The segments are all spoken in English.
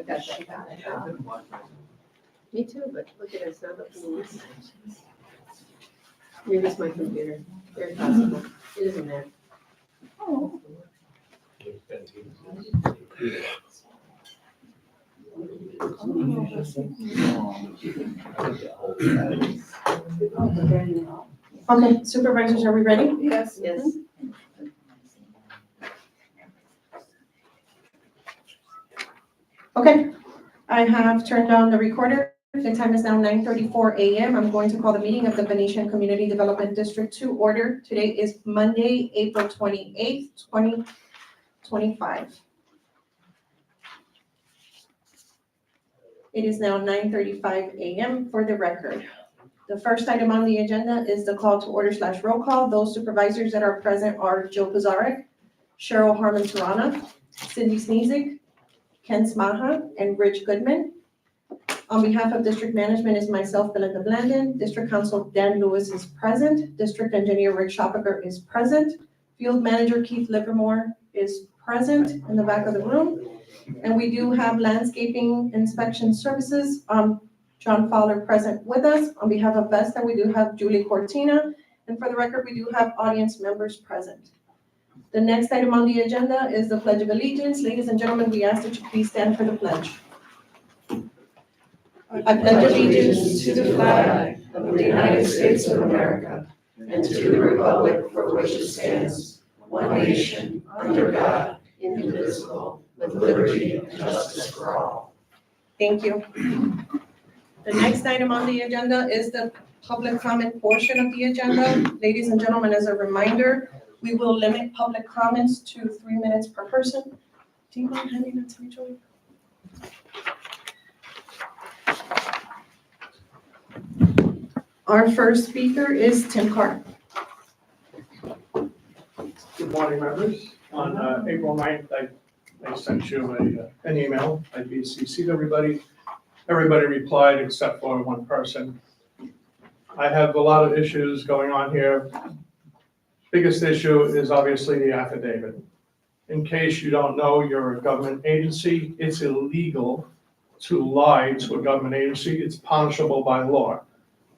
like that. Me too, but look at it, not the police. Maybe it's my computer. Very possible. It isn't there. Oh. Okay, supervisors, are we ready? Yes. Yes. Okay, I have turned on the recorder. The time is now 9:34 a.m. I'm going to call the meeting of the Venetian Community Development District to order. Today is Monday, April 28th, 2025. It is now 9:35 a.m. for the record. The first item on the agenda is the call to order / roll call. Those supervisors that are present are Joe Pizarnik, Cheryl Harmon-Tarana, Cindy Sneezik, Ken Smaha, and Rich Goodman. On behalf of District Management is myself, Belinda Blandon. District Council Dan Lewis is present. District Engineer Rick Schoppeger is present. Field Manager Keith Livermore is present in the back of the room. And we do have Landscaping Inspection Services, John Fowler present with us. On behalf of Vesta, we do have Julie Cortina. And for the record, we do have audience members present. The next item on the agenda is the Pledge of Allegiance. Ladies and gentlemen, we ask that you please stand for the pledge. I pledge allegiance to the flag of the United States of America and to the republic for which it stands, one nation, under God, indivisible, with liberty and justice for all. Thank you. The next item on the agenda is the public comment portion of the agenda. Ladies and gentlemen, as a reminder, we will limit public comments to 3 minutes per person. Do you mind handing that to me, Julie? Our first speaker is Tim Carr. Good morning, members. On April 9th, I sent you an email. I BCC'd everybody. Everybody replied except for one person. I have a lot of issues going on here. Biggest issue is obviously the affidavit. In case you don't know, you're a government agency. It's illegal to lie to a government agency. It's punishable by law.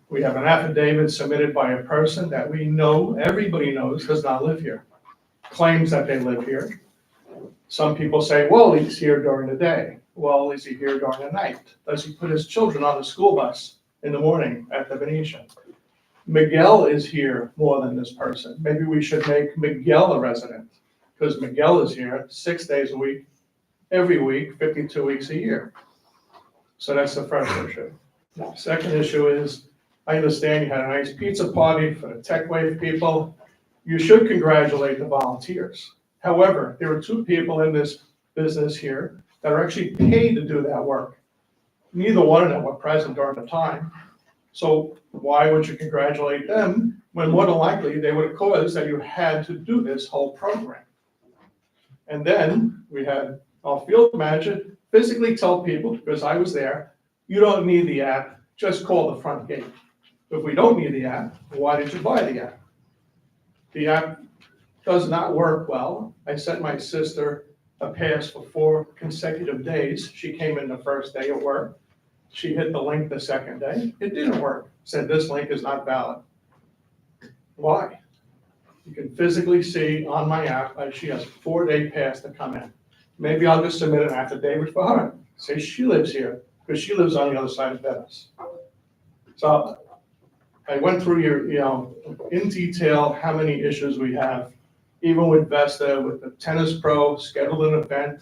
We have an affidavit submitted by a person that we know, everybody knows, does not live here, claims that they live here. Some people say, well, he's here during the day. Well, is he here during the night? Does he put his children on the school bus in the morning at the Venetian? Miguel is here more than this person. Maybe we should make Miguel a resident, because Miguel is here 6 days a week, every week, 52 weeks a year. So that's the first issue. Second issue is, I understand you had a nice pizza party for the Tech Wave people. You should congratulate the volunteers. However, there are 2 people in this business here that are actually paid to do that work. Neither one of them were present during the time. So why would you congratulate them when more than likely they would have caused that you had to do this whole program? And then we had our field manager physically tell people, because I was there, you don't need the app, just call the front gate. If we don't need the app, why did you buy the app? The app does not work well. I sent my sister a pass for 4 consecutive days. She came in the first day of work. She hit the link the second day. It didn't work. Said this link is not valid. Why? You can physically see on my app, she has a 4-day pass to come in. Maybe I'll just submit an affidavit for her. Say she lives here, because she lives on the other side of Venice. So I went through in detail how many issues we have, even with Vesta, with the tennis pro, scheduled an event.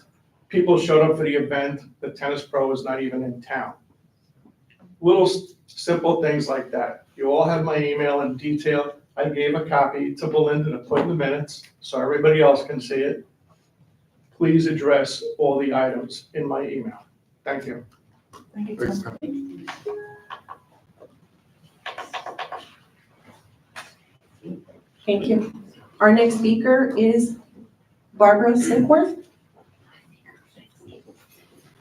People showed up for the event. The tennis pro is not even in town. Little simple things like that. You all have my email in detail. I gave a copy to Belinda to put in the minutes so everybody else can see it. Please address all the items in my email. Thank you. Thank you, Tim. Thank you. Our next speaker is Barbara Sinkworth.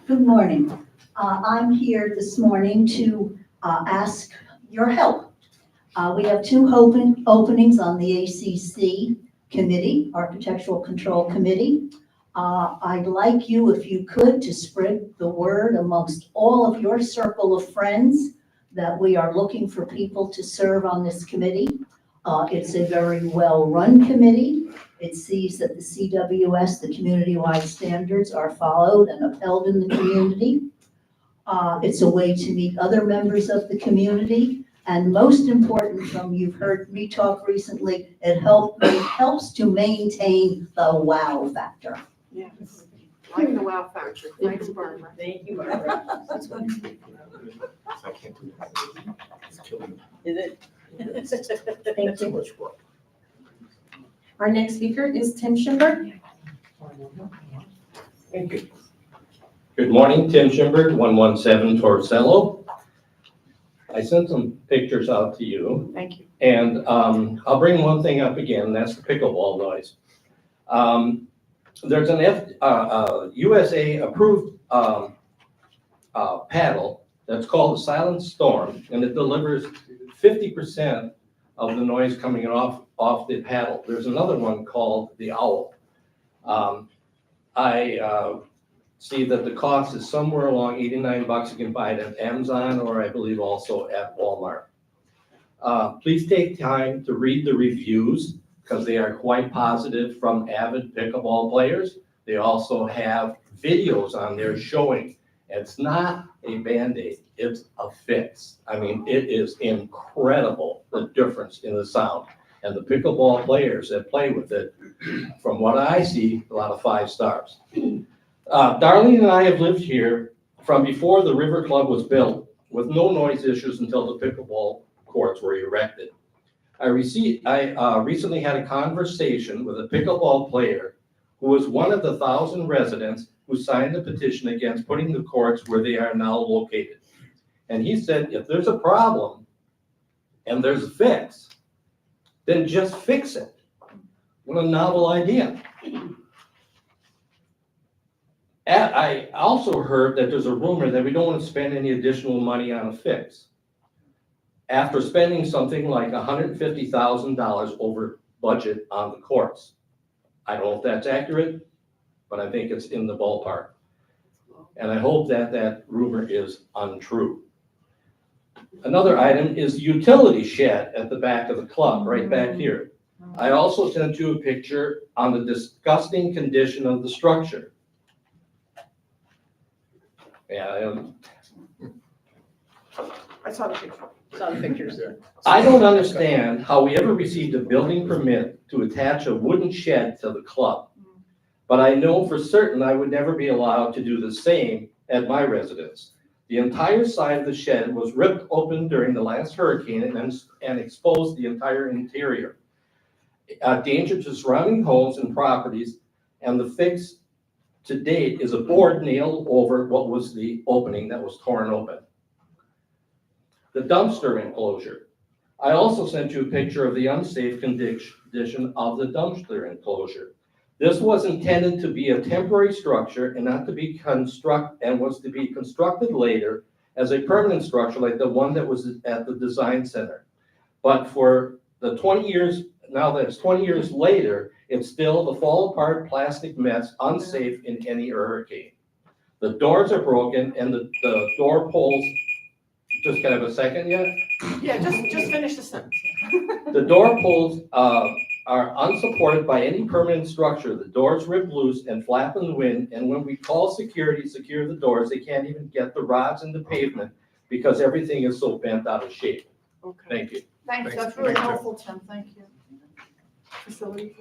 Good morning. I'm here this morning to ask your help. We have 2 openings on the ACC committee, Architectural Control Committee. I'd like you, if you could, to spread the word amongst all of your circle of friends that we are looking for people to serve on this committee. It's a very well-run committee. It sees that the CWS, the community-wide standards, are followed and upheld in the community. It's a way to meet other members of the community. And most important, you've heard me talk recently, it helps to maintain the wow factor. Yes, like the wow factor. Thanks, Barbara. Thank you, Barbara. I can't do that. It's killing me. Is it? Thank Too you. much work. Our next speaker is Tim Schimber. Thank you. Good morning, Tim Schimberg, 117 Torcello. I sent some pictures out to you, Thank you. and I'll bring one thing up again, that's the pickleball noise. There's an USA approved paddle that's called the Silent Storm, and it delivers 50% of the noise coming off the paddle. There's another one called the Owl. I see that the cost is somewhere along $89. You can buy it at Amazon or I believe also at Walmart. Please take time to read the reviews because they are quite positive from avid pickleball players. They also have videos on there showing it's not a Band-Aid, it's a fix. I mean, it is incredible the difference in the sound. And the pickleball players that play with it, from what I see, a lot of 5 stars. Darlene and I have lived here from before the River Club was built with no noise issues until the pickleball courts were erected. I recently had a conversation with a pickleball player who was one of the 1,000 residents who signed the petition against putting the courts where they are now located. And he said, if there's a problem and there's a fix, then just fix it. What a novel idea. I also heard that there's a rumor that we don't want to spend any additional money on a fix after spending something like $150,000 over budget on the courts. I don't know if that's accurate, but I think it's in the ballpark. And I hope that that rumor is untrue. Another item is the utility shed at the back of the club, right back here. I also sent you a picture on the disgusting condition of the structure. Yeah, I saw the picture. Saw the pictures there. I don't understand how we ever received a building permit to attach a wooden shed to the club. But I know for certain I would never be allowed to do the same at my residence. The entire side of the shed was ripped open during the last hurricane and exposed the entire interior. A danger to surrounding homes and properties, and the fix to date is a board nailed over what was the opening that was torn open. The dumpster enclosure. I also sent you a picture of the unsafe condition of the dumpster enclosure. This was intended to be a temporary structure and not to be was to be constructed later as a permanent structure like the one that was at the design center. But for the 20 years, now that it's 20 years later, it's still the fall apart plastic mess, unsafe in any hurricane. The doors are broken and the door pulls, just can I have a second yet? Yeah, just finish the sentence. The door pulls are unsupported by any permanent structure. The doors rip loose and flap in the wind, and when we call security to secure the doors, they can't even get the rods in the pavement because everything is so bent out of shape. Okay. Thank you. Thanks, that's really helpful, Tim. Thank you. Facilities.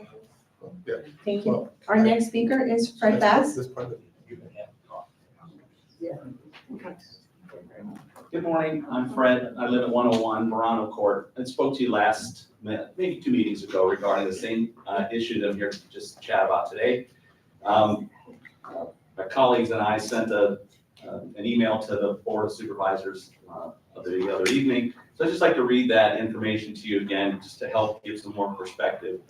Yeah. Thank you. Well, Our next speaker is Fred Bass. This part of you can have. Okay. Good morning, I'm Fred. I live at 101 Verano Court. I spoke to you last, maybe 2 meetings ago regarding the same issue that I'm here to just chat about today. My colleagues and I sent an email to the Board of Supervisors the other evening. So I'd just like to read that information to you again, just to help give some more perspective.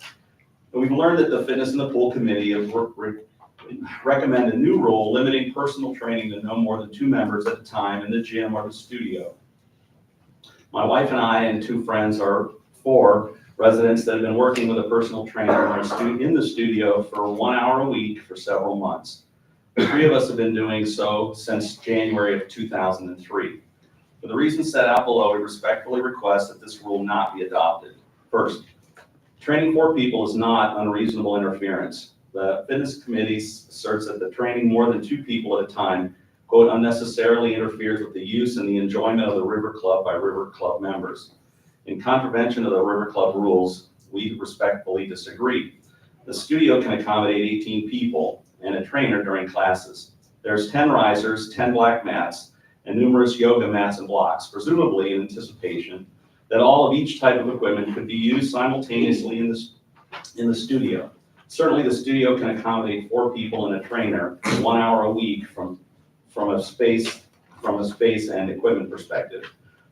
And we've learned that the Fitness in the Pool Committee has recommend a new rule limiting personal training to no more than 2 members at a time in the gym or the studio. My wife and I and 2 friends are for Residents that have been working with a personal trainer in the studio for 1 hour a week for several months. The three of us have been doing so since January of 2003. For the reasons set out below, we respectfully request that this rule not be adopted. First, training 4 people is not unreasonable interference. The fitness committee asserts that the training more than 2 people at a time, quote, unnecessarily interferes with the use and the enjoyment of the River Club by River Club members. In contravention of the River Club rules, we respectfully disagree. The studio can accommodate 18 people and a trainer during classes. There's 10 risers, 10 black mats, and numerous yoga mats and blocks, presumably in anticipation that all of each type of equipment could be used simultaneously in the studio. Certainly the studio can accommodate 4 people and a trainer 1 hour a week from a space and equipment perspective.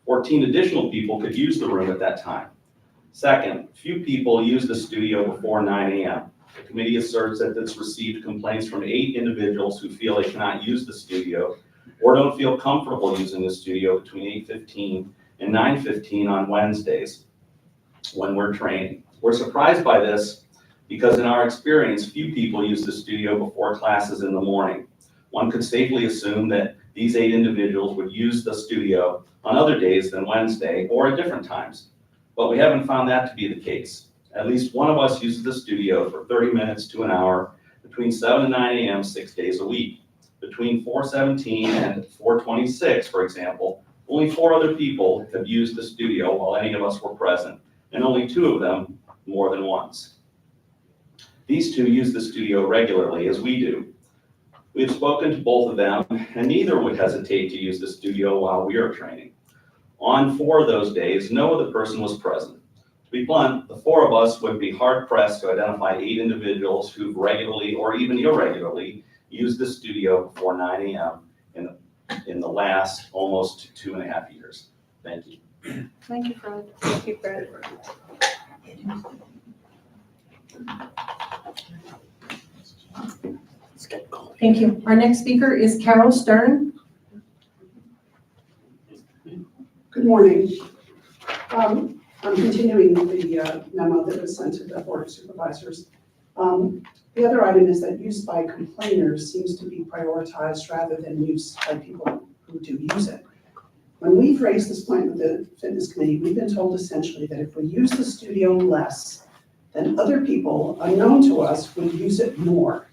14 additional people could use the room at that time. Second, few people use the studio before 9 a.m. The committee asserts that it's received complaints from 8 individuals who feel they cannot use the studio or don't feel comfortable using the studio between 8:15 and 9:15 on Wednesdays when we're training. We're surprised by this because in our experience, few people use the studio before classes in the morning. One could safely assume that these 8 individuals would use the studio on other days than Wednesday or at different times. But we haven't found that to be the case. At least one of us uses the studio for 30 minutes to an hour between 7 and 9 a.m. 6 days a week. Between 4:17 and 4:26, for example, only 4 other people have used the studio while any of us were present, and only 2 of them more than once. These 2 use the studio regularly, as we do. We have spoken to both of them, and neither would hesitate to use the studio while we are training. On 4 of those days, no other person was present. To be blunt, the 4 of us would be hard-pressed to identify 8 individuals who've regularly or even irregularly used the studio before 9 a.m. in the last almost 2.5 years. Thank you. Thank you, Fred. Thank you, Fred. Thank you. Our next speaker is Carol Stern. Good morning. I'm continuing the memo that was sent to the Board of Supervisors. The other item is that use by complainers seems to be prioritized rather than use by people who do use it. When we've raised this point with the fitness committee, we've been told essentially that if we use the studio less, then other people unknown to us would use it more.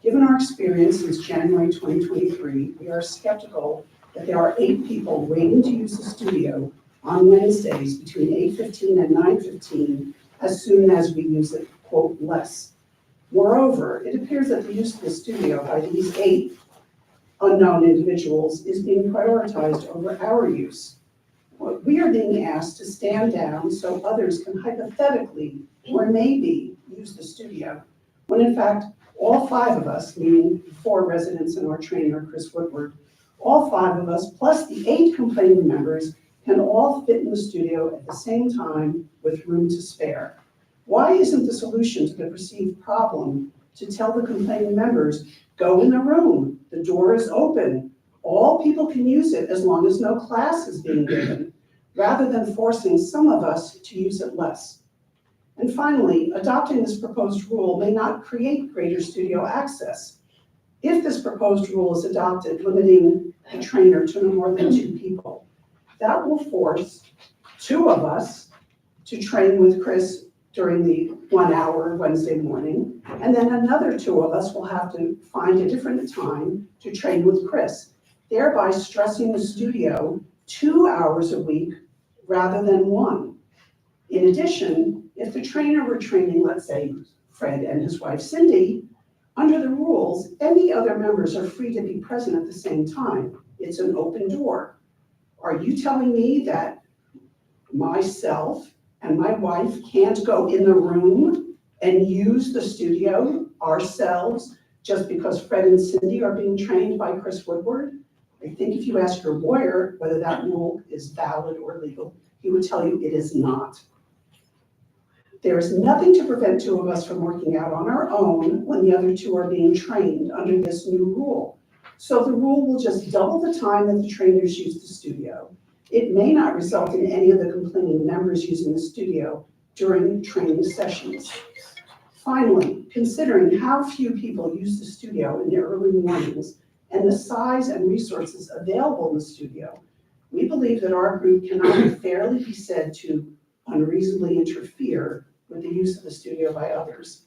Given our experience since January 2023, we are skeptical that there are 8 people waiting to use the studio on Wednesdays between 8:15 and 9:15 as soon as we use it, quote, less. Moreover, it appears that the use of the studio by these 8 unknown individuals is being prioritized over our use. We are being asked to stand down so others can hypothetically or maybe use the studio, when in fact, all 5 of us, meaning 4 residents and our trainer, Chris Woodward, all 5 of us, plus the 8 complaining members, can all fit in the studio at the same time with room to spare. Why isn't the solution to the perceived problem to tell the complaining members, go in the room, the door is open, all people can use it as long as no class is being given, rather than forcing some of us to use it less? And finally, adopting this proposed rule may not create greater studio access. If this proposed rule is adopted, limiting a trainer to no more than 2 people, that will force 2 of us to train with Chris during the 1 hour Wednesday morning, and then another 2 of us will have to find a different time to train with Chris, thereby stressing the studio 2 hours a week rather than 1. In addition, if the trainer were training, let's say, Fred and his wife Cindy, under the rules, any other members are free to be present at the same time. It's an open door. Are you telling me that myself and my wife can't go in the room and use the studio ourselves just because Fred and Cindy are being trained by Chris Woodward? I think if you ask your lawyer whether that rule is valid or legal, he would tell you it is not. There is nothing to prevent 2 of us from working out on our own when the other 2 are being trained under this new rule. So the rule will just double the time that the trainers use the studio. It may not result in any of the complaining members using the studio, during training sessions. Finally, considering how few people use the studio in the early mornings and the size and resources available in the studio, we believe that our group cannot fairly be said to unreasonably interfere with the use of the studio by others.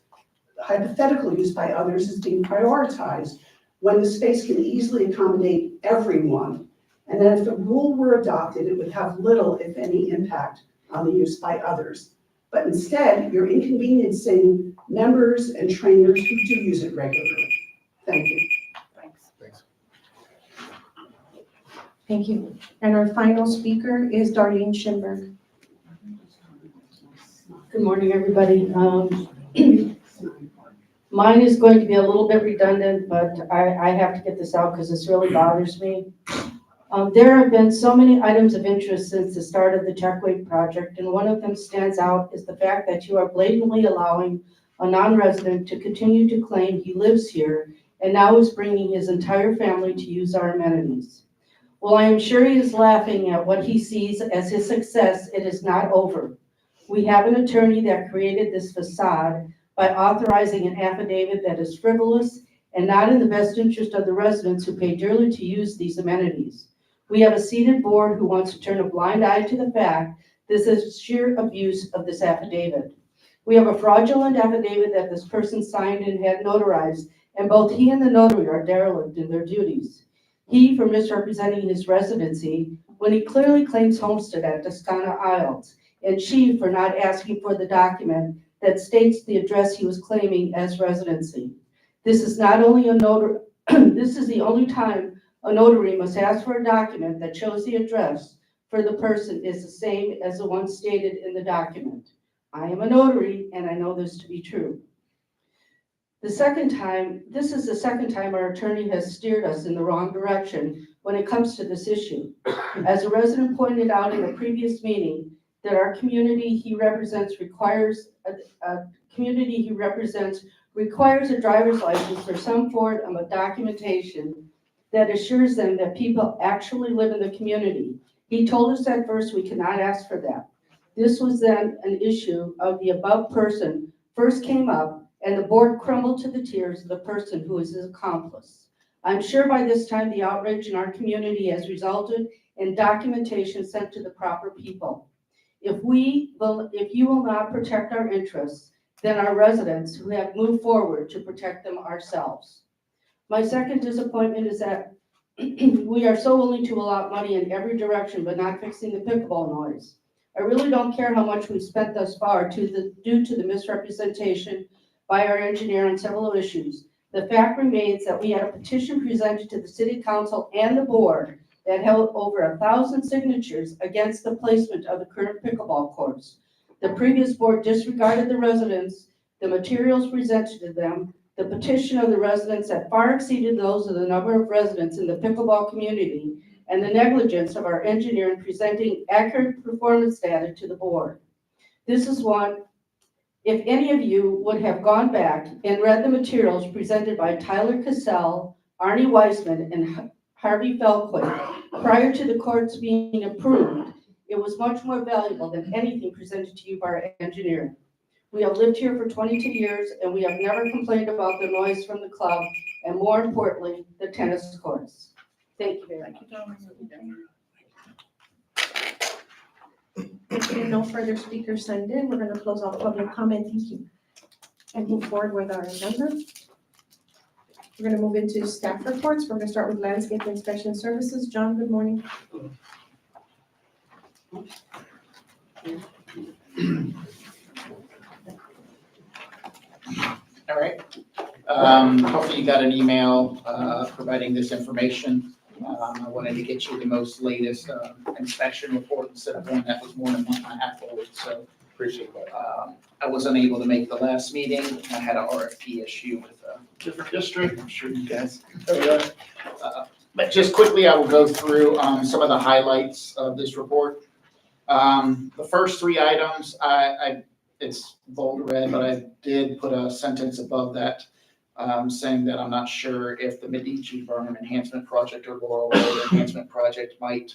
Hypothetical use by others is being prioritized when the space can easily accommodate everyone, and that if the rule were adopted, it would have little, if any, impact on the use by others. But instead, you're inconveniencing members and trainers who do use it regularly. Thank you. Thanks. Thank you. And our final speaker is Darlene Schimberg. Good morning, everybody. Mine is going to be a little bit redundant, but I have to get this out because this really bothers me. There have been so many items of interest since the start of the Checkweight project, and one of them stands out is the fact that you are blatantly allowing a non-resident to continue to claim he lives here and now is bringing his entire family to use our amenities. While I am sure he is laughing at what he sees as his success, it is not over. We have an attorney that created this facade by authorizing an affidavit that is frivolous and not in the best interest of the residents who pay dearly to use these amenities. We have a seated board who wants to turn a blind eye to the fact this is sheer abuse of this affidavit. We have a fraudulent affidavit that this person signed and had notarized, and both he and the notary are derelict in their duties. He for misrepresenting his residency when he clearly claims homestead at Toscana Isles, and she for not asking for the document that states the address he was claiming as residency. This is not only a notary, this is the only time a notary must ask for a document that shows the address for the person is the same as the one stated in the document. I am a notary and I know this to be true. This is the second time our attorney has steered us in the wrong direction when it comes to this issue. As a resident pointed out in a previous meeting, that our community he represents requires a driver's license or some form of documentation that assures them that people actually live in the community. He told us at first we cannot ask for that. This was then an issue of the above person first came up and the board crumbled to the tears of the person who is his accomplice. I'm sure by this time the outrage in our community has resulted in documentation sent to the proper people. If you will not protect our interests, then our residents who have moved forward to protect them ourselves. My second disappointment is that we are so willing to allot money in every direction, but not fixing the pickleball noise. I really don't care how much we've spent thus far due to the misrepresentation by our engineer on several issues. The fact remains that we had a petition presented to the city council and the board that held over 1,000 signatures against the placement of the current pickleball courts. The previous board disregarded the residents, the materials presented to them, the petition of the residents that far exceeded those of the number of residents in the pickleball community, and the negligence of our engineer in presenting accurate performance data to the board. This is one, if any of you would have gone back and read the materials presented by Tyler Cassell, Arnie Weissman, and Harvey Felquist prior to the courts being approved, it was much more valuable than anything presented to you by our engineer. We have lived here for 22 years and we have never complained about the noise from the club and more importantly, the tennis courts. Thank you very much. If there are no further speakers signed in, we're going to close off public comment. Thank you. And move forward with our agenda. We're going to move into staff reports. We're going to start with landscape inspection services. John, good morning. All right. Hopefully you got an email providing this information. I wanted to get you the most latest inspection report instead of one that was more than a month and a half old, so. Appreciate that. I wasn't able to make the last meeting. I had an RFP issue with a different district. I'm sure you guys know that. But just quickly, I will go through some of the highlights of this report. The first three items, it's bold red, but I did put a sentence above that saying that I'm not sure if the Medici berm enhancement project or Laurel Road enhancement project might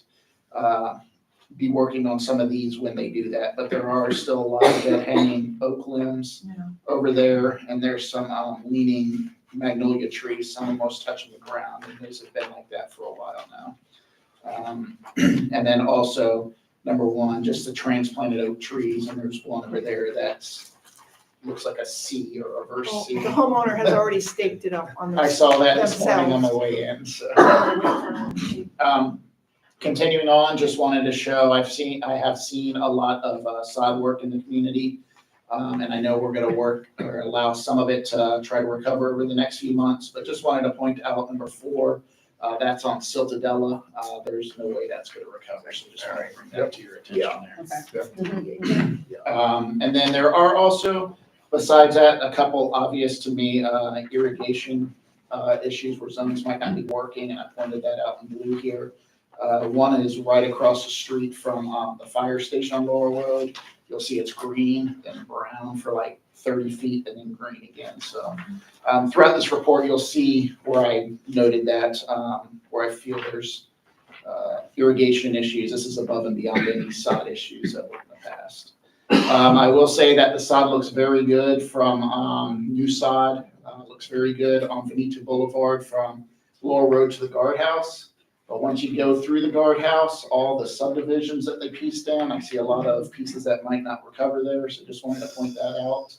be working on some of these when they do that, but there are still a lot of dead hanging oak limbs Yeah. over there, and there's some leaning magnolia trees, some almost touching the ground, and those have been like that for a while now. And then also, number one, just the transplanted oak trees, and there's one over there that's, looks like a C or a reverse Well, C. the homeowner has already staked it up on I the. saw that this morning on my themselves. way in, so. Continuing on, just wanted to show, I have seen a lot of sod work in the community. And I know we're gonna work or allow some of it to try to recover over the next few months, but just wanted to point out number 4, that's on Siltadella. There's no way that's gonna recover, so just wanted to bring that to your attention there. And then there are also, besides that, a couple obvious to me, irrigation issues where zones might not be working, and I pointed that out in blue here. One is right across the street from the fire station on Laurel Road. You'll see it's green and brown for like 30 feet and then green again. So throughout this report, you'll see where I noted that, where I feel there's irrigation issues. This is above and beyond any sod issues that were in the past. I will say that the sod looks very good from new sod. Looks very good on Venetian Boulevard from Laurel Road to the guardhouse. But once you go through the guardhouse, all the subdivisions that they pieced in, I see a lot of pieces that might not recover there, so just wanted to point that out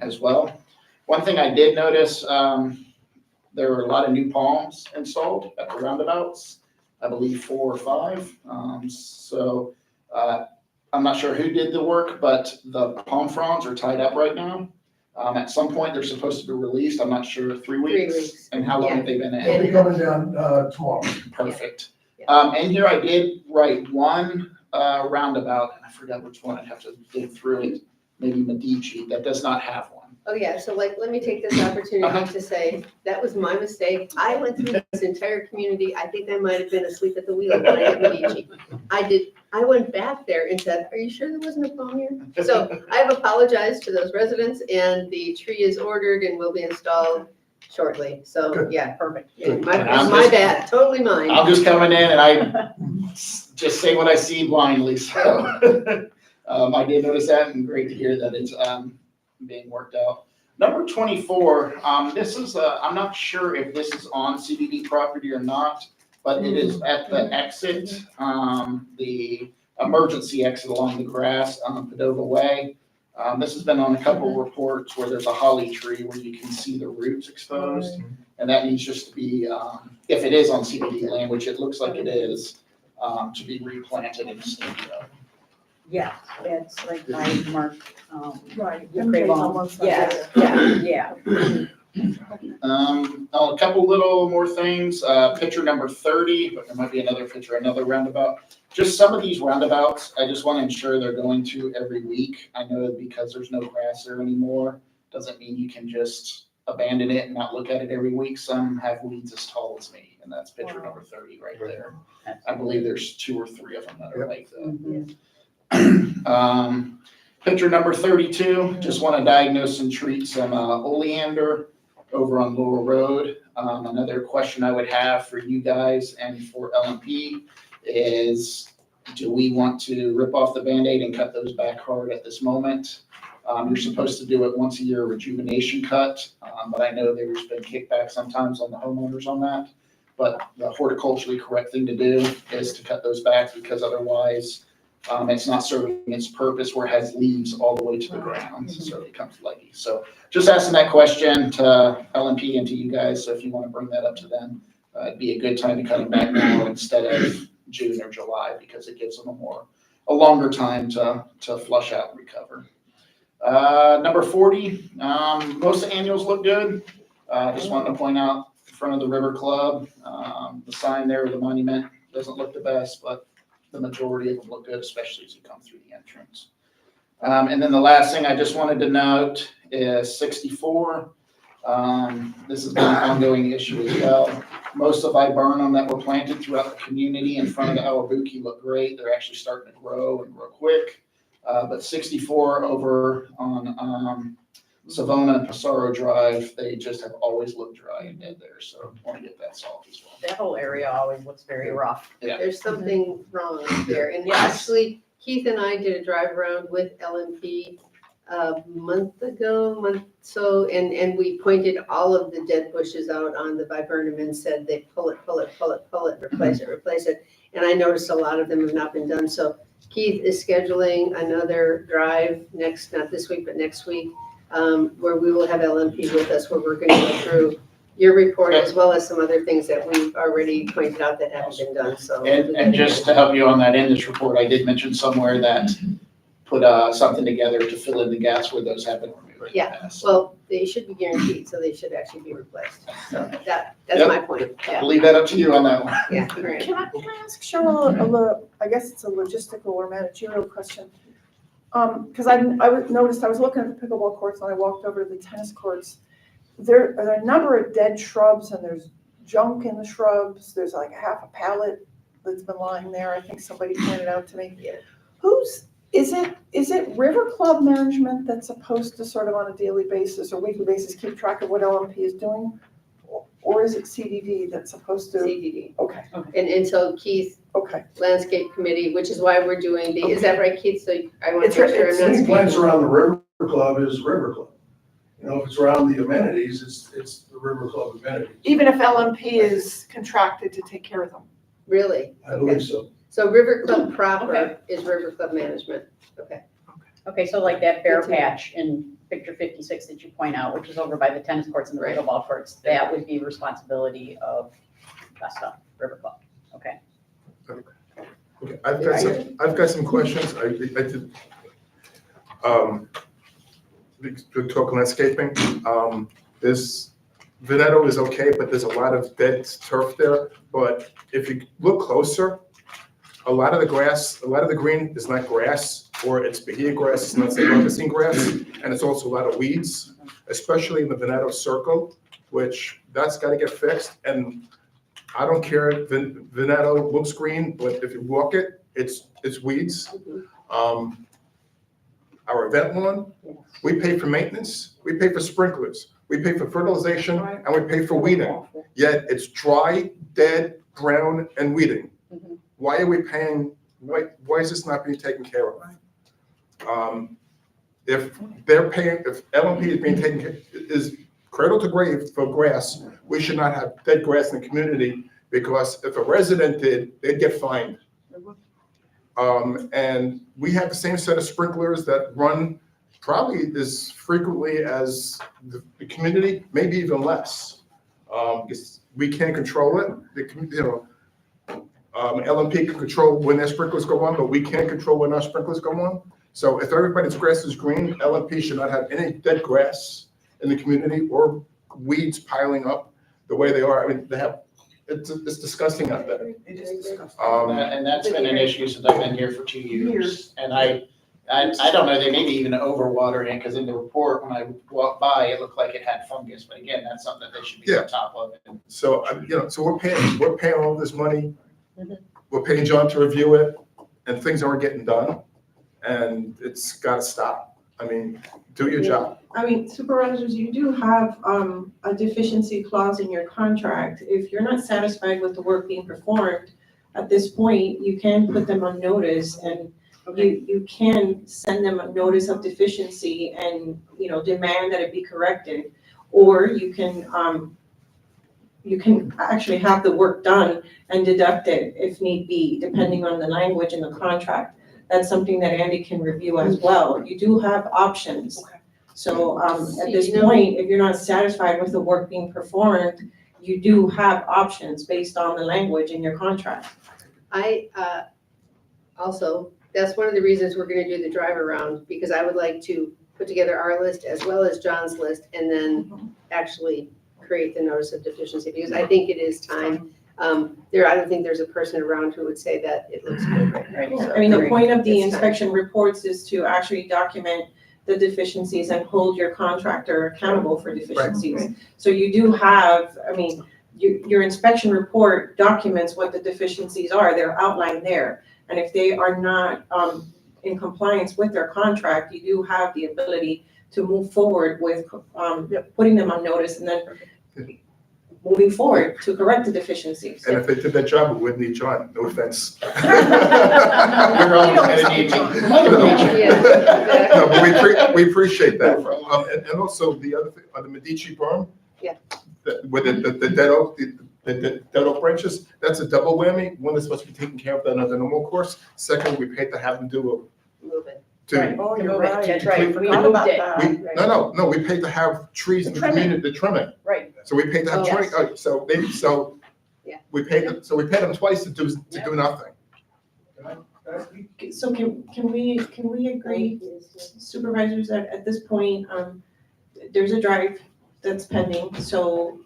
as well. One thing I did notice, there were a lot of new palms installed at the roundabouts, I believe 4 or 5. I'm not sure who did the work, but the palm fronds are tied up right now. At some point, they're supposed to be released. I'm not sure, 3 weeks? 3 weeks. And how long have they been in? They'll be coming down, tomorrow. Perfect. And here I did write one roundabout, and I forgot which one. I'd have to dig through it. Maybe Medici, that does not have one. Oh, yeah, so like, let me take this opportunity to say, that was my mistake. I went through this entire community. I think I might have been asleep at the wheel when I hit Medici. I went back there and said, are you sure there wasn't a palm here? So I have apologized to those residents, and the tree is ordered and will be installed shortly. So, Good. yeah, perfect. Good. My I'm my just- bad, totally mine. I'm just coming in and I just say what I see blindly, so. I did notice that, and great to hear that it's being worked out. Number 24, this is, I'm not sure if this is on CDD property or not, but it is at the exit, the emergency exit along the grass on Padova Way. This has been on a couple reports where there's a holly tree where you can see the roots exposed. And that needs just to be, if it is on CDD land, which it looks like it is, to be replanted instead of. Yeah, it's like my mark, Right. the MJ's on Craven. one side. Yeah. A couple little more things, picture number 30, but there might be another picture, another roundabout. Just some of these roundabouts, I just want to ensure they're going to every week. I know because there's no grass there anymore, doesn't mean you can just abandon it and not look at it every week. Some have weeds as tall as me, and that's picture number 30 right there. I believe there's 2 or 3 of them that are like that. Picture number 32, just want to diagnose and treat some oleander over on Laurel Road. Another question I would have for you guys and for LMP is, do we want to rip off the Band-Aid and cut those back hard at this moment? You're supposed to do it once a year, rejuvenation cut, but I know there's been kickback sometimes on the homeowners on that. But the horticulturally correct thing to do is to cut those back, because otherwise it's not serving its purpose where it has leaves all the way to the ground, so it becomes leggy. So just asking that question to LMP and to you guys, so if you want to bring that up to them, it'd be a good time to cut them back now instead of June or July, because it gives them a longer time to flush out and recover. Number 40, most of the annuals look good. Just wanted to point out in front of the River Club, the sign there, the monument doesn't look the best, but the majority of them look good, especially as you come through the entrance. And then the last thing I just wanted to note is 64. This has been an ongoing issue as well. Most of viburnum that were planted throughout the community in front of the Awabuki look great. They're actually starting to grow and grow quick. But 64 over on Savona and Passaro Drive, they just have always looked dry and dead there, so I want to get that solved as well. That whole area always looks very rough. Yeah. There's something wrong there. And Yes. actually, Keith and I did a drive around with LMP a month ago, and we pointed all of the dead bushes out on the viburnum and said they pull it, replace it. And I noticed a lot of them have not been done. So Keith is scheduling another drive not this week, but next week, where we will have LMP with us, where we're gonna go through your report as well as some other things that we've already pointed out that haven't been done, so. And just to help you on that, in this report, I did mention somewhere that put something together to fill in the gaps where those have been removed. in the Yeah. past. Well, they should be guaranteed, so they should actually be replaced. So that's Yep. my point, yeah, I'll leave that up to you on that one. yeah, right. Can I ask Cheryl I guess it's a logistical or managerial question? Because I noticed, I was looking at the pickleball courts and I walked over to the tennis courts. There are a number of dead shrubs and there's junk in the shrubs. There's like half a pallet that's been lying there. I think somebody pointed out to me. Yeah. Is it River Club management that's supposed to sort of on a daily basis or weekly basis keep track of what LMP is doing? Or is it CDD that's supposed to? CDD. Okay, And so Keith, okay. landscape committee, which is why we're doing is that right, Keith? So I want to make sure I'm not Any plants speaking. around the river club is river club. You know, if it's around the amenities, it's the river club amenities. Even if LMP is contracted to take care of them? Really? I believe so. So River Club proper Okay. is River Club management, okay. Okay, so like that bare patch in picture 56 that you point out, which is over by the tennis courts and the Right. pickleball courts, that would be responsibility of Vesta River Club. Okay. Okay, I've got some questions. I did, we talk landscaping. This Veneto is okay, but there's a lot of dead turf there. But if you look closer, a lot of the grass, a lot of the green is not grass, or it's Bahia grass, it's not St. Augustine grass, and it's also a lot of weeds, especially in the Veneto circle, which that's gotta get fixed. And I don't care if Veneto looks green, but if you walk it, it's weeds. Our event lawn, we pay for maintenance, we pay for sprinklers, we pay for fertilization, and we pay for weeding. Yet it's dry, dead, brown, and weeding. Mhm. Why are we paying, why is this not being taken care of? If they're paying, if LMP is being taken, is cradle to grave for grass, we should not have dead grass in the community, because if a resident did, they'd get fined. And we have the same set of sprinklers that run probably as frequently as the community, maybe even less. Because we can't control it, LMP can control when their sprinklers go on, but we can't control when our sprinklers go on. So if everybody's grass is green, LMP should not have any dead grass in the community or weeds piling up the way they are. I mean, it's disgusting out there. It is disgusting. And that's been an issue since I've been here for 2 years. And I don't know, they may be even overwatering it, because in the report, when I walked by, it looked like it had fungus. But again, that's something that they should be on top of. So, so we're paying all this money. We're paying John to review it, and things aren't getting done. And it's gotta stop. I mean, do your job. I mean, supervisors, you do have a deficiency clause in your contract. If you're not satisfied with the work being performed, at this point, you can put them on notice, and you can send them a notice of deficiency and, demand that it be corrected. Or you can actually have the work done and deduct it if need be, depending on the language in the contract. That's something that Andy can review as well. You do have options. So at this point, if you're not satisfied with the work being performed, you do have options based on the language in your contract. Also, that's one of the reasons we're gonna do the drive around, because I would like to put together our list as well as John's list, and then actually create the notice of deficiency, because I think it is time. I don't think there's a person around who would say that it looks good right now. I mean, the point of the It's time. inspection reports is to actually document the deficiencies and hold your contractor accountable for deficiencies. So you do have, your inspection report documents what the deficiencies are, they're outlined there. And if they are not in compliance with their contract, you do have the ability to move forward with, putting them on notice and then moving forward to correct the deficiencies. And if they did that job, we wouldn't need John, no offense. We're always gonna need you. No, but we appreciate that. And also the other thing, on the Medici berm. Yeah. With the dead oak, the dead oak branches, that's a double whammy. One is supposed to be taken care of done under the normal course. Second, we paid to have them do Move it. Right. Oh, you're Move it. right. That's right. We Forgot moved about it. that. No, we paid to have trees in the Trimming. community, the trimming. Right. So we paid to have Oh, trimming, so Yeah. we paid them twice to do nothing. So can we agree, supervisors, that at this point, there's a drive that's pending, so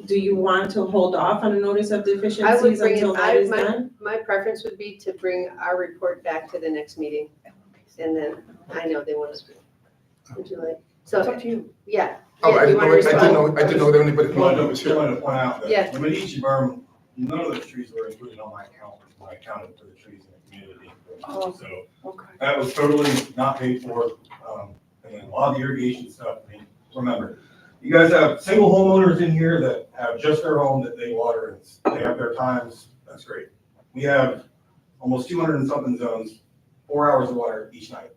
do you want to hold off on a notice of deficiencies bring it- until that is done? My preference would be to bring our report back to the next meeting. And then, I know they want to speak. Would you like? It's So, up to you. yeah. Oh, Yeah, I you didn't know, wanna I respond? didn't know that anybody I from wanted London was here. to point out Yeah. that the Medici berm, none of those trees were included on my account when I counted for the trees in the community. Oh. So Okay. that was totally not paid for. And then a lot of the irrigation stuff, I mean, remember, you guys have single homeowners in here that have just their home that they water and they have their times, that's great. We have almost 200 and something zones, 4 hours of water each night.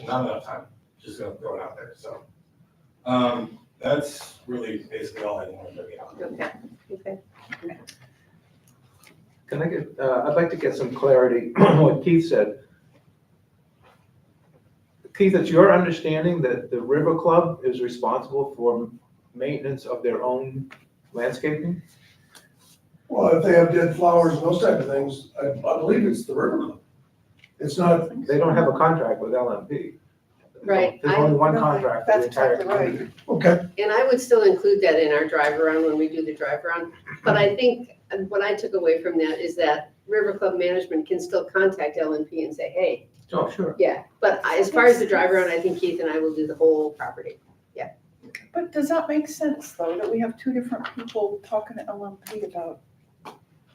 Not enough time, just gonna throw it out there, so. That's really basically all I wanted to get out. Okay. Can I get, I'd like to get some clarity on what Keith said. Keith, it's your understanding that the River Club is responsible for maintenance of their own landscaping? Well, if they have dead flowers and those type of things, I believe it's the river club. It's not, They don't have a contract with LMP. Right. There's only one contract for the That's entire exactly right. community. okay, And I would still include that in our drive around when we do the drive around. But I think what I took away from that is that River Club management can still contact LNP and say, hey, Oh, sure. yeah. But as far as the drive around, I think Keith and I will do the whole property. But does that make sense, though, that we have two different people talking to LMP about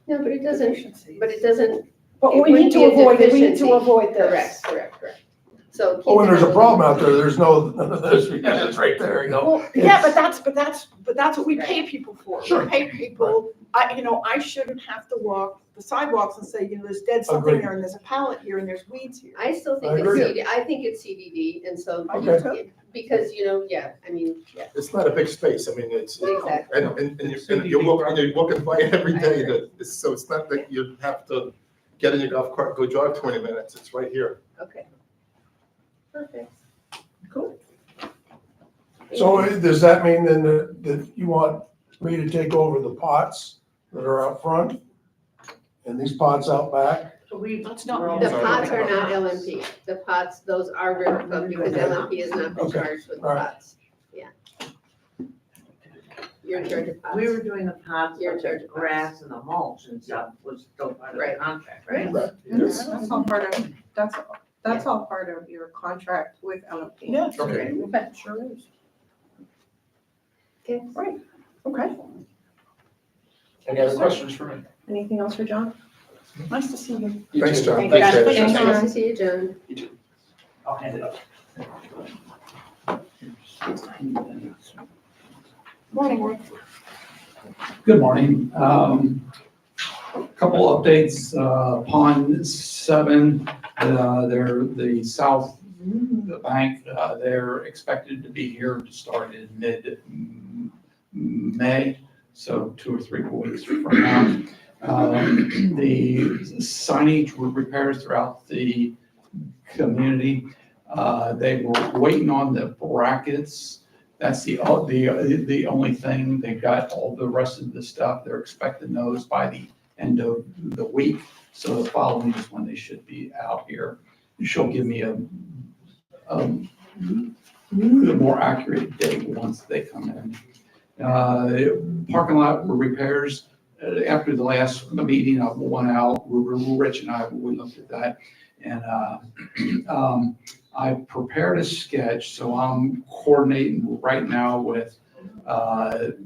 No, but it doesn't, deficiencies? but it doesn't. But it we need wouldn't to be a avoid it, we need deficiency. to avoid this. Correct. So. Keith oh, when and I there's a will- problem out there, there's none of this, because it's right there, you know? Well, yeah, but that's what we pay people for. Sure. We pay people, I shouldn't have to walk the sidewalks and say, there's dead something Agreed. there, and there's a pallet here, and there's weeds here. I still think I it's agree. CDD, I think it's CDD, and so. Okay. Because, yeah, It's not a big space, I mean, it's, exactly. and you're walking by it every day, so it's not that you have to get in your golf cart, and go drive 20 minutes, it's right here. Okay. Perfect. So does that mean then that you want me to take over the pots that are out front? And these pots out back? That's not. The pots are not LMP. The pots, those are River Club because LMP has not been Okay. charged with the All right. pots. Yeah. You're in charge of pots. We were doing the pots, You're in but charge the of pots. grass and the mulch and stuff was still part of the Right. contract, right? That's all part of, that's all part of your contract with LMP. Yeah, Okay. okay, sure is. Okay. Right, okay, Any other questions for me? Anything else for John? nice to see you. You Thanks, too. John. Thanks, Appreciate Jen. it. Thanks, Nice to see you, John. You too. I'll hand it up. Morning, Rick. Good morning. Couple updates, Pond 7, the south bank, they're expected to be here to start in mid-May, so 2 or 3 weeks from now. The signage repairs throughout the community, they were waiting on the brackets. That's the only thing. They got all the rest of the stuff. They're expecting those by the end of the week. So the following is when they should be out here. She'll give me a more accurate date once they come in. Parking lot repairs. After the last meeting, I went out, Rich and I, we looked at that. And I prepared a sketch, so I'm coordinating right now with the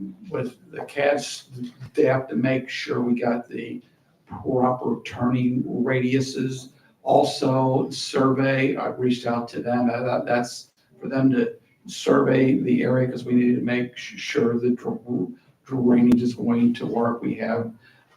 CAD staff to make sure we got the proper turning radiuses. Also, survey, I reached out to them, that's for them to survey the area, because we need to make sure the drainage is going to work. We have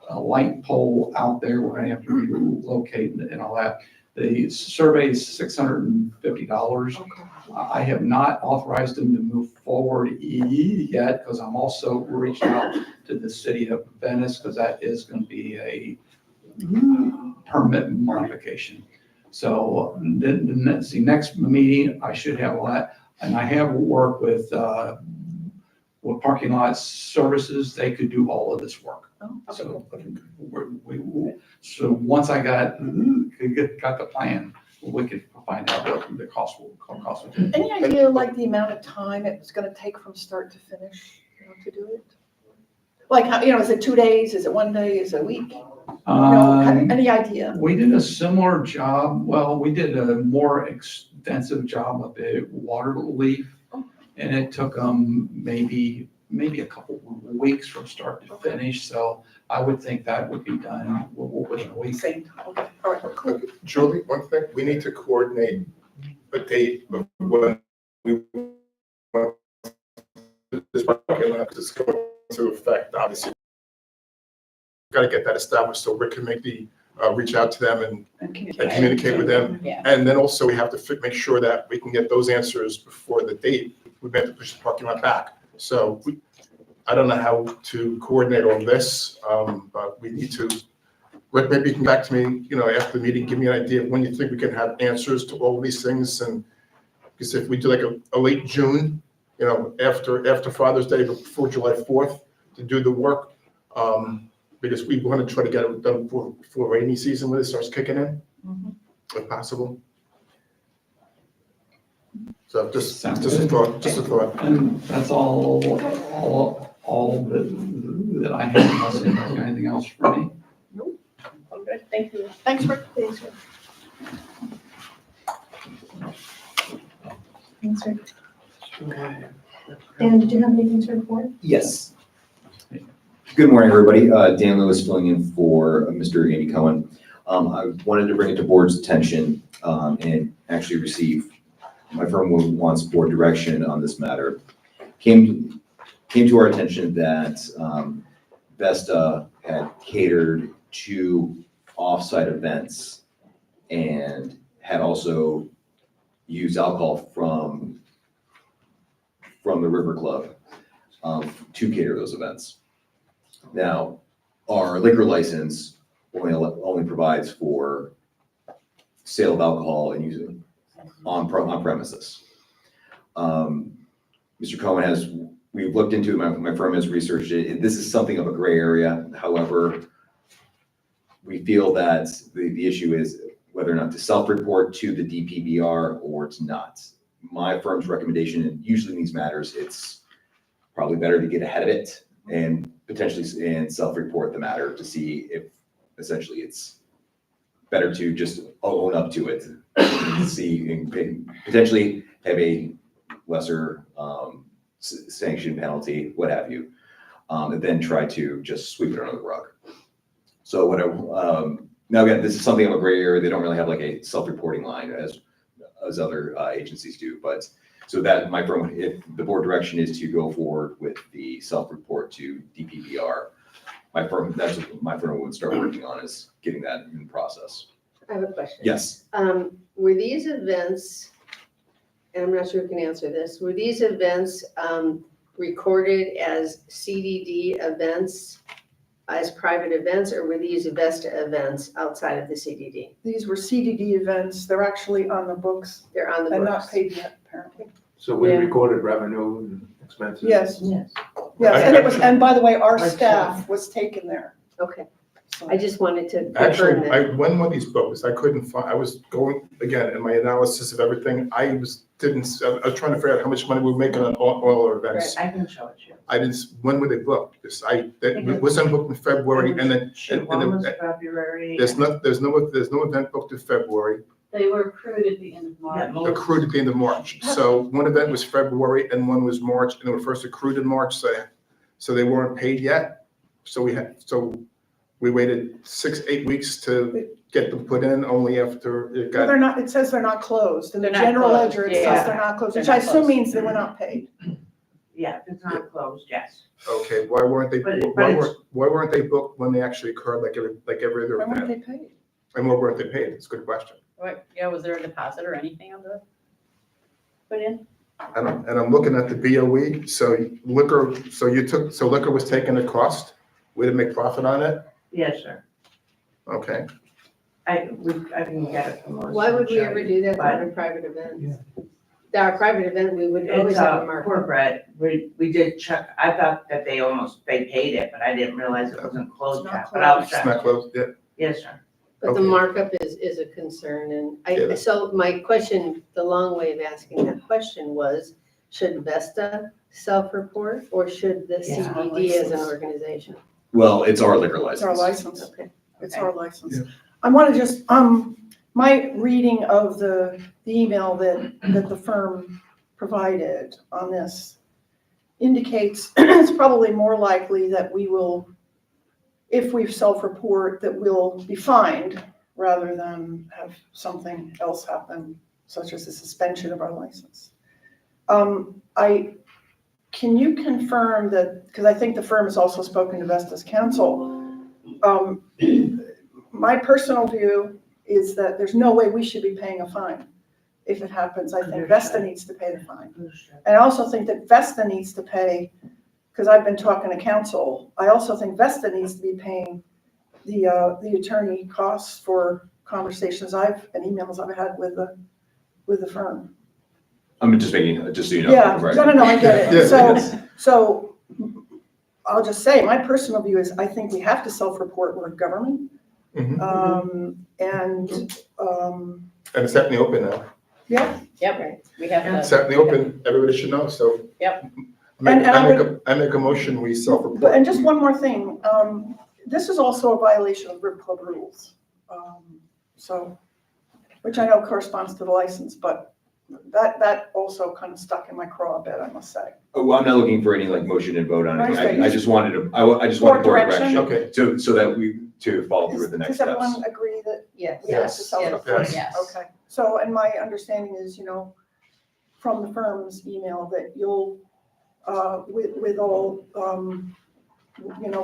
a light pole out there, we're gonna have to relocate and all that. The survey is $650. I have not authorized them to move forward yet, because I'm also reaching out to the city of Venice, because that is gonna be a permit modification. So the next meeting, I should have all that, and I have worked with parking lot services, they could do all of this work. So so once I got the plan, we could find out what the cost will be. Any idea like the amount of time it was gonna take from start to finish, to do it? Like, how, is it 2 days, is it 1 day, is it a week? Any idea? We did a similar job, well, we did a more extensive job of the water leaf, and it took maybe a couple of weeks from start to finish, so I would think that would be done within a week. Same time, okay, all right, cool. Julie, one thing, we need to coordinate a date of when we want this parking lot to go into effect, obviously. Got to get that established so Rick can make the, reach out to them and communicate with them. Yeah. And then also we have to make sure that we can get those answers before the date. We have to push the parking lot back. So I don't know how to coordinate all this, but we need to, Rick, maybe you can come back to me, after the meeting, give me an idea of when you think we can have answers to all of these things. And because if we do like a late June, after Father's Day, but before July 4th to do the work, because we want to try to get it done before rainy season when it starts kicking in, if possible. So just a thought. And that's all that I have, unless you have anything else for me. Okay, thank you. Thanks, Rick. Thanks, Rick. Thanks, Rick. Dan, did you have anything to report? Yes. Good morning, everybody. Dan Lewis filling in for Mr. Andy Cohen. I wanted to bring it to board's attention and actually receive, my firm wants board direction on this matter. Came to our attention that Vesta had catered to off-site events and had also used alcohol from the River Club to cater those events. Now, our liquor license only provides for sale of alcohol and use it on premises. Mr. Cohen we've looked into it, my firm has researched it. This is something of a gray area. However, we feel that the issue is whether or not to self-report to the DPBR or to not. My firm's recommendation, and usually in these matters, it's probably better to get ahead of it and potentially self-report the matter to see if essentially it's better to just own up to it, see, and potentially have a lesser sanction penalty, what have you, and then try to just sweep it under the rug. So now again, this is something of a gray area. They don't really have like a self-reporting line as other agencies do, but so that my firm, if the board direction is to go forward with the self-report to DPBR, that's what my firm would start working on, is getting that in process. I have a question. Yes. Were these events, and I'm not sure who can answer this, were these events recorded as CDD events, as private events, or were these Vesta events outside of the CDD? These were CDD events, they're actually on the books. They're on the And books. not paid yet, apparently. So we Yeah. recorded revenue and expenses? Yes. Yes. Yes, and by the way, our staff was taken there. Okay, I just wanted to confirm Actually, that. when one of these books, I couldn't find, I was going, again, in my analysis of everything, I was trying to figure out how much money we were making on all our events. I can show it to you. I didn't, when were they booked? Because it wasn't booked in February, and then, One was February. there's no event booked in February, They were accrued at the end of March. accrued at the end of March. So one event was February and one was March, and they were first accrued in March, so they weren't paid yet. So we waited 6-8 weeks to get them put in only after it Well, got? they're not, it says they're not closed. In the They're not general closed, ledger, it yeah. says they're not closed, They're which I not assume closed. means they were not paid. Yeah, if it's not closed, yes. Okay, why weren't they, But why it's- weren't they booked when they actually occurred like every other Why weren't event? they paid? And what weren't they paid? It's a good question. What, yeah, was there a deposit or anything on the, put in? And I'm looking at the BOE, so liquor was taken at cost? We didn't make profit on it? Yes, sir. Okay, I can get it from Melissa. Why would we ever do that But at a private event? Our private event, we would always It's have a markup. corporate, we did check, I thought that they paid it, but I didn't realize it wasn't closed It's not yet, but I'll it's check. not closed yet? Yes, sir. But the Okay. markup is a concern, and Yeah. so my question, the long way of asking that question was, should Vesta self-report, or should the Yeah. CDD as an organization? Well, it's our liquor It's our license. license. Okay. It's our license. Yeah. I want to just, my reading of the email that the firm provided on this indicates it's probably more likely that we will, if we self-report, that we'll be fined rather than have something else happen, such as a suspension of our license. Can you confirm that, because I think the firm has also spoken to Vesta's counsel, my personal view is that there's no way we should be paying a fine if it happens. I think Vesta needs to pay the fine. And I also think that Vesta needs to pay, because I've been talking to counsel, I also think Vesta needs to be paying the attorney costs for conversations and emails I've had with the firm. I'm just making, just so you know. Yeah, right. no, I get Yeah, it. yes. So I'll just say, my personal view is I think we have to self-report, we're government. Mhm. And And it's out in the open now. yeah, Yep, we have It's the, out in the open, everybody should know, so. Yep. I make a motion, we but, self-report. and just one more thing, this is also a violation of Rib Club rules. So, which I know corresponds to the license, but that also kind of stuck in my craw a bit, I must say. Oh, well, I'm not looking for any like motion and vote on it. Okay. I just wanted to, I just wanted Board board direction? direction. Okay. So that to follow through with the next Does steps. everyone agree that Yes. we have to self-report? Yes. Yes. Okay, so, and my understanding is, from the firm's email, that you'll, with all,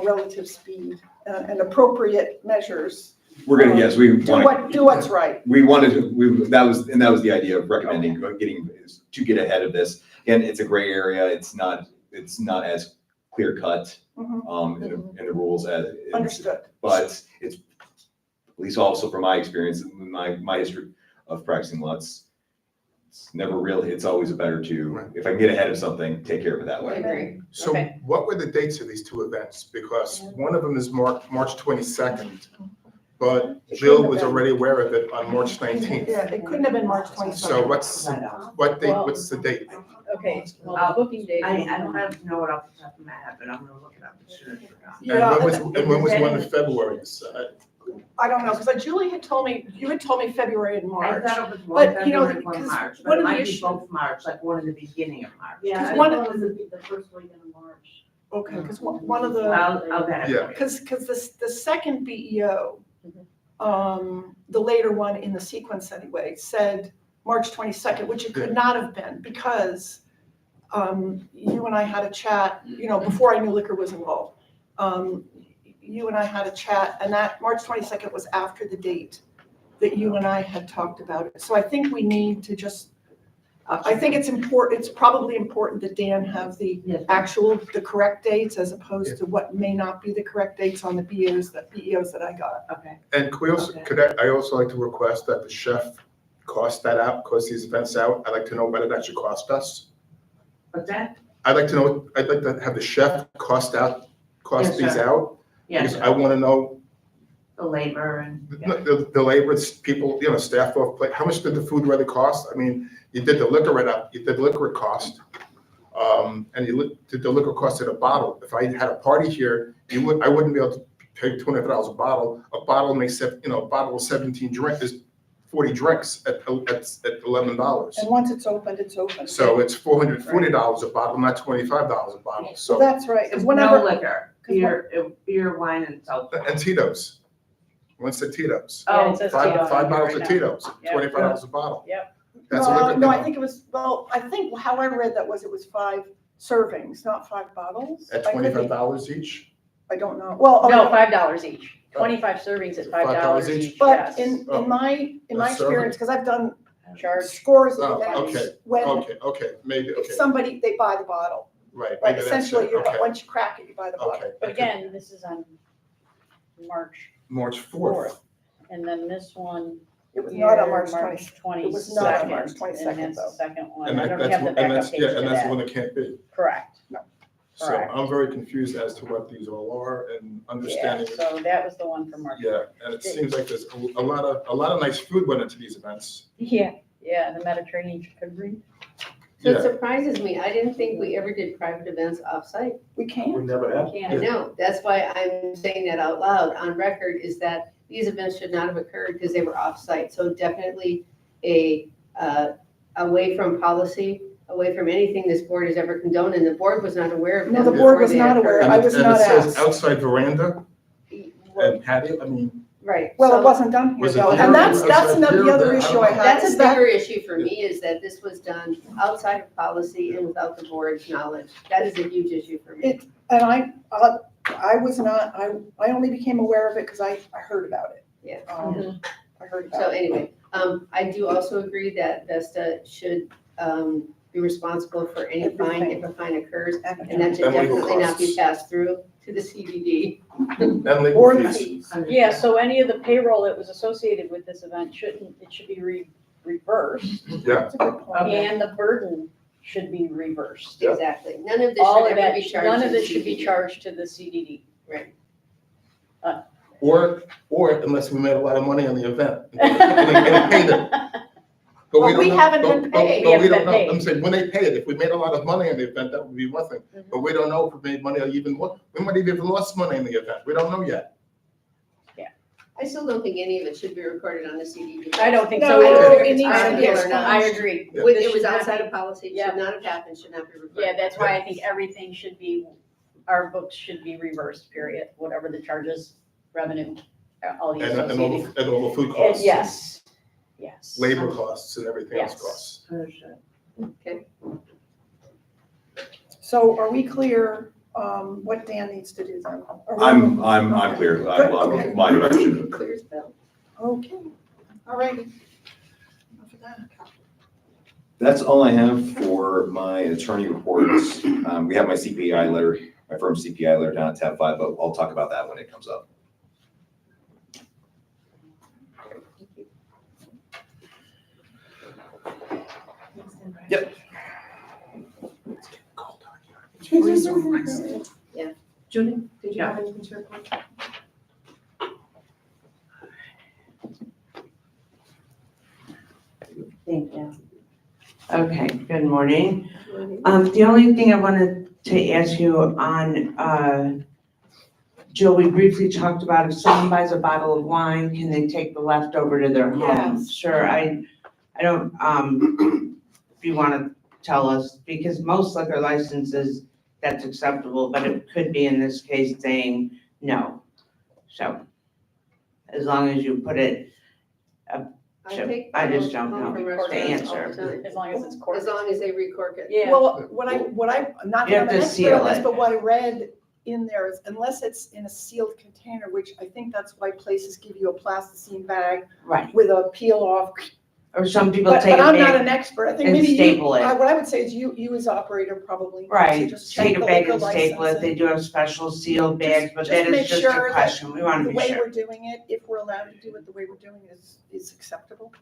relative speed and appropriate measures, We're gonna, yes, we want do what's right. we wanted to, that was the idea of recommending, to get ahead of this. Again, it's a gray area. It's not as clear cut, Mhm. in the rules as. Understood. But it's, at least also from my experience, my history of practicing law, it's never really, it's always better to, if I can get ahead of something, take care of it that I way. agree. So Okay. what were the dates of these two events? Because one of them is March 22nd, but Jill was already aware of it on March 19th. Yeah, it couldn't have been March 22nd. So what's the date? Okay, well, the booking date. I don't know it off the top of my head, but I'm gonna look it up as soon as we're done. Yeah, And when was one in February? I don't know, because Julie had told me, you had told me February and I March. thought it was one But, you know, February, one because March, one but it of the might be issues- both March, like one in the beginning of March. Because Yeah, one- it was the first weekend of March. Okay, because one of the. I'll get it. Yeah. Because the second BEO, the later one in the sequence anyway, said March 22nd, which it could not have been because you and I had a chat, before I knew liquor was involved. You and I had a chat, and that March 22nd was after the date that you and I had talked about it. So I think we need to just, I think it's important, it's probably important that Dan have the correct dates as opposed to what may not be the correct dates on the BEOs that I got. Okay. And I also like to request that the chef cost that out, cost these events out. I'd like to know what it actually cost us. What's that? I'd like to have the chef cost Yes, these sir. out. Yes, Because I want to know the labor and. the labor, people, staff off plate, how much did the food really cost? I mean, you did the liquor you did liquor cost, and you did the liquor cost at a bottle. If I had a party here, I wouldn't be able to pay $200 a bottle. A bottle makes, a bottle of 17 drinks is 40 drinks at $11. And once it's opened, it's open. So it's $440 a bottle, not $25 a bottle, So so, that's right, because No whenever, liquor, beer, wine and seltzer. and Tito's. Once the Tito's. Yeah, it says Five Tito's bottles right of now. Tito's, Yep. $25 a bottle. Yep. That's a liquor. No, I think it was, well, I think how I read that was it was 5 servings, not 5 bottles. At I could be- $25 each? I don't know. Well, No, okay. $5 each. 25 servings at $5 each, But yes. in Oh. my A experience, serving? because I've done Charge. scores of Oh, events, okay, when okay, maybe, if okay, somebody, they buy the bottle. right. Right, maybe that's essentially, it, okay, once you crack it, you buy the bottle. okay. But again, this is on March March 4th. and then this one. It was not on here, March 22nd. It was not on March And 22nd, that's the though. second one. And I that- don't that's have the what- and backup that's, page yeah, to and that's the one that. that can't be. Correct. So Correct. I'm very confused as to what these all are and Yeah, understanding. so that was the one for March. Yeah, and it seems like there's a lot of nice food went into these events. Yeah, the Mediterranean chicken breed. So it Yeah, surprises me. I didn't think we ever did private events off-site. We can't. We never have. I know, that's why I'm saying that out loud on record, is that these events should not have occurred because they were off-site. So definitely away from policy, away from anything this board has ever condoned, and the board was not aware of them. No, the board was before they not aware. occurred. I was and not it says asked. outside veranda and patio, I mean, Right. Well, so it wasn't done here Was it though, here? and that's Outside another, here? the other I don't issue know. I have. That's is a that- bigger issue for me, is that this was done outside of policy and without the board's knowledge. That is a huge issue for me. And I was not, I only became aware of it because I heard about it. Yeah. I heard So about it. anyway, I do also agree that Vesta should be responsible for any fine if a fine occurs, and that should And legal definitely not be costs. passed through to the CDD. and legal Or the fees. fees. Yeah, so any of the payroll that was associated with this event should be reversed. Yeah, That's a good point. And the burden should be reversed. Yeah. Exactly. None of this All should of ever that, be charged. none to of the it should be CDD. charged to the CDD. Right. or unless we made a lot of money on the event. And paid it. But Well, don't we know- haven't but- been but- paid. But we We don't haven't know, been I'm saying, when they pay it, if we made a lot of money on the event, that would be one thing. But we don't know if we made money or even what, we might have even lost money in the event, we don't know yet. I still don't think any of it should be recorded on the CDD. I don't think so No, either. it needs I to be agree. I expunged. agree. Yeah. It was This should outside not of policy, Yeah. should not have happened, should not be be- recorded. Yeah, that's why I think everything should be, our books should be reversed, period, whatever the charges, revenue, all the And all associated. the, and all the food And costs. yes. Labor costs and everything else Yes. costs. Okay. So are we clear, what Dan needs to do then? Are we- I'm clear. Good, okay. My direction. Clear as bell. Okay, all righty. Enough of that. That's all I have for my attorney reports. We have my CPI letter, my firm's CPI letter down at tab 5, but I'll talk about that when it comes up. Yep. Yeah. Julie, did you have anything to report? Thank you. Okay, good morning. The only thing I wanted to ask you on, Jill, we briefly talked about if someone buys a bottle of wine, can they take the leftover to their home? Yes. Sure, I don't, if you wanna tell us, because most liquor licenses, that's acceptable, but it could be in this case saying no. So, as long as you put it, Sure. I just don't know From the restaurants all answer. the time. As long as it's corked. As long as they recork it. Yeah. Well, not You that have I'm an to expert seal on this, it. but what I read in there is unless it's in a sealed container, which I think that's why places give you a plasticine bag right, with a peel off. or some people But take a I'm not bag, an expert. I think and maybe you, staple it. what I would say is you as operator probably. right, Just check take a the bag liquor and staple license it, they do have special sealed bags, but just that make is just sure a that question, we wanna The be way sure. we're doing it, if we're allowed to do it the way we're doing it is acceptable.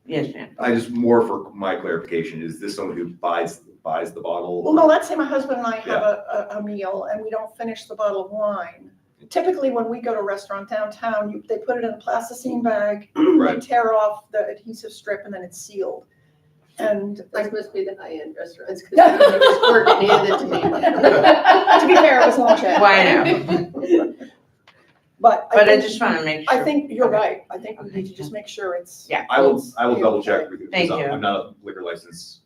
Yes, ma'am. I just, more for my clarification, is this someone who buys the bottle? Well, no, let's say my husband and I have a meal and we don't finish the bottle of wine. Typically, when we go to a restaurant downtown, they put it in a plasticine bag, they Right. tear off the adhesive strip and then it's sealed. And Those must be the high-end restaurants, because they just work and hand it to me. to be fair, it was long check. Well, I know, But but I think- just wanna make sure. I think you're Okay. right. I think we need to just make sure it's. Yeah. I will Yeah, double check right. with you, Thank because you. I'm not a liquor license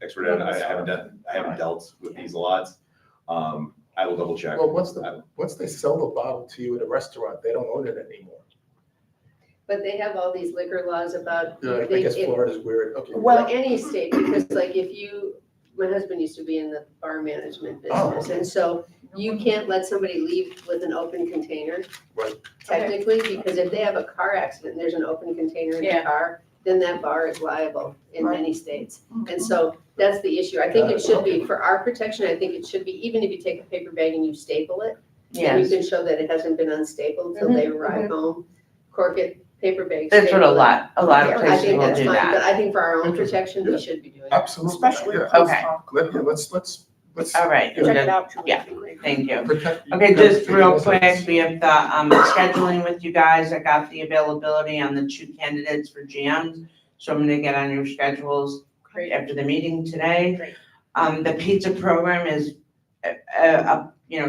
expert, and I haven't dealt with these a lot. I will double check. Well, once they sell the bottle to you at a restaurant, they don't own it anymore. But they have all these liquor laws about. Yeah, I they- guess if- Florida's weird, okay. Well, any state, because like if you, my husband used to be in the bar management Oh, business, okay. and so you can't let somebody leave with an open container. Right. Technically, because if they have a car accident and there's an open container in the Yeah. car, then that bar is liable in Right. many states. And so that's the issue. I think Got it it. should be, Okay. for our protection, I think it should be, even if you take a paper bag and you staple it, then you Yes, can show that it hasn't been unstapled till they arrive home, cork it, paper bag. that's what a staple it. lot of I places think will that's do fine, but that. I think for our own Interesting. protection, we Yeah. should be doing it. Absolutely, Especially yeah. post Okay. hoc. Yeah, let's. All right, Yeah. Check it out, Julie. Yeah. That'd be great. thank you. Protect- Okay, just real Also, quick, we have the scheduling with you guys. I got the availability on the 2 candidates for GMs. So I'm gonna get on your schedules Great. after the meeting today. Great. The pizza program is,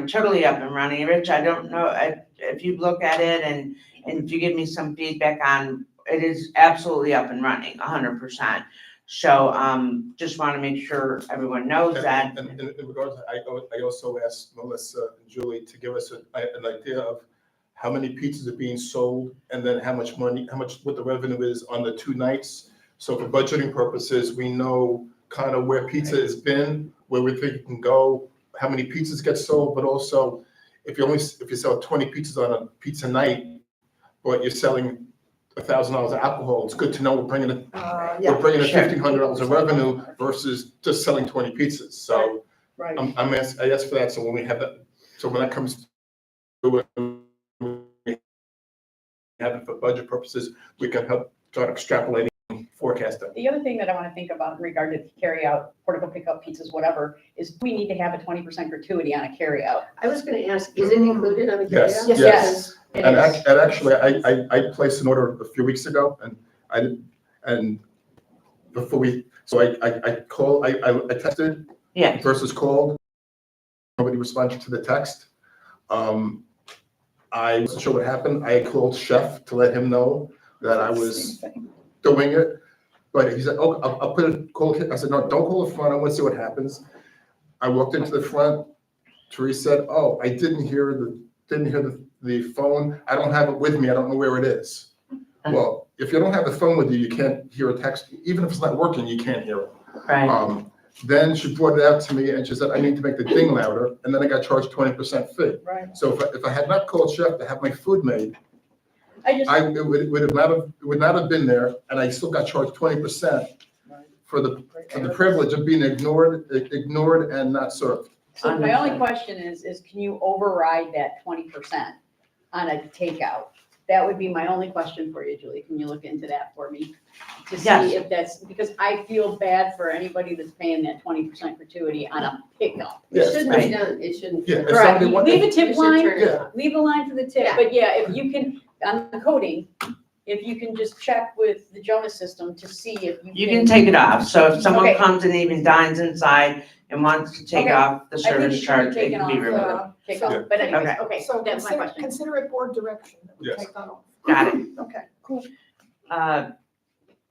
totally up and running. Rich, I don't know if you look at it and if you give me some feedback on, it is absolutely up and running, 100%. So, just wanna make sure everyone knows that. And in regards, I also asked Melissa and Julie to give us an idea of how many pizzas are being sold and then how much money, what the revenue is on the 2 nights. So for budgeting purposes, we know kind of where pizza has been, where we think it can go, how many pizzas get sold, but also if you sell 20 pizzas on a pizza night, but you're selling $1,000 of alcohol, it's good to know we're bringing in Yeah, Sure. $1,500 of revenue versus just selling 20 pizzas. So right. I asked for that, so when we have that, so when that comes to it, we have it for budget purposes, we can help start extrapolating, forecasting. The other thing that I want to think about in regard to carry out, portable pickup pizzas, whatever, is we need to have a 20% gratuity on a carry out. I was gonna ask, is it included on the Yes, carryout? yes. It And is. actually, I placed an order a few weeks ago, and before I called, I texted Yeah, versus called. Nobody responded to the text. I wasn't sure what happened. I called Chef to let him know that I was doing it. But he said, oh, I'll put a call. I said, no, don't call the front. I want to see what happens. I walked into the front. Therese said, oh, I didn't hear the phone. I don't have it with me. I don't know where it is. Well, if you don't have the phone with you, you can't hear a text. Even if it's not working, you can't hear it. right. Then she brought it out to me and she said, I need to make the ding louder. And then I got charged 20% fee. Right. So if I had not called Chef to have my food made, it would not have been there, and I still got charged 20% for the privilege of being ignored and not served. So my only question is can you override that 20% on a takeout? That would be my only question for you, Julie. Can you look into that for me? To Yes. see if that's, because I feel bad for anybody that's paying that 20% gratuity on a pickup. It Yes. shouldn't be done, it shouldn't. Yeah, if Correct. somebody Leave a You tip should line, turn it off. leave a line for the tip, Yeah. but yeah, if you can, on the coding, if you can just check with the Jonas system to see if You can take it off. So if someone Okay. comes and even dines inside and wants to take Okay. off the I think service it should be charge, it taken can be off, removed. take off, but anyways, Okay. okay, So that's my question. consider it board direction. that we Yes. take that off. Got it. Okay, cool.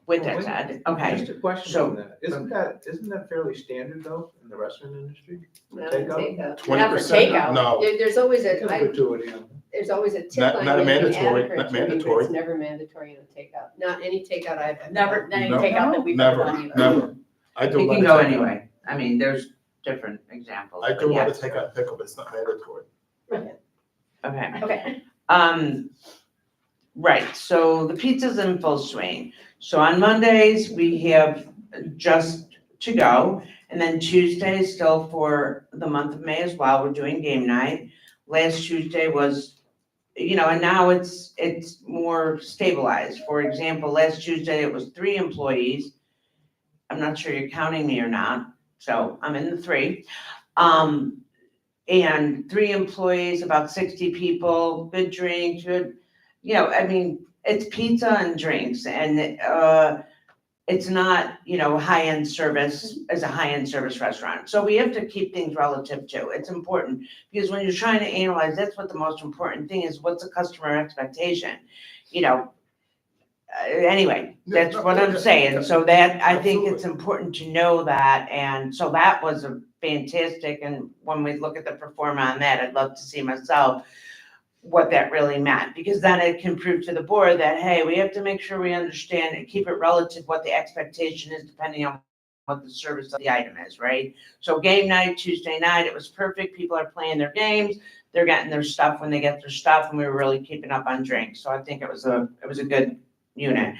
With that said, okay. Just a question So- on that. Isn't that fairly standard though in the restaurant industry? Not Take a out? takeout. 20%? takeout. No, There's always a, Gratuity. there's always a tip Not- line. not a where you can mandatory, add a not gratuity, but mandatory. It's never mandatory in a takeout, not any takeout I've ever. Never, done. any No. takeout that we've ever never, done either. never. I do a It lot can of go takeout. anyway. I mean, there's different examples. I do a but lot of yes. takeout pickle, but it's not mandatory. Okay. Okay, Right, so the pizza's in full swing. So on Mondays, we have just to go. And then Tuesday, still for the month of May as well, we're doing game night. Last Tuesday was, and now it's more stabilized. For example, last Tuesday, it was 3 employees. I'm not sure you're counting me or not, so I'm in the 3. And 3 employees, about 60 people, good drinks, good, it's pizza and drinks and, it's not, high-end service as a high-end service restaurant. So we have to keep things relative too. It's important because when you're trying to analyze, that's what the most important thing is. What's the customer expectation? Anyway, Yeah, that's no, what yeah, I'm yeah, saying. yeah. So that, I think Absolutely. it's important to know that. And so that was a fantastic. And when we look at the performer on that, I'd love to see myself. what that really meant, because then it can prove to the board that, hey, we have to make sure we understand and keep it relative what the expectation is depending on what the service of the item is, right? So game night, Tuesday night, it was perfect. People are playing their games. They're getting their stuff when they get their stuff, and we were really keeping up on drinks. So I think it was a good unit.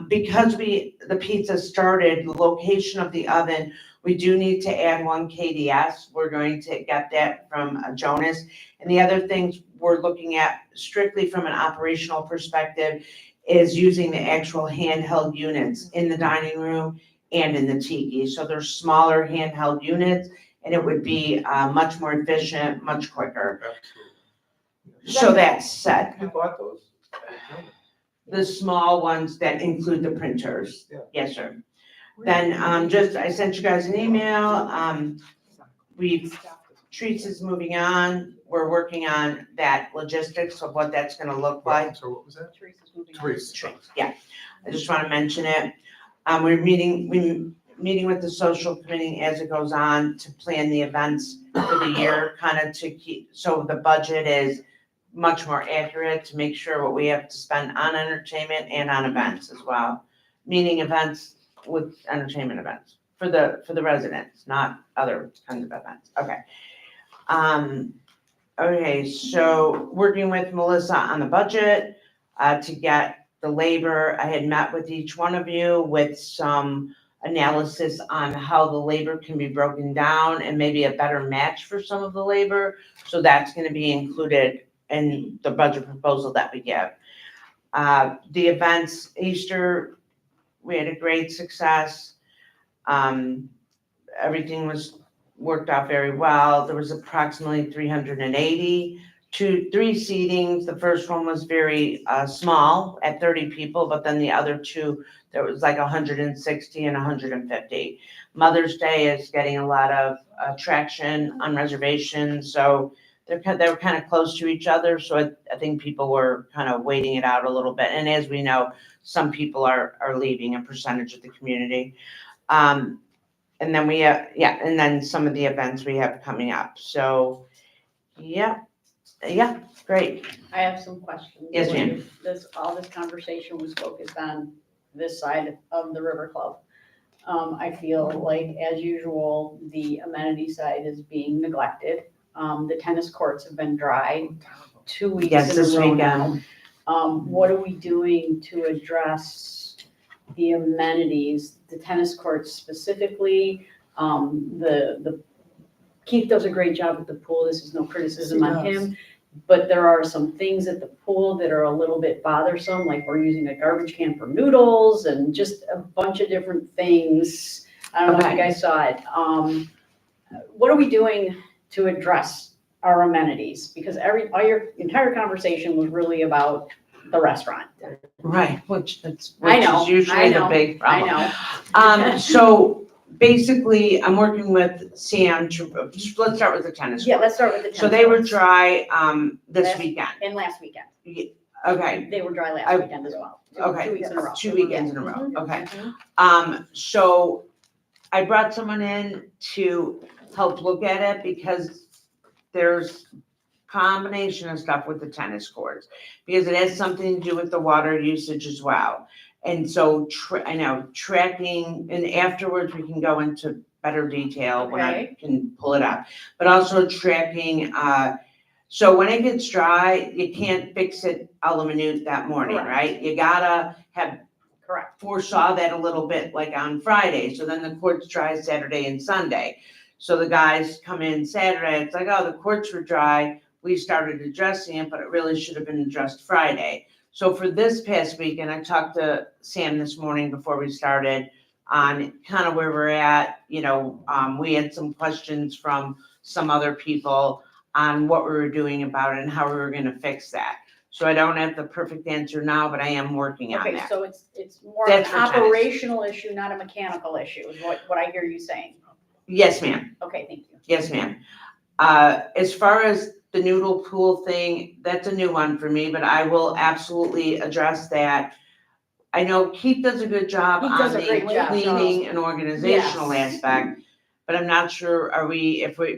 Because the pizza started, the location of the oven, we do need to add one KDS. We're going to get that from Jonas. And the other things we're looking at strictly from an operational perspective is using the actual handheld units in the dining room and in the tiki. So they're smaller handheld units, and it would be much more efficient, much quicker. So that's set. You bought those. The small ones that include the printers. Yeah. Yes, sir. Then, I sent you guys an email. Teresa's moving on. We're working on that logistics of what that's gonna look like. So what was that? Teresa's moving on. Teresa. Yeah, I just wanna mention it. We're meeting with the social committee as it goes on to plan the events for the year, kind of to keep, so the budget is much more accurate to make sure what we have to spend on entertainment and on events as well. Meaning events with entertainment events for the residents, not other kinds of events. Okay. Okay, so working with Melissa on the budget, to get the labor. I had met with each one of you with some analysis on how the labor can be broken down and maybe a better match for some of the labor. So that's gonna be included in the budget proposal that we give. The events, Easter, we had a great success. Everything was worked out very well. There was approximately 380, three seatings. The first one was very small at 30 people, but then the other two, there was like 160 and 150. Mother's Day is getting a lot of traction on reservations, so they were kind of close to each other. So I think people were kind of waiting it out a little bit. And as we know, some people are leaving, a percentage of the community. And then and then some of the events we have coming up. So, yeah, great. I have some questions. Yes, ma'am. All this conversation was focused on this side of the River Club. I feel like, as usual, the amenity side is being neglected. The tennis courts have been dry 2 weeks Yes, in a this row now. weekend. What are we doing to address the amenities, the tennis courts specifically? Keith does a great job at the pool. This is no criticism on him. But there are some things at the pool that are a little bit bothersome, like we're using a garbage can for noodles and just a bunch of different things. I don't know if you guys saw it. What are we doing to address our amenities? Because your entire conversation was really about the restaurant. Right, which is I usually the know, big problem. I know. So basically, I'm working with Sam let's start with the tennis. Yeah, let's start with the tennis. So they were courts. dry, this weekend. And last weekend. Okay, They were dry last weekend as well. okay, 2 weeks in a row. 2 weekends in a row, Mhm, okay. mhm. So I brought someone in to help look at it because there's combination of stuff with the tennis courts, because it has something to do with the water usage as well. And so I know tracking, and afterwards we can go into better detail when I can pull it up, but also tracking, so when it gets dry, you can't fix it a la minute that morning, right? You gotta have foresaw that a little bit like on Friday. So then the court's dry Saturday and Sunday. So the guys come in Saturday, it's like, oh, the courts were dry. We started addressing it, but it really should have been addressed Friday. So for this past weekend, I talked to Sam this morning before we started on kind of where we're at. You know, we had some questions from some other people on what we were doing about it and how we were gonna fix that. So I don't have the perfect answer now, but I am working on Okay, that. so it's more of That's an for tennis. operational issue, not a mechanical issue, is what I hear you saying. Yes, ma'am. Okay, thank you. Yes, ma'am. As far as the noodle pool thing, that's a new one for me, but I will absolutely address that. I know Keith does a good job He on does a the great job. cleaning and organizational Yes. aspect, but I'm not sure,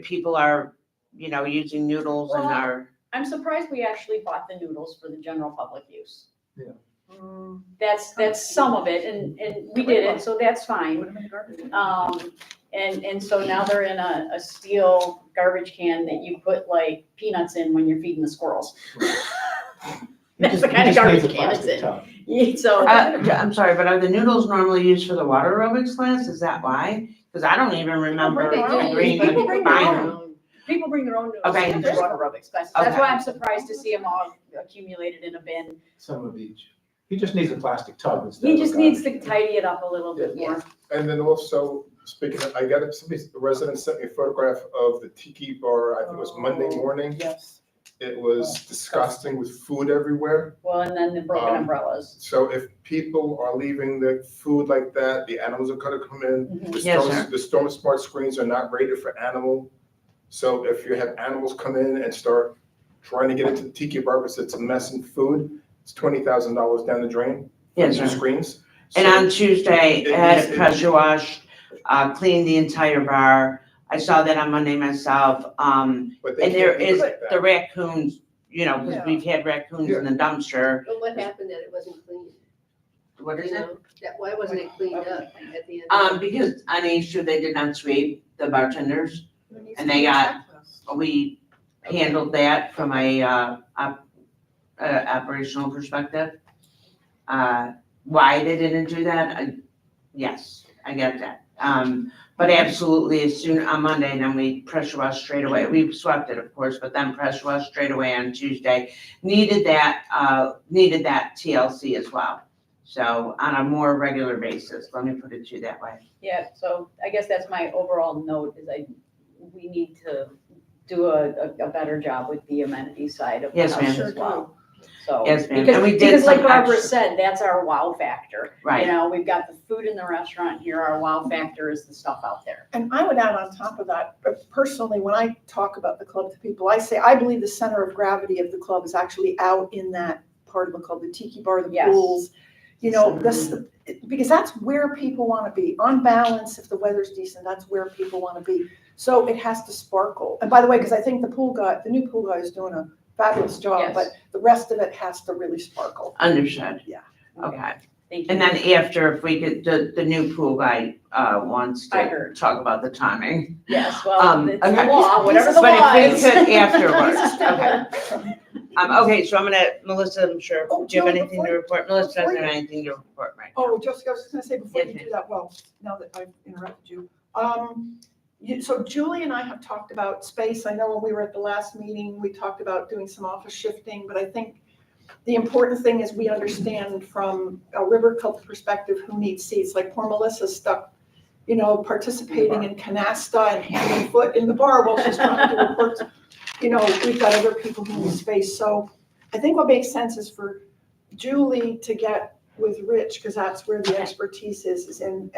people are, using noodles in our. I'm surprised we actually bought the noodles for the general public use. Mm, That's some of it, and we did it, so that's fine. put 'em in the garbage. And so now they're in a steel garbage can that you put like peanuts in when you're feeding the squirrels. That's the kind of garbage can it's in. Yeah, so, I'm sorry, but are the noodles normally used for the water aerobics class? Is that why? Because I don't even remember bring their own. agreeing People to bring buy their them. own. People bring their own noodles Okay. to the water aerobics class. That's Okay. why I'm surprised to see them all accumulated in a bin. Some of each. He just needs a plastic tub instead He of a just needs garbage to tidy it up a little bit more. And then also, speaking of, I got a resident sent me a photograph of the tiki bar, I think it was Monday morning. Yes. It was disgusting with food everywhere. Well, and then the broken umbrellas. So if people are leaving the food like that, the animals are gonna come in. The Yes, storm, sir. the storm smart screens are not rated for animal. So if you have animals come in and start trying to get into the tiki bar because it's a mess in food, it's $20,000 down the drain. Yes, from the sir. Screens. And So on Tuesday, it I had needs- it pressure washed, cleaned the entire bar. I saw that on Monday myself. But they And there can't leave it is like that. the raccoons, you know, because Yeah. we've had raccoons in the dumpster. But what happened that it wasn't clean? What is You it? know, that, why wasn't it cleaned up at the end? Because on Easter, they did not sweep the bartenders. There needs And to they be a got- checklist. We handled that from a, operational perspective. Why they didn't do that, yes, I get that. But absolutely, as soon, on Monday, then we pressure washed straight away. We swept it, of course, but then pressure washed straight away on Tuesday. Needed that TLC as well. So on a more regular basis, let me put it to you that way. Yeah, so I guess that's my overall note is we need to do a better job with the amenity side of the Yes, house ma'am. as well. So, Yes, ma'am. because, And we did because like some Barbara extra- said, that's our wow factor. Right. You know, we've got the food in the restaurant here, our wow factor is the stuff out there. And I would add on top of that, personally, when I talk about the club to people, I say, I believe the center of gravity of the club is actually out in that part of the club, the tiki bar, the Yes. pools. You know, because that's where people want to be. On balance, if the weather's decent, that's where people want to be. So it has to sparkle. And by the way, because I think the new pool guy is doing a fabulous job, Yes. but the rest of it has to really sparkle. Understood. Yeah. Okay. Thank you. And then after, if we could, the new pool guy, wants I to heard. talk about the timing. Yes, well, it's the okay. law, whatever the law But if is. we could afterwards, okay. Okay, so I'm gonna, Melissa, I'm sure, Oh, do you have Jill, anything to report? Melissa doesn't have anything to report right now. Oh, Jessica, I was just gonna say, before Yes, you do that, well, now that I've interrupted you. So Julie and I have talked about space. I know when we were at the last meeting, we talked about doing some office shifting, but I think the important thing is we understand from a River Club perspective who needs seats. Like poor Melissa's stuck, you know, participating in canasta and hand and foot in the bar while she's trying to do her work. You know, we've got other people who need space. So I think what makes sense is for Julie to get with Rich, because that's where the expertise is in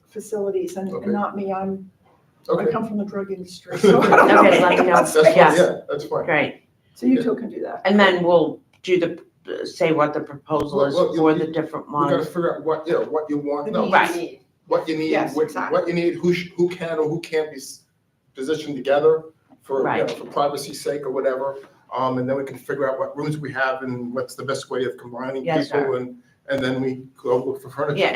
facilities and not me. I come from the drug industry, so I don't know Okay, anything let me know. about space. Yes. Yeah, that's fine. Great. So you two can do that. And then we'll do say what the proposal is Well, for the different We gotta ones. figure out what, what you want, no, Right. what you need, Yes, what exactly. you need, who can or who can't be positioned together for, you know, Right. for privacy's sake or whatever. And then we can figure out what rooms we have and what's the best way of combining Yes, people and then we go look for furniture. Yeah,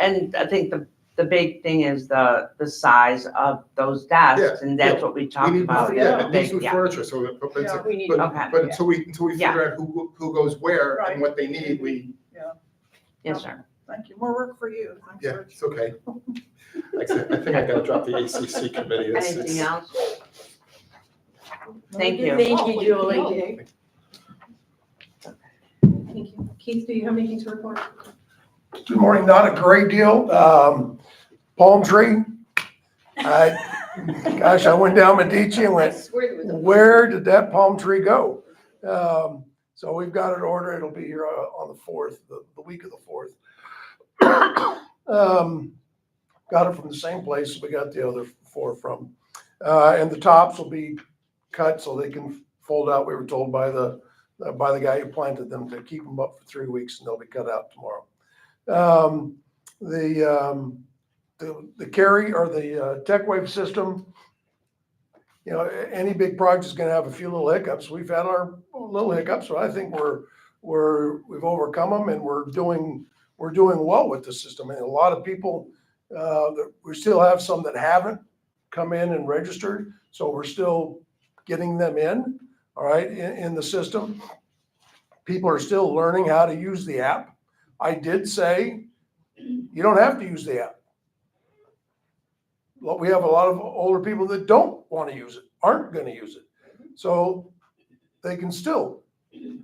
and I think the big thing is the size of those desks, and that's what we We talked need, about. yeah, the it needs big- new furniture, so that, but it's, Yeah, we need- but, okay. but until we Yeah. figure out who goes where Right. and what they need, we, Yes, sir. Thank you. More work for you. Thanks, yeah, Rich. it's okay. Like I said, I think I gotta drop the ACC committee. Anything else? Thank you. Thank you, Julie. Thank you. Keith, do you have anything to report? Good morning, not a great deal. Palm tree. Gosh, I went down Medici and I went, swear there was a. where did that palm tree go? So we've got it ordered. It'll be here on the 4th, the week of the 4th. Got it from the same place we got the other 4 from. And the tops will be cut so they can fold out. We were told by the guy who planted them to keep them up for 3 weeks and they'll be cut out tomorrow. The carry or the tech wave system, you know, any big project's gonna have a few little hiccups. We've had our little hiccups, but I think we've overcome them and we're doing well with the system. And a lot of people, we still have some that haven't come in and registered, so we're still getting them in, all right, in the system. People are still learning how to use the app. I did say, you don't have to use the app. Well, we have a lot of older people that don't want to use it, aren't going to use it. So they can still.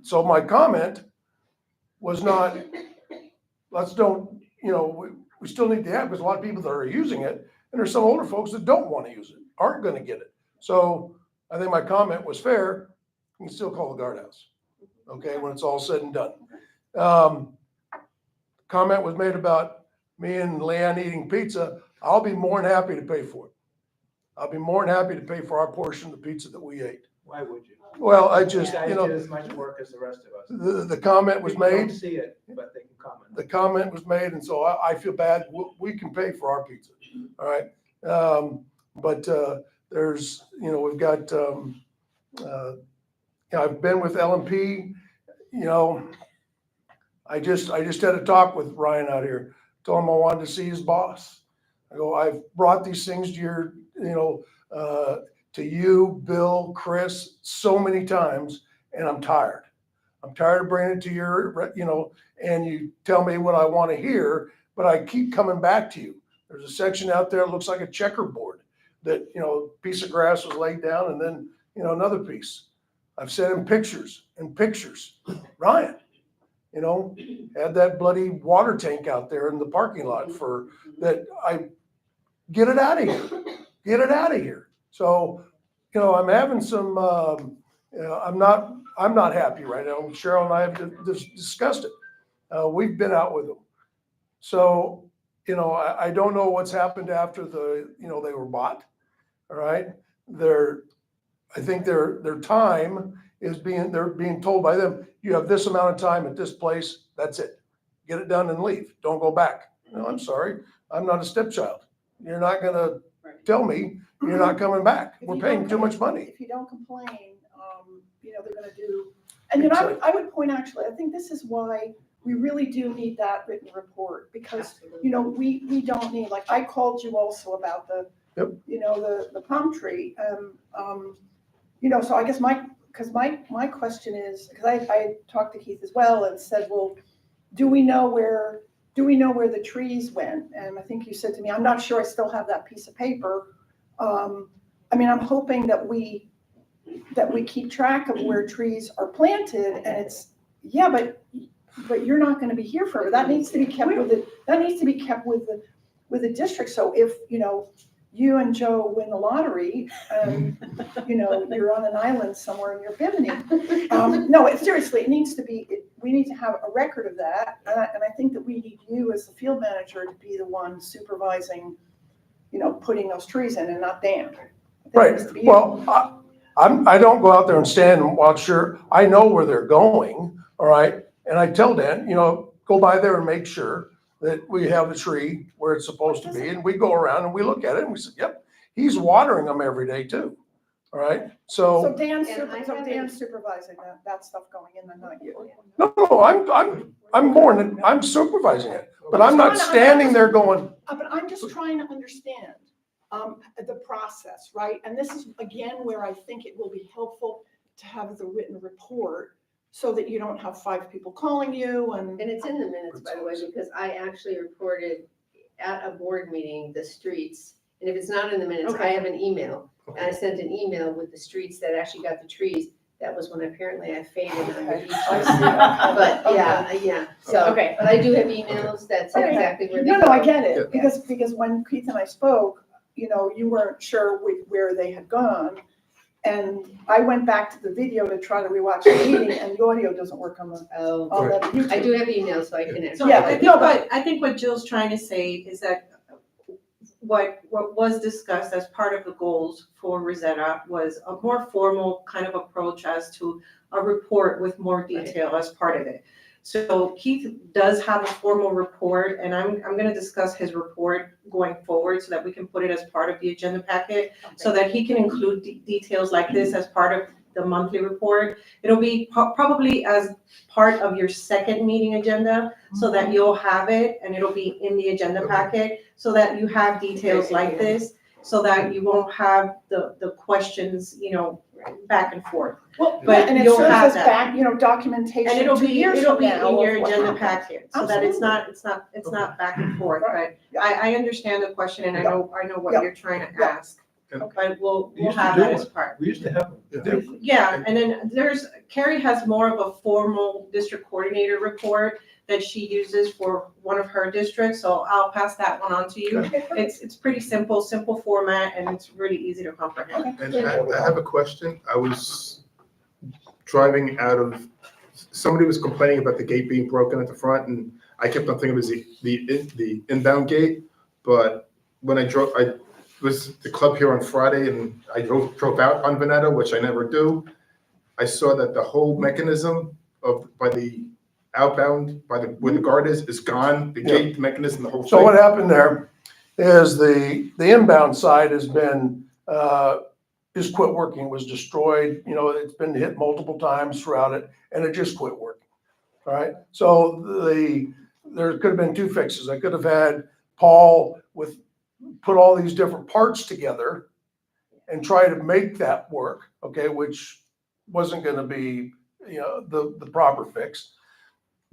So my comment was not, let's don't, you know, we still need the app because a lot of people that are using it, and there's some older folks that don't want to use it, aren't going to get it. So I think my comment was fair. You can still call the guardhouse, okay, when it's all said and done. Comment was made about me and Leanne eating pizza. I'll be more than happy to pay for it. I'll be more than happy to pay for our portion of the pizza that we ate. Why would you? Well, I just, You guys you know, did as much work as the rest of us. the comment was People don't made. see it, but they can comment. The comment was made, and so I feel bad. We can pay for our pizza, all right? But there's, you know, we've got, you know, I've been with LMP, you know, I just had a talk with Ryan out here. Told him I wanted to see his boss. I go, I've brought these things to your, you know, to you, Bill, Chris, so many times, and I'm tired. I'm tired of bringing it to your, you know, and you tell me what I want to hear, but I keep coming back to you. There's a section out there that looks like a checkerboard that, you know, a piece of grass was laid down and then, you know, another piece. I've sent him pictures and pictures. Ryan, you know, had that bloody water tank out there in the parking lot for that. I get it out of here. Get it out of here. So, you know, I'm having some, you know, I'm not happy right now. Cheryl and I have discussed it. We've been out with them. So, you know, I don't know what's happened after you know, they were bought. All right. I think their time is they're being told by them, you have this amount of time at this place. That's it. Get it done and leave. Don't go back. No, I'm sorry. I'm not a stepchild. You're not going to tell me you're not coming back. We're paying too much money. If you don't complain, you know, they're gonna do, and you know, I would point actually, I think this is why we really do need that written report, because, you know, we don't need, like, I called you also about the, you know, the palm tree. You know, so I guess my question is, because I talked to Keith as well and said, well, do we know where the trees went? And I think you said to me, I'm not sure I still have that piece of paper. I mean, I'm hoping that we keep track of where trees are planted, and it's, yeah, but you're not gonna be here forever. That needs to be kept with the district. So if, you know, you and Joe win the lottery, you know, you're on an island somewhere in your Bimini. No, seriously, it needs to be, we need to have a record of that. And I think that we need you as the field manager to be the one supervising, you know, putting those trees in and not Dan. Right. Well, I don't go out there and stand and watch. Sure, I know where they're going. All right. And I tell Dan, you know, go by there and make sure that we have the tree where it's supposed to be. And we go around and we look at it and we say, yep, he's watering them every day too. All right. So Dan's supervising that stuff going in and not you. No, I'm supervising it, but I'm not standing there going. But I'm just trying to understand the process, right? And this is again where I think it will be helpful to have the written report so that you don't have 5 people calling you and it's in the minutes, by the way, because I actually reported at a board meeting the streets. And if it's not in the minutes, I have an email. And I sent an email with the streets that actually got the trees. That was when apparently I faded on the beach. But yeah. So, but I do have emails that say exactly where they go. No, I get it. Because when Keith and I spoke, you know, you weren't sure where they had gone. And I went back to the video to try to rewatch the meeting, and the audio doesn't work on the YouTube. I do have emails, so I can answer. But I think what Jill's trying to say is that what was discussed as part of the goals for Rosetta was a more formal kind of approach as to a report with more detail as part of it. So Keith does have a formal report, and I'm gonna discuss his report going forward so that we can put it as part of the agenda packet, so that he can include details like this as part of the monthly report. It'll be probably as part of your second meeting agenda, so that you'll have it, and it'll be in the agenda packet, so that you have details like this, so that you won't have the questions, back and forth. Well, But and it you'll serves have as that. back, documentation And it'll 2 be, years it'll from be now in your of what agenda happened. packet, so that it's not back and forth, but I understand the question, and I know what Yeah. you're trying to Yeah. ask. But we'll We used to have do that it. as part. We used to have them. Yeah, and then Carrie has more of a formal district coordinator report that she uses for one of her districts, so I'll pass that one on to you. It's pretty simple format, and it's really easy to comprehend. And I have a question. I was driving out of, somebody was complaining about the gate being broken at the front, and I kept on thinking it was the inbound gate. But when I was the club here on Friday, and I drove out on Veneto, which I never do. I saw that the whole mechanism by the outbound, where the guard is gone. The gate mechanism, the whole thing. So what happened there is the inbound side has been, just quit working, was destroyed. It's been hit multiple times throughout it, and it just quit working. All right, so there could have been two fixes. I could have had Paul put all these different parts together and try to make that work, okay, which wasn't gonna be, the proper fix.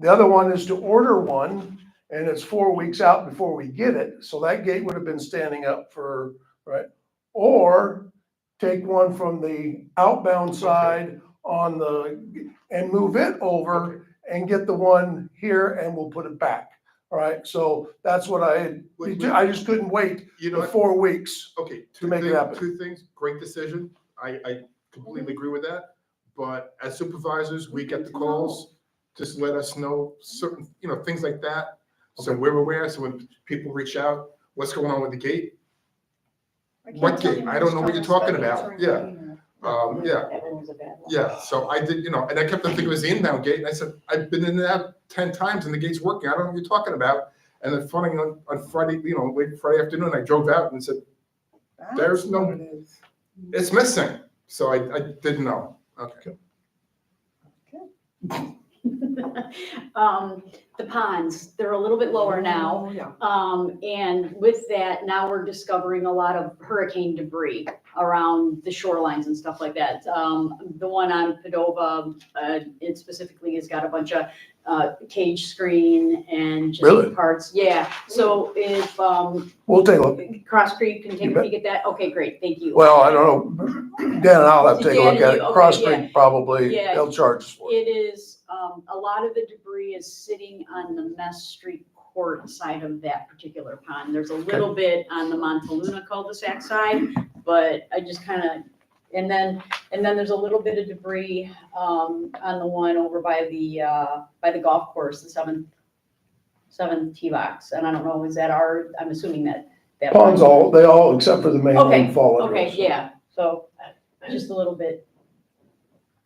The other one is to order one, and it's 4 weeks out before we get it, so that gate would have been standing up right? Or take one from the outbound side and move it over and get the one here, and we'll put it back. All right, so that's what I just couldn't wait the 4 weeks. Okay, to make it happen. Two things, great decision. I completely agree with that. But as supervisors, we get the calls, just let us know certain, things like that. So we're aware, so when people reach out, what's going on with the gate? What gate? I don't know what you're talking about. Yeah. Yeah, so I did, and I kept on thinking it was the inbound gate, and I said, I've been in and out 10 times and the gate's working. I don't know what you're talking about. And then finally on Friday, late Friday afternoon, I drove out and said, there's no, it's missing. So I didn't know. Okay. The ponds, they're a little bit lower now. Oh, yeah. And with that, now we're discovering a lot of hurricane debris around the shorelines and stuff like that. The one on Padova, it specifically has got a bunch of cage screen and just Really? parts. Yeah, so if We'll take a look. Cross Creek can You take, bet. you get that? Okay, great, thank you. Well, I don't know. Dan and I'll have to take a look at it. Okay, Cross yeah. Creek probably, Yeah. they'll charge us for it. It is, a lot of the debris is sitting on the Mess Street Court side of that particular pond. There's a little bit on the Montaluna cul-de-sac side, but I just kind of, and then there's a little bit of debris, on the one over by the golf course, the seventh tee box. And I don't know, is that I'm assuming that. Ponds they all, except for the main one, fall under Okay, us. yeah, so just a little bit.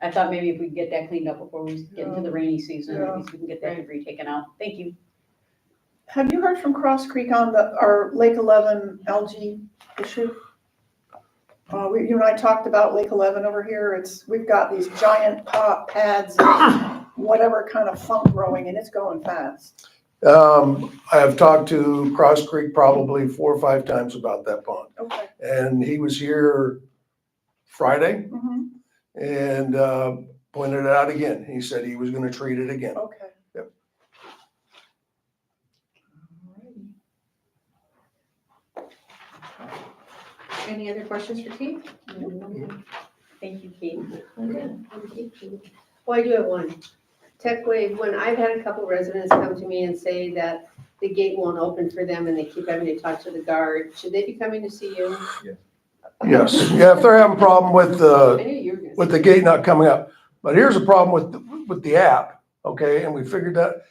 I thought maybe if we could get that cleaned up before we get into the rainy season, at least we can get that debris taken out. Thank you. Have you heard from Cross Creek on our Lake 11 algae issue? You and I talked about Lake 11 over here. We've got these giant pads of whatever kind of funk growing, and it's going fast. I have talked to Cross Creek probably 4 or 5 times about that pond. Okay. And he was here Friday Mhm. and pointed it out again. He said he was gonna treat it again. Okay. Yep. Any other questions for Keith? Thank you, Kate. Well, I do have one. Tech Wave, when I've had a couple residents come to me and say that the gate won't open for them and they keep having to talk to the guard, should they be coming to see you? Yes, yeah, if they're having a problem with I knew you were gonna with the gate not coming up. But here's a problem with the app, okay? And we figured that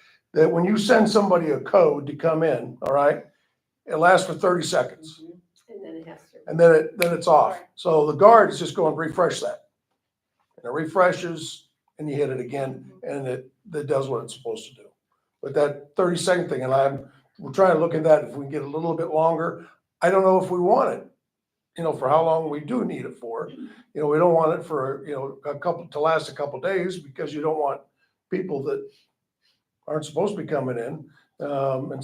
when you send somebody a code to come in, all right, it lasts for 30 seconds. And then it has to. And then it's off. So the guard is just going to refresh that. And it refreshes and you hit it again and that does what it's supposed to do. But that 30-second thing, and we're trying to look at that, if we can get a little bit longer. I don't know if we want it, for how long we do need it for. We don't want it for, to last a couple days, because you don't want people that aren't supposed to be coming in. But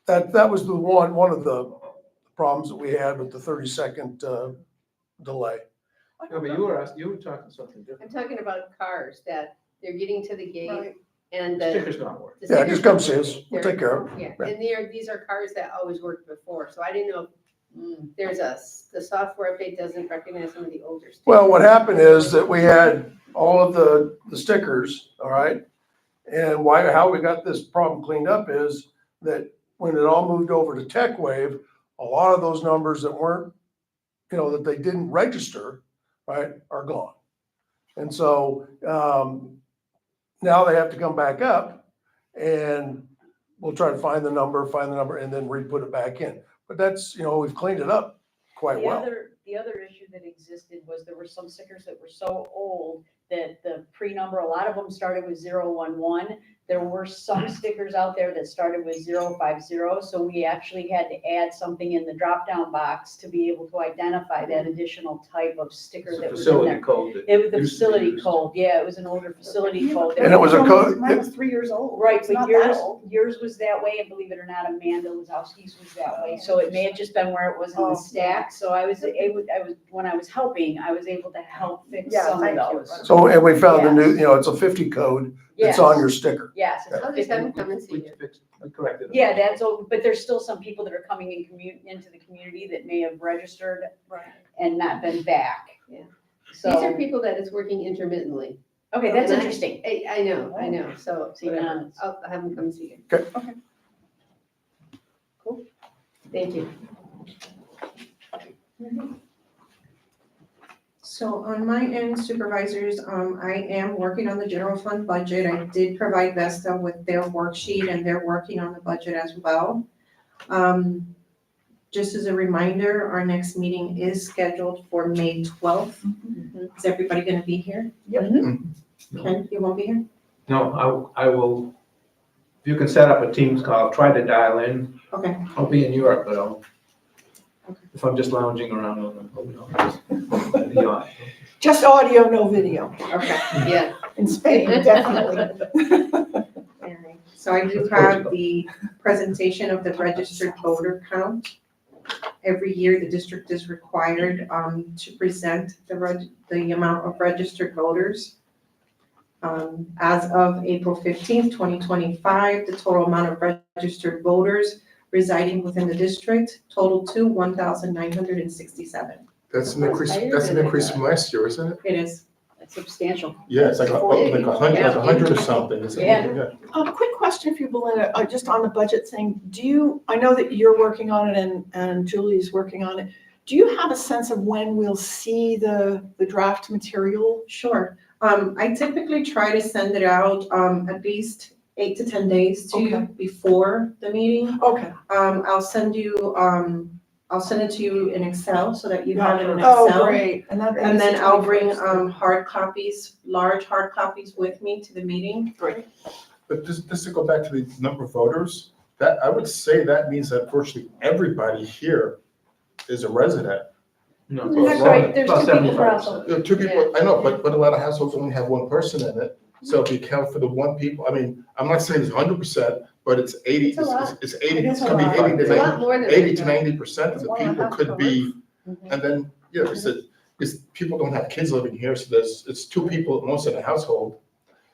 that was the one of the problems that we had with the 30-second delay. No, but you were talking something I'm different. talking about cars that they're getting to the gate Right. and Sticker's not working. the Yeah, just stickers come don't see work. us. We'll take care of it. Yeah, Yeah. and these are cars that always worked before, so I didn't know if there's the software update doesn't recognize some of the older stickers. Well, what happened is that we had all of the stickers, all right? And how we got this problem cleaned up is that when it all moved over to TechWave, a lot of those numbers that weren't, that they didn't register, right, are gone. And so, now they have to come back up, and we'll try to find the number, and then re-put it back in. But that's, we've cleaned it up quite well. The other issue that existed was there were some stickers that were so old that the pre-number, a lot of them started with 011. There were some stickers out there that started with 050, so we actually had to add something in the drop-down box to be able to identify that additional type of sticker It's a that was in facility there. code that It was the used to be facility used. code, yeah, it was an older facility code. And it was a code. Mine was 3 years old. Right, It's but not that old. yours was that way, and believe it or not, Amanda Lazowski's was that way, so it may have just been where it was in Oh. the stack, so when I was helping, I was able to help fix Yeah, some of thank you. those. So, and we found a new, Yes. it's a 50 code Yes. that's on your sticker. Yes, I'll just have them come and see We you. fixed, we corrected it. yeah, that's, but there's still some people that are coming into the community that may have registered and not been back. Yeah. So, These are people that is working intermittently. okay, that's And interesting. I know, so See, whatever. I'll have them come see you. Okay. Okay. Cool. Thank you. So on my end, supervisors, I am working on the general fund budget. I did provide Vesta with their worksheet, and they're working on the budget as well. Just as a reminder, our next meeting is scheduled for May 12th. Is everybody gonna be here? Yep. Ken, you won't be here? No, I will, if you can set up a Teams call, I'll try to dial in. Okay. I'll be in Europe, but if I'm just lounging around, I'll be on. Just audio, no video. Okay, yeah. In Spain, definitely. Alright, so I do have the presentation of the registered voter count. Every year, the district is required to present the amount of registered voters. As of April 15th, 2025, the total amount of registered voters residing within the district totaled to 1,967. That's an increase from last year, isn't it? It is. That's substantial. Yeah, it's like a hundred or something. It's- Yeah. Quick question for you, Belinda, just on the budget thing. I know that you're working on it and Julie's working on it. Do you have a sense of when we'll see the draft material? Sure. I typically try to send it out at least 8 to 10 days to you Okay. before the meeting. Okay. I'll send it to you in Excel so that you have it in Oh, Excel. great. And then I'll bring hard copies, large hard copies with me to the meeting. Great. But just to go back to the number of voters, that, I would say that means that virtually everybody here is a resident. No, That's right, there's about two people per 75%. household. There are two people, I know, but a lot of households only have one person in it. So if you count for the one people, I mean, I'm not saying it's 100%, but it's 80, It's a lot. it's 80, It's it's a gonna lot. be 80 It's to a 90, lot more than 80 to that. 90% of the One and a people half could be, Mhm. and then, you know, because people don't have kids living here, so it's two people at most in a household,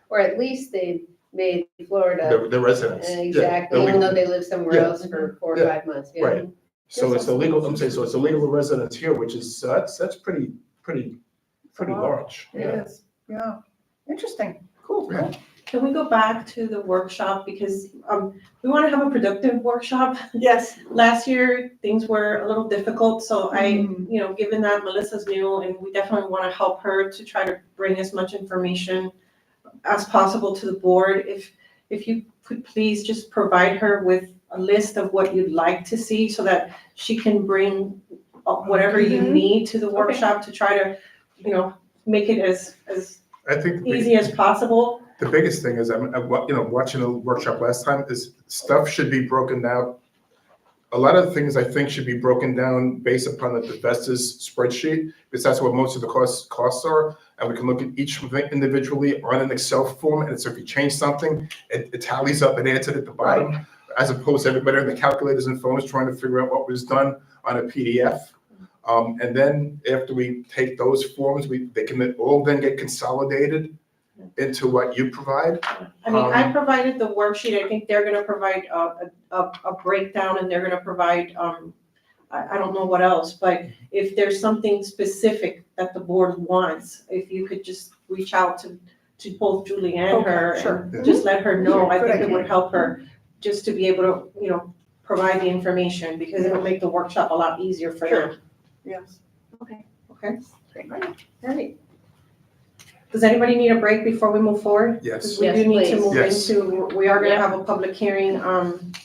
Or at least they made Florida. they're residents. Yeah, Exactly, they're even though legal. they live somewhere Yeah. else for 4 or Yeah. 5 months, yeah. Right. So it's illegal, I'm saying, so it's illegal residents here, which is, that's pretty large. It is, yeah. Interesting. Cool. Yeah. Can we go back to the workshop, because we want to have a productive workshop. Yes. Last year, things were a little difficult, so given that Melissa's new, and we definitely want to help her to try to bring as much information as possible to the board. If you could please just provide her with a list of what you'd like to see so that she can bring whatever you need to the workshop to try to, make it as I think easy as possible. the biggest thing is, watching the workshop last time, is stuff should be broken down. A lot of the things I think should be broken down based upon the Vestas spreadsheet, because that's what most of the costs are. And we can look at each of them individually on an Excel form, and so if you change something, it tallies up and adds it at the bottom, as opposed to everybody on the calculators and phones trying to figure out what was done on a PDF. And then after we take those forms, they can all then get consolidated into what you provide. I mean, I provided the worksheet, I think they're gonna provide a breakdown, and they're gonna provide, I don't know what else, but if there's something specific that the board wants, if you could just reach out to both Julie and her, Okay, sure. and just let her know, I Good think it idea. would help her, just to be able to, provide the information, because it'll make the workshop a lot easier for them. Yes. Okay. All right. Does anybody need a break before we move forward? Yes. Because we Yes, do need to please. move Yes. into, we are gonna Yep. have a public hearing,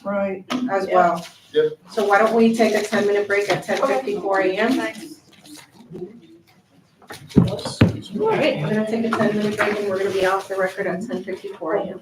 Right. as Yep. well. Yep. So why don't we take a 10-minute break at 10:54 a.m.? Thanks. All right, we're gonna take a 10-minute break, and we're gonna be off the record at 10:54 a.m.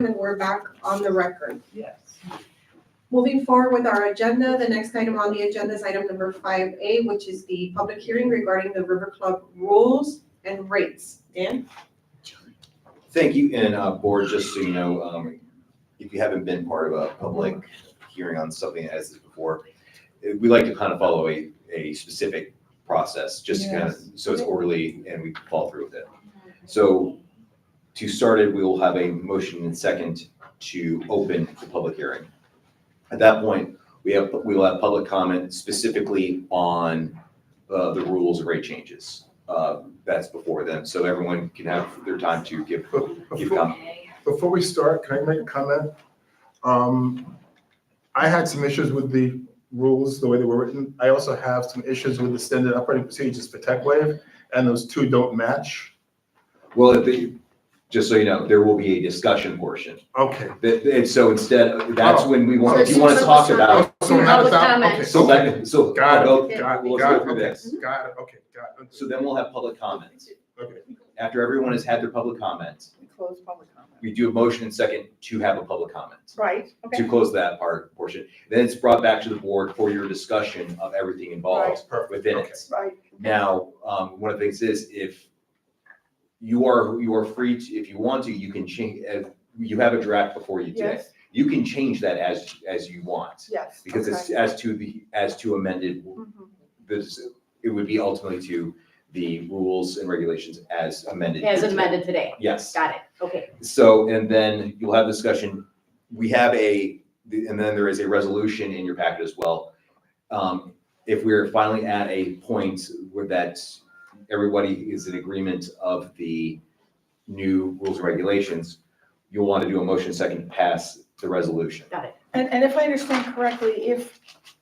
and we're back on the record. Yes. Moving forward with our agenda, the next item on the agenda is item number 5A, which is the public hearing regarding the River Club rules and rates. Dan? Thank you, and board, just so you know, if you haven't been part of a public hearing on something as this before, we like to kind of follow a specific process, just to kind of, so it's orderly and we follow through with it. So to start it, we will have a motion and second to open the public hearing. At that point, we will have public comment specifically on the rules and rate changes. That's before then, so everyone can have their time to give comment. Before we start, can I make a comment? I had some issues with the rules, the way they were written. I also have some issues with the standard operating procedures for TechWave, and those two don't match. Well, just so you know, there will be a discussion portion. Okay. And so instead, that's when we want, if you want to talk about. So we have okay. So Got we'll it, go got through it, this. got it, okay, got it. So then we'll have public comments. Okay. After everyone has had their public comments, We close public comment. we do a motion and second to have a public comment, Right, okay. to close that portion. Then it's brought back to the board for your discussion of everything involved within it. Right. Now, one of the things is if you are free to, if you want to, you can change, you have a draft before you today. Yes, You can change that as you want. yes. Because it's as to amended, this, it would be ultimately to the rules and regulations as amended. As amended today. Yes. Got it, okay. So, and then you'll have discussion. We have and then there is a resolution in your packet as well. If we're finally at a point where that everybody is in agreement of the new rules and regulations, you'll want to do a motion second to pass the resolution. Got it. And if I understand correctly, if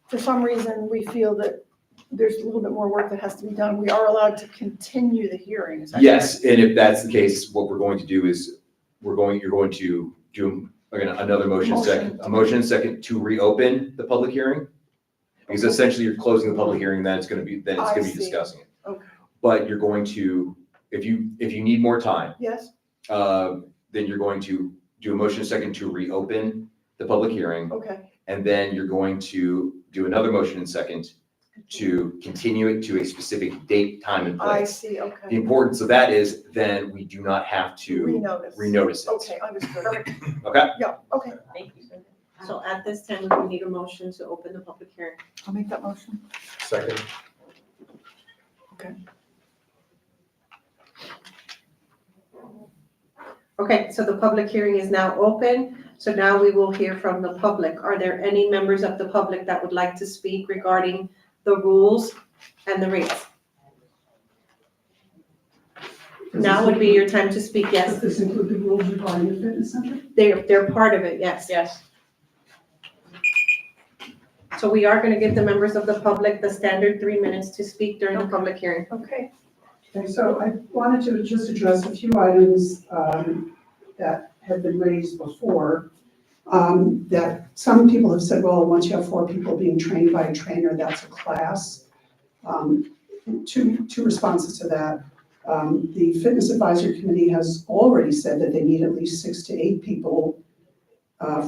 for some reason we feel that there's a little bit more work that has to be done, we are allowed to continue the hearing, is that Yes, and if that's the case, what we're going to do is, you're going to do another motion second, a motion second to reopen the public hearing. Because essentially you're closing the public hearing, then it's gonna be discussing it. Okay. But you're going to, if you need more time, Yes, then you're going to do a motion second to reopen the public hearing. okay, And then you're going to do another motion and second to continue it to a specific date, time, and I place. see, The okay. importance of that is then we do not have to renotice it. Okay, understood. Okay? Yeah, okay. Thank you, sir. So at this time, we need a motion to open the public hearing. I'll make that motion. Second. Okay, so the public hearing is now open. So now we will hear from the public. Are there any members of the public that would like to speak regarding the rules and the rates? Now would be your time to speak, Does yes. this include the rules regarding the fitness center? They're part of it, yes. Yes. So we are gonna give the members of the public the standard 3 minutes to speak during the public hearing. Okay. Okay, so I wanted to just address a few items that have been raised before. That some people have said, well, once you have 4 people being trained by a trainer, that's a class. Two responses to that. The Fitness Advisory Committee has already said that they need at least 6 to 8 people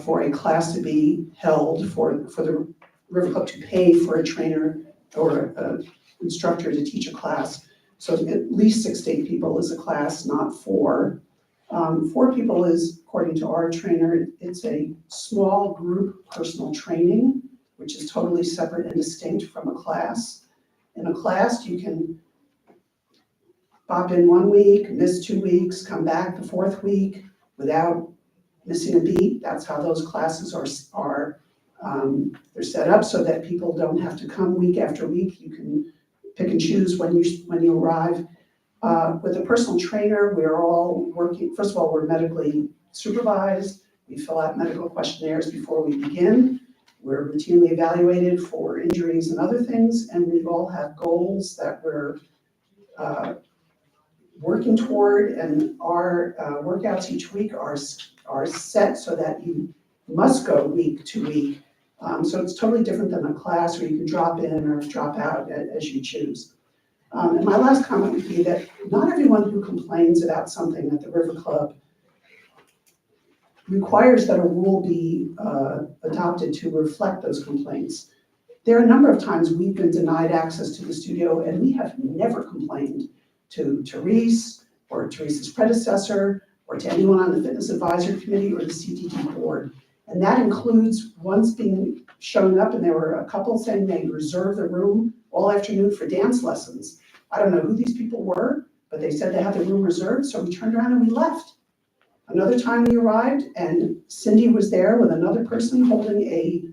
for a class to be held, for the River Club to pay for a trainer or an instructor to teach a class. So at least 6 to 8 people is a class, not 4. 4 people is, according to our trainer, it's a small group personal training, which is totally separate and distinct from a class. In a class, you can pop in 1 week, miss 2 weeks, come back the 4th week without missing a beat. That's how those classes are they're set up so that people don't have to come week after week. You can pick and choose when you arrive. With a personal trainer, we're all working, first of all, we're medically supervised. We fill out medical questionnaires before we begin. We're routinely evaluated for injuries and other things, and we all have goals that we're working toward, and our workouts each week are set so that you must go week to week. So it's totally different than a class where you can drop in or drop out as you choose. And my last comment would be that not everyone who complains about something at the River Club requires that a rule be adopted to reflect those complaints. There are a number of times we've been denied access to the studio, and we have never complained to Therese or Therese's predecessor or to anyone on the Fitness Advisory Committee or the CDD board. And that includes once being shown up, and there were a couple saying they reserved the room all afternoon for dance lessons. I don't know who these people were, but they said they had the room reserved, so we turned around and we left. Another time we arrived and Cindy was there with another person holding a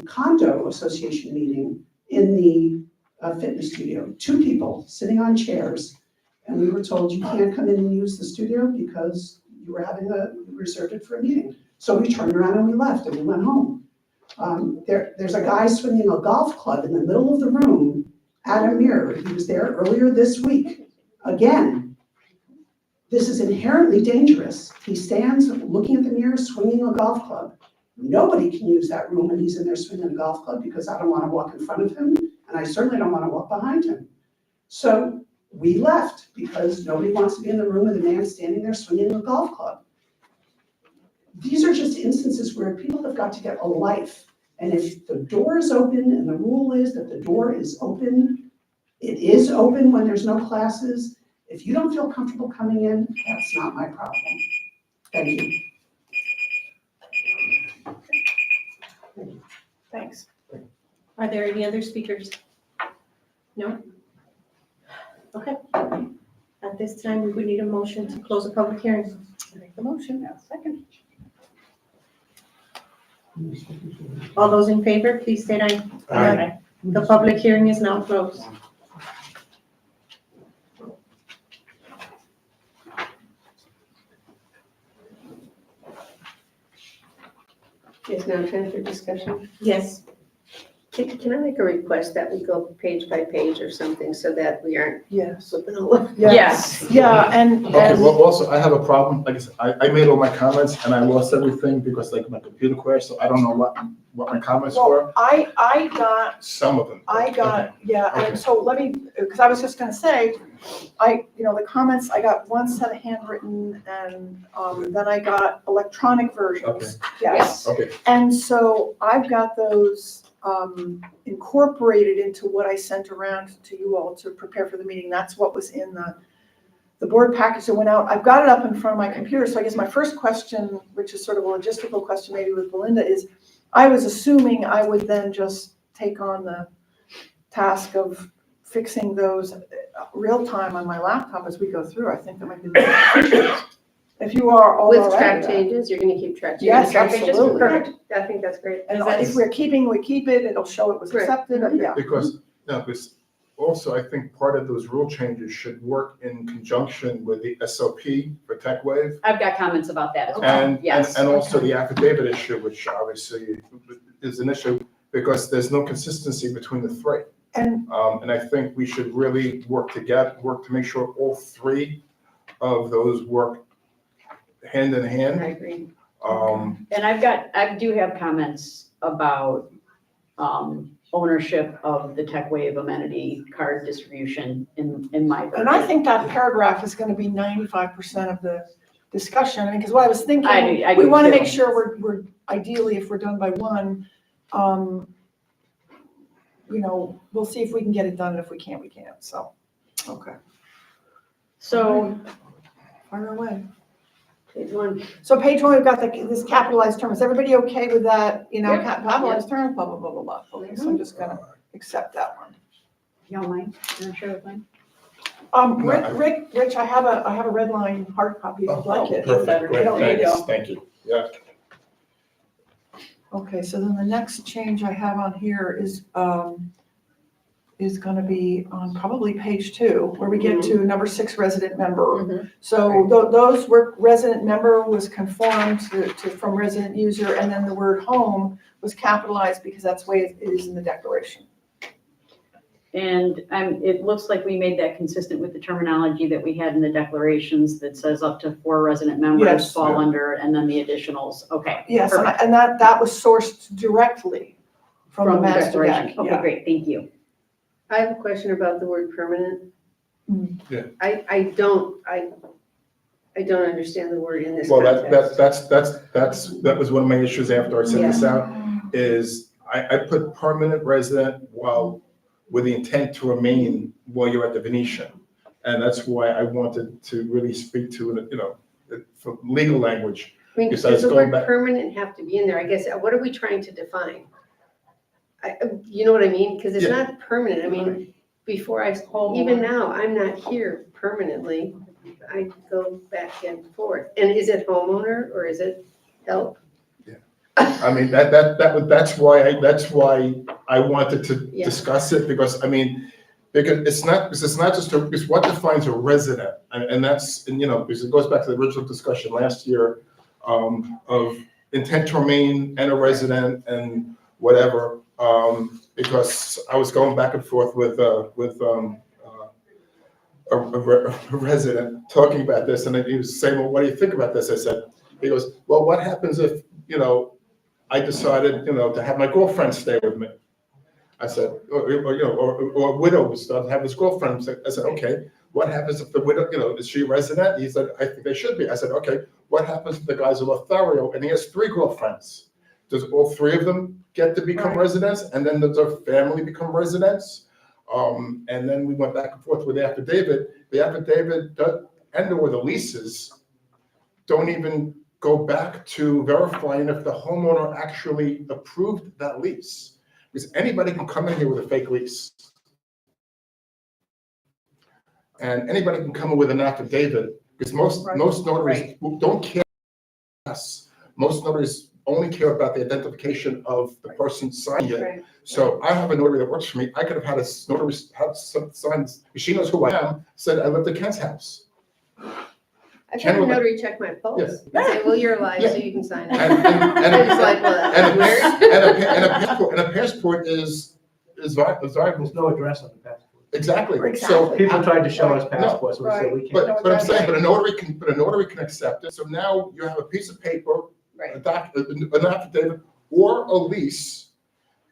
condo association meeting in the fitness studio. 2 people sitting on chairs, and we were told you can't come in and use the studio because you were reserved it for a meeting. So we turned around and we left and we went home. There's a guy swinging a golf club in the middle of the room at a mirror. He was there earlier this week. Again, this is inherently dangerous. He stands looking at the mirror, swinging a golf club. Nobody can use that room when he's in there swinging a golf club because I don't want to walk in front of him, and I certainly don't want to walk behind him. So we left because nobody wants to be in the room with a man standing there swinging a golf club. These are just instances where people have got to get a life. And if the door is open and the rule is that the door is open, it is open when there's no classes. If you don't feel comfortable coming in, that's not my problem. Thank you. Thanks. Are there any other speakers? No? Okay. At this time, we would need a motion to close the public hearing. Make the motion now, second. All those in favor, please state aye. Aye. The public hearing is now closed. It's now time for discussion. Yes. Can I make a request that we go page by page or something so that we aren't Yes. flipping all over? Yes. Yeah, and Okay, well, also, I have a problem, like I said, I made all my comments and I lost everything because like my computer crashed, so I don't know what my comments were, well, I got, some of them. yeah, Okay. and so let me, because I was just gonna say, the comments, I got one set of handwritten and, then I got electronic versions. Yes. Okay, And so I've got those, incorporated into what I sent around to you all to prepare for the meeting. That's what was in the board package that went out. I've got it up in front of my computer, so I guess my first question, which is sort of a logistical question maybe with Belinda, is I was assuming I would then just take on the task of fixing those real time on my laptop as we go through. I think that might be the if you are all With right track with that. changes, you're gonna keep track. Yes, You're gonna track changes? absolutely. Perfect. I think that's great. And if we're keeping, we keep it, it'll show it was Correct. accepted, yeah. because also I think part of those rule changes should work in conjunction with the SOP for TechWave. I've got comments about that as well, And yes. also the affidavit issue, which obviously is an issue because there's no consistency between the 3. And And I think we should really work to make sure all 3 of those work hand in I hand. agree. Um, And I do have comments about ownership of the TechWave amenity card distribution in my version. And I think that paragraph is gonna be 95% of the discussion, I mean, because what I was thinking, I we do wanna too. make sure we're ideally, if we're done by 1, we'll see if we can get it done, and if we can't, we can't, so, okay. So, Fire away. Page 1. So page 1, we've got this capitalized term, is everybody okay with that, Yep. capitalized term, blah, blah, blah, blah, blah, okay, so I'm just gonna accept that one. you don't mind? You're not sure with mine? Rich, I have a red line hard copy, if you'd like it. Perfect, great, I don't need thanks, to. thank you. Yeah. Okay, so then the next change I have on here is gonna be on probably page 2, where we get to number 6, resident member. So those were, resident member was conformed to from resident user, and then the word home was capitalized because that's the way it is in the declaration. And it looks like we made that consistent with the terminology that we had in the declarations that says up to 4 resident members Yes. fall under, and then the additionals, okay. Yes, perfect. and that was sourced directly from the master declaration. deck. Okay, Yeah. great, thank you. I have a question about the word permanent. Mm. Yeah. I don't understand the word in this Well, context. that was one of my issues after I sent this out, is I put permanent resident while, with the intent to remain while you're at the Venetian. And that's why I wanted to really speak to, for legal language. I mean, Besides does the going word back- permanent have to be in there? I guess, what are we trying to define? You know what I mean? Because it's Yeah. not permanent. I mean, before even now, I'm not here permanently. I go back and forth. And is it homeowner or is it help? I mean, that's why I wanted to Yeah. discuss it, because it's not just because what defines a resident, and that's, because it goes back to the original discussion last year, of intent to remain and a resident and whatever, because I was going back and forth with a resident talking about this, and he was saying, well, what do you think about this? I said, he goes, well, what happens if, I decided, to have my girlfriend stay with me? I said, or widows to have his girlfriend. I said, okay, what happens if the widow, is she a resident? He said, I think they should be. I said, okay, what happens if the guy's a Lothario and he has 3 girlfriends? Does all 3 of them get to become residents? And then does their family become residents? And then we went back and forth with the affidavit. The affidavit and/or the leases don't even go back to verifying if the homeowner actually approved that lease. Because anybody can come in here with a fake lease. And anybody can come in with an affidavit, because most notaries don't care about us. Most notaries only care about the identification of the person signing it. Right. So I have a notary that works for me. I could have had a notary have some signs, she knows who I am, said I lived at Ken's house. I've had a notary check my pulse. Yes. And say, well, you're alive, Yeah. so you can sign it. And It's like, well, that's weird. and a passport is valuable. There's no address on the passport. Exactly. So Exactly. People tried to show us No, passports, we said we can't. but I'm saying, but a notary can accept it. So now you have a piece of paper, Right. an affidavit, or a lease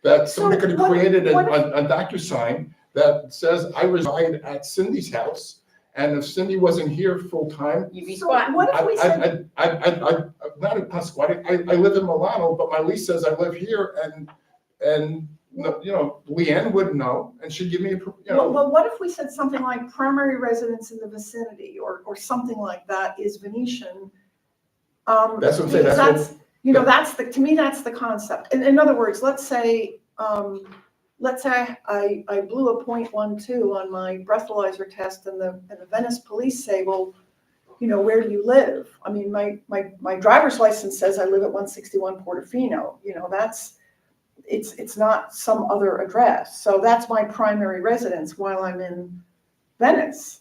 that somebody could have created on DocuSign that says, I reside at Cindy's house. And if Cindy wasn't here full-time, You'd be So squatting. what if we said, I'm not in squatting. I live in Milano, but my lease says I live here, and Leanne wouldn't know, and she'd give me, well, what if we said something like primary residence in the vicinity or something like that is Venetian? That's what I'm saying, Because that's to me, that's the concept. In other words, let's say I blew a .12 on my breathalyzer test and the Venice police say, well, where do you live? I mean, my driver's license says I live at 161 Portofino, it's not some other address. So that's my primary residence while I'm in Venice,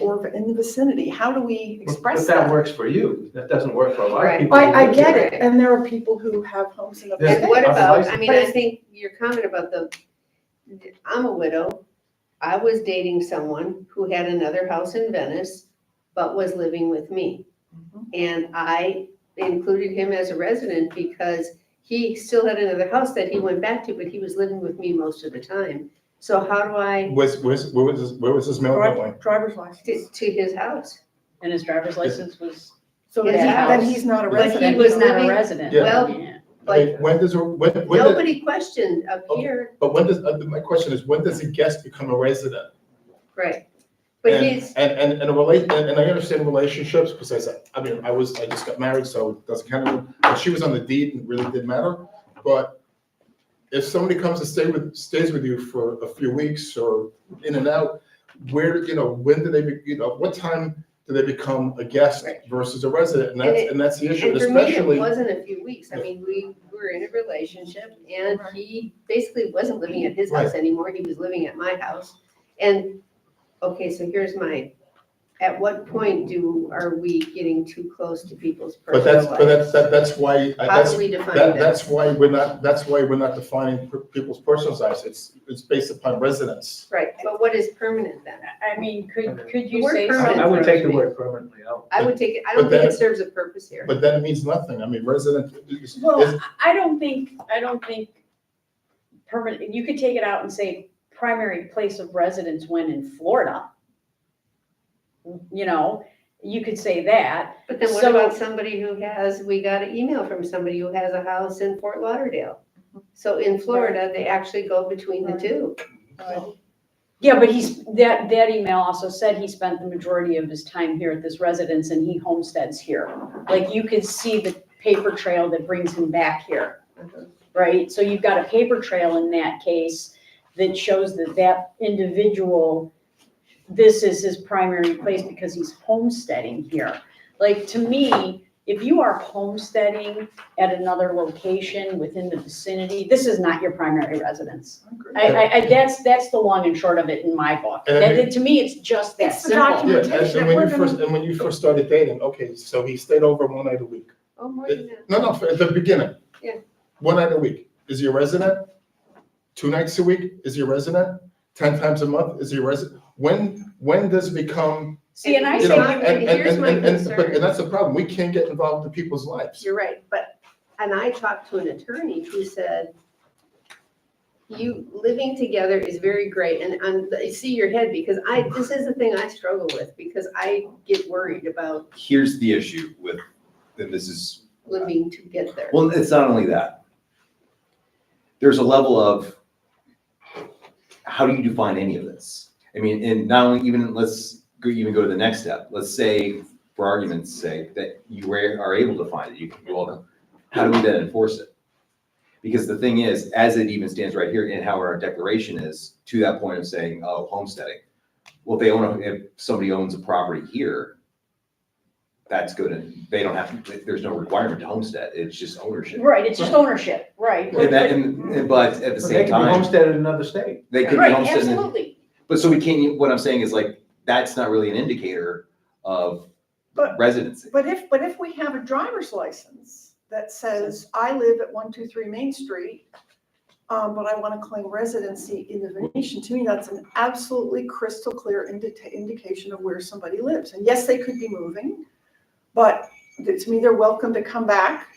or in the vicinity. How do we express But that works for you, that doesn't work for a lot of Right. people. I get it, and there are people who have homes in the Yeah. And what vicinity. about, I But mean, I think your comment about I'm a widow. I was dating someone who had another house in Venice, but was living with me. And I included him as a resident because he still had another house that he went back to, but he was living with me most of the time. So how do I, where was this mail going? Driver's license. to his house? And his driver's license was, So His then house. he's not a But he resident. was he's not a living- resident. Yeah. Well, Yeah. Like, When does nobody questioned up here, but when does, my question is, when does a guest become a resident? right? But And he's, and I understand relationships, because I just got married, so it doesn't count. But she was on the deed and it really didn't matter. But if somebody comes to stays with you for a few weeks or in and out, when do they, what time do they become a guest versus a resident? And that's the issue, and for me, especially. it wasn't a few weeks. I mean, we were in a relationship and he basically wasn't living at his house anymore. He was living at my house. And, okay, so here's at what point are we getting too close to people's But personal lives? that's why. How do we define that? That's why we're not defining people's personal lives. It's based upon residence. Right, but what is permanent then? I mean, could The you word say permanent something? I would take the me. word permanently out. I would take it, I don't But think then- it serves a purpose here. But then it means nothing. I mean, resident is. Well, I don't think permanent, you could take it out and say primary place of residence when in Florida. You could say that. But then what So- about somebody who has, we got an email from somebody who has a house in Fort Lauderdale. So in Florida, they actually go between the two. Yeah, but that email also said he spent the majority of his time here at this residence and he homesteads here. Like you could see the paper trail that brings him back here, right? So you've got a paper trail in that case that shows that individual, this is his primary place because he's homesteading here. Like to me, if you are homesteading at another location within the vicinity, this is not your primary residence. That's the long and short of it in my book. To me, it's just that It's the simple. documentation. And when you first started dating, okay, so he stayed over one night a week. Oh, more than that. No, at the beginning. Yeah. 1 night a week. Is he a resident? 2 nights a week? Is he a resident? 10 times a month? Is he a resident? When does it become, See, and I you say, know, here's my and concern. that's the problem. We can't get involved in people's lives. You're right, and I talked to an attorney who said, you living together is very great, and I see your head, because this is the thing I struggle with, because I get worried about Here's the issue with, and this is, living together. well, it's not only that. There's a level of, how do you define any of this? I mean, and not only even, let's go to the next step. Let's say, for argument's sake, that you are able to find it, you can go on. How do we then enforce it? Because the thing is, as it even stands right here in how our declaration is, to that point of saying, oh, homesteading. Well, if somebody owns a property here, that's good, and they don't have to, there's no requirement to homestead, it's just ownership. right, it's just ownership, right? But at the But they same can be time, homesteaded in another state. they could be Right, homesteading. absolutely. But so we can't, what I'm saying is like, that's not really an indicator of But- residency. But if we have a driver's license that says, I live at 123 Main Street, but I want to claim residency in the Venetian, to me, that's an absolutely crystal clear indication of where somebody lives. And yes, they could be moving, but to me, they're welcome to come back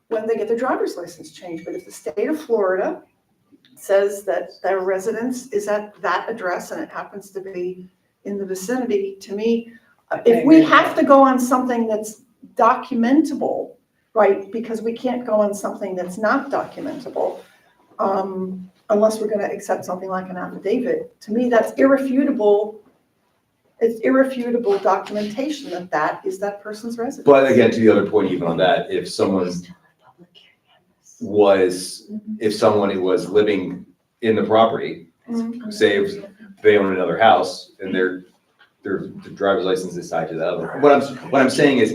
when they get their driver's license changed. But if the state of Florida says that their residence is at that address and it happens to be in the vicinity, to me, if we have to go on something that's documentable, right, because we can't go on something that's not documentable, unless we're gonna accept something like an affidavit, to me, that's irrefutable. It's irrefutable documentation that that is that person's residence. But again, to the other point, even on that, if someone was living in the property, say if they own another house and their driver's license is tied to the other. What I'm saying is,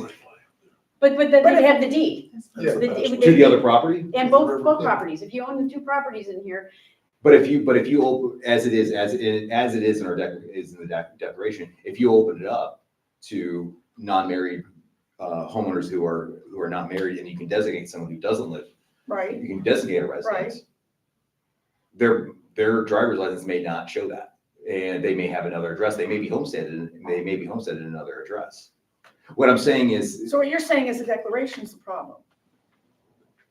But then they have the deed. Yeah. to the other property, And both properties, if you own the two properties in here, but if you, as it is in our declaration, if you open it up to non-married homeowners who are not married, and you can designate someone who doesn't live, Right, you can designate a residence. Their driver's license may not show that, and they may have another address, they may be homesteaded in another address. What I'm saying is, so what you're saying is the declaration's the problem.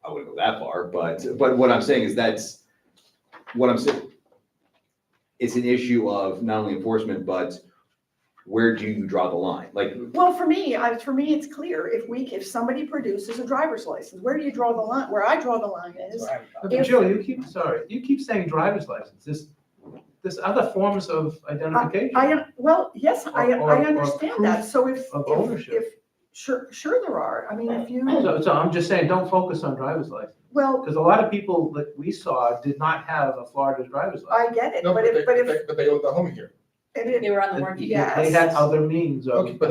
I wouldn't go that far, but what I'm saying is it's an issue of not only enforcement, but where do you draw the line? Like, Well, for me, it's clear, if somebody produces a driver's license, where do you draw the line? Where I draw the line is, But Jill, you keep saying driver's license. There's other forms of identification. yes, I Or understand that, so if, of ownership. sure there are, I mean, if you, So I'm just saying, don't focus on driver's license. well, Because a lot of people that we saw did not have a Florida driver's license. I get it, No, but if, they own the home here. they were on the warranty. Yes. They had other means of. Okay, but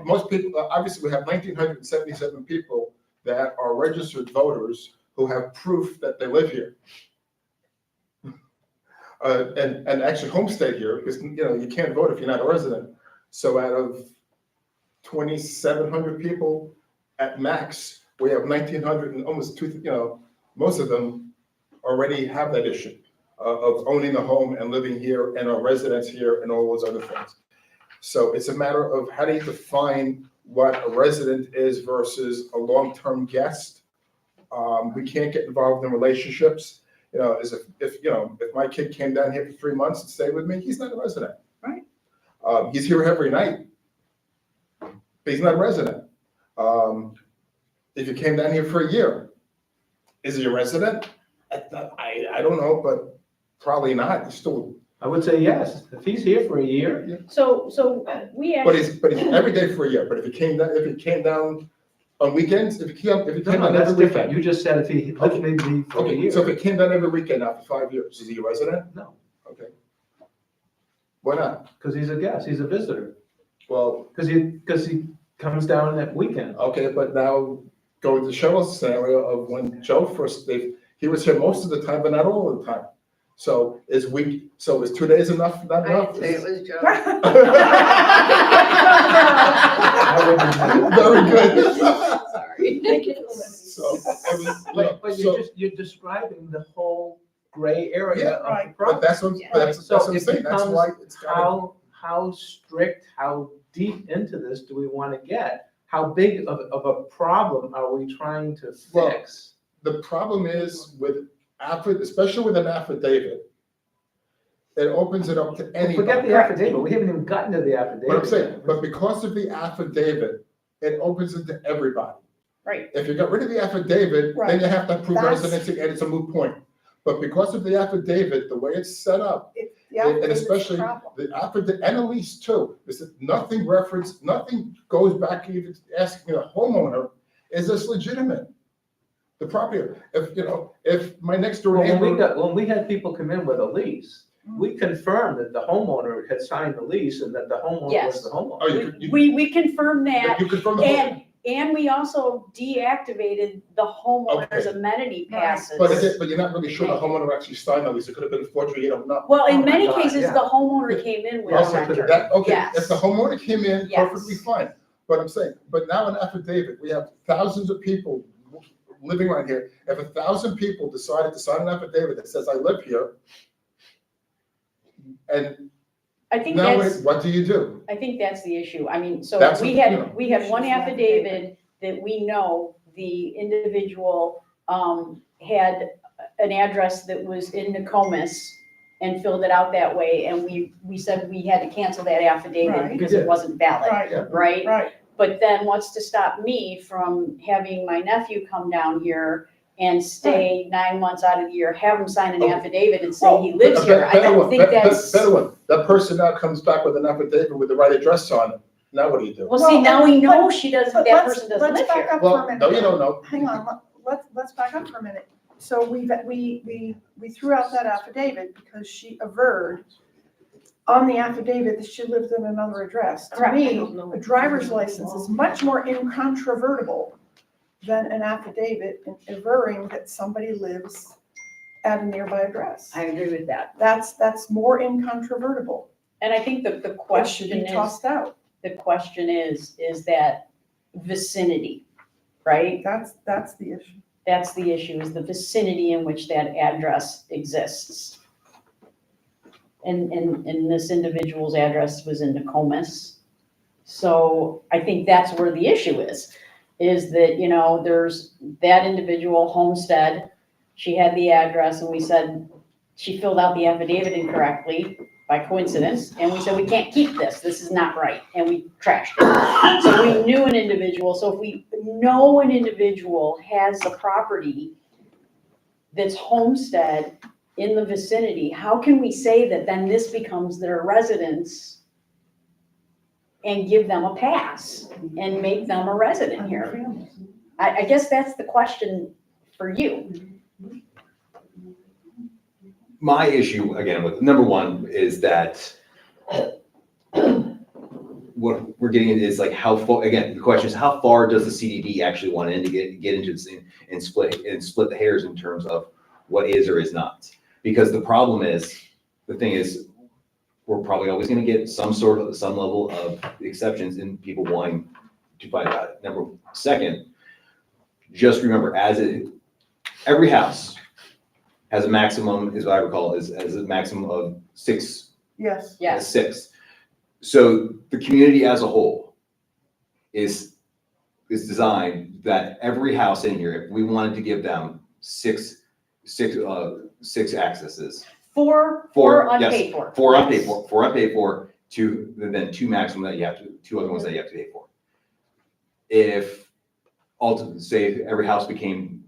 most people, obviously, we have 1,977 people that are registered voters who have proof that they live here. And actually homestead here, because, you can't vote if you're not a resident. So out of 2,700 people at max, we have 1,900 and almost most of them already have that issue of owning a home and living here and are residents here and all those other things. So it's a matter of how do you define what a resident is versus a long-term guest. We can't get involved in relationships. As if my kid came down here for 3 months and stayed with me, he's not a resident. Right. He's here every night. but he's not a resident. If you came down here for a year, is he a resident? I don't know, but probably not. He's still, I would say yes. If he's here for a year, So we but actually, he's every day for a year. But if he came down on weekends, if he came no, down that's every different. weekend. You just said if he lived with me for a Okay, year. so if it came down every weekend after 5 years, is he a resident? No, Okay. Why not? because he's a guest, he's a visitor. Well, Because he comes down that weekend. okay, but now going to Cheryl's scenario of when Joe first, he was here most of the time, but not all of the time. So is 2 days enough, not I enough? didn't say it was Joe. Very good. Sorry. So, I was, But you're describing the whole gray area Yeah, of the but problem. that's what, that's So what I'm it saying, that's becomes why it's gotta. How strict, how deep into this do we want to get? How big of a problem are we trying to Well, fix? The problem is especially with an affidavit, it opens it up to anybody. Forget the affidavit, we haven't even gotten to the affidavit. What I'm saying, but because of the affidavit, it opens it to everybody. right, If you got rid of the affidavit, then Right. you have to prove That's- residency, and it's a moot point. But because of the affidavit, the way it's set up, Yeah, and especially the affidavit, and a lease too, is that nothing goes back even asking a homeowner, is this legitimate? The property, if my next door Well, neighbor. when we had people come in with a lease, we confirmed that the homeowner had signed the lease and that the homeowner Yes. was the homeowner. Oh, we confirmed that, You confirm the whole. and we also deactivated the homeowner's Okay. amenity passes. But you're not really sure the homeowner actually signed the lease, it could have been a forgery, you don't know. Well, in Oh my many God, cases, yeah. the homeowner came in with a Also, renter. okay, Yes. if the homeowner came in, Yes. perfectly fine, but I'm saying, but now an affidavit, we have thousands of people living right here. If 1,000 people decided to sign an affidavit that says I live here, and I think now that's, what do you do? I think that's the issue. I mean, so That's we what, had, we had one affidavit that we know the individual, had an address that was in Nokomis and filled it out that way, and we said we had to cancel that affidavit Right. because it wasn't valid, Right, right? right. But then what's to stop me from having my nephew come down here and stay 9 months out of the year, have him sign an Okay. affidavit and say he lives here? I don't think that's. Better one, that person now comes back with an affidavit with the right address on it, now what do you do? Well, see, now we know she doesn't, But that let's- person doesn't live Let's back here. up for a Well, minute. no, you don't know. Hang on, let's back up for a minute. So we threw out that affidavit because she averred on the affidavit that she lived in another address. To Correct. me, a driver's license is much more incontrovertible than an affidavit averring that somebody lives at a nearby address. I agree with that. That's more incontrovertible. And I think the It should question be is, tossed out. the question is that vicinity, right? That's the issue. That's the issue, is the vicinity in which that address exists. And this individual's address was in Nokomis. So I think that's where the issue is that, there's that individual homestead, she had the address, and we said, she filled out the affidavit incorrectly by coincidence, and we said, we can't keep this is not right, and we trashed it. So we knew an individual, so if we know an individual has a property that's homestead in the vicinity, how can we say that then this becomes their residence and give them a pass and make them a resident here? I guess that's the question for you. My issue, again, with number one, is that what we're getting into is like how far, again, the question is how far does the CDD actually want to get into this thing and split the hairs in terms of what is or is not? Because the problem is, the thing is, we're probably always going to get some level of exceptions in people wanting to fight about it. Second, just remember, every house has a maximum, is what I recall, is a maximum of 6. Yes. Yes. 6. So the community as a whole is designed that every house in here, if we wanted to give them six accesses. For unpaid for. For unpaid for, to then 2 maximum that you have to, 2 other ones that you have to pay for. if ultimately, say, every house became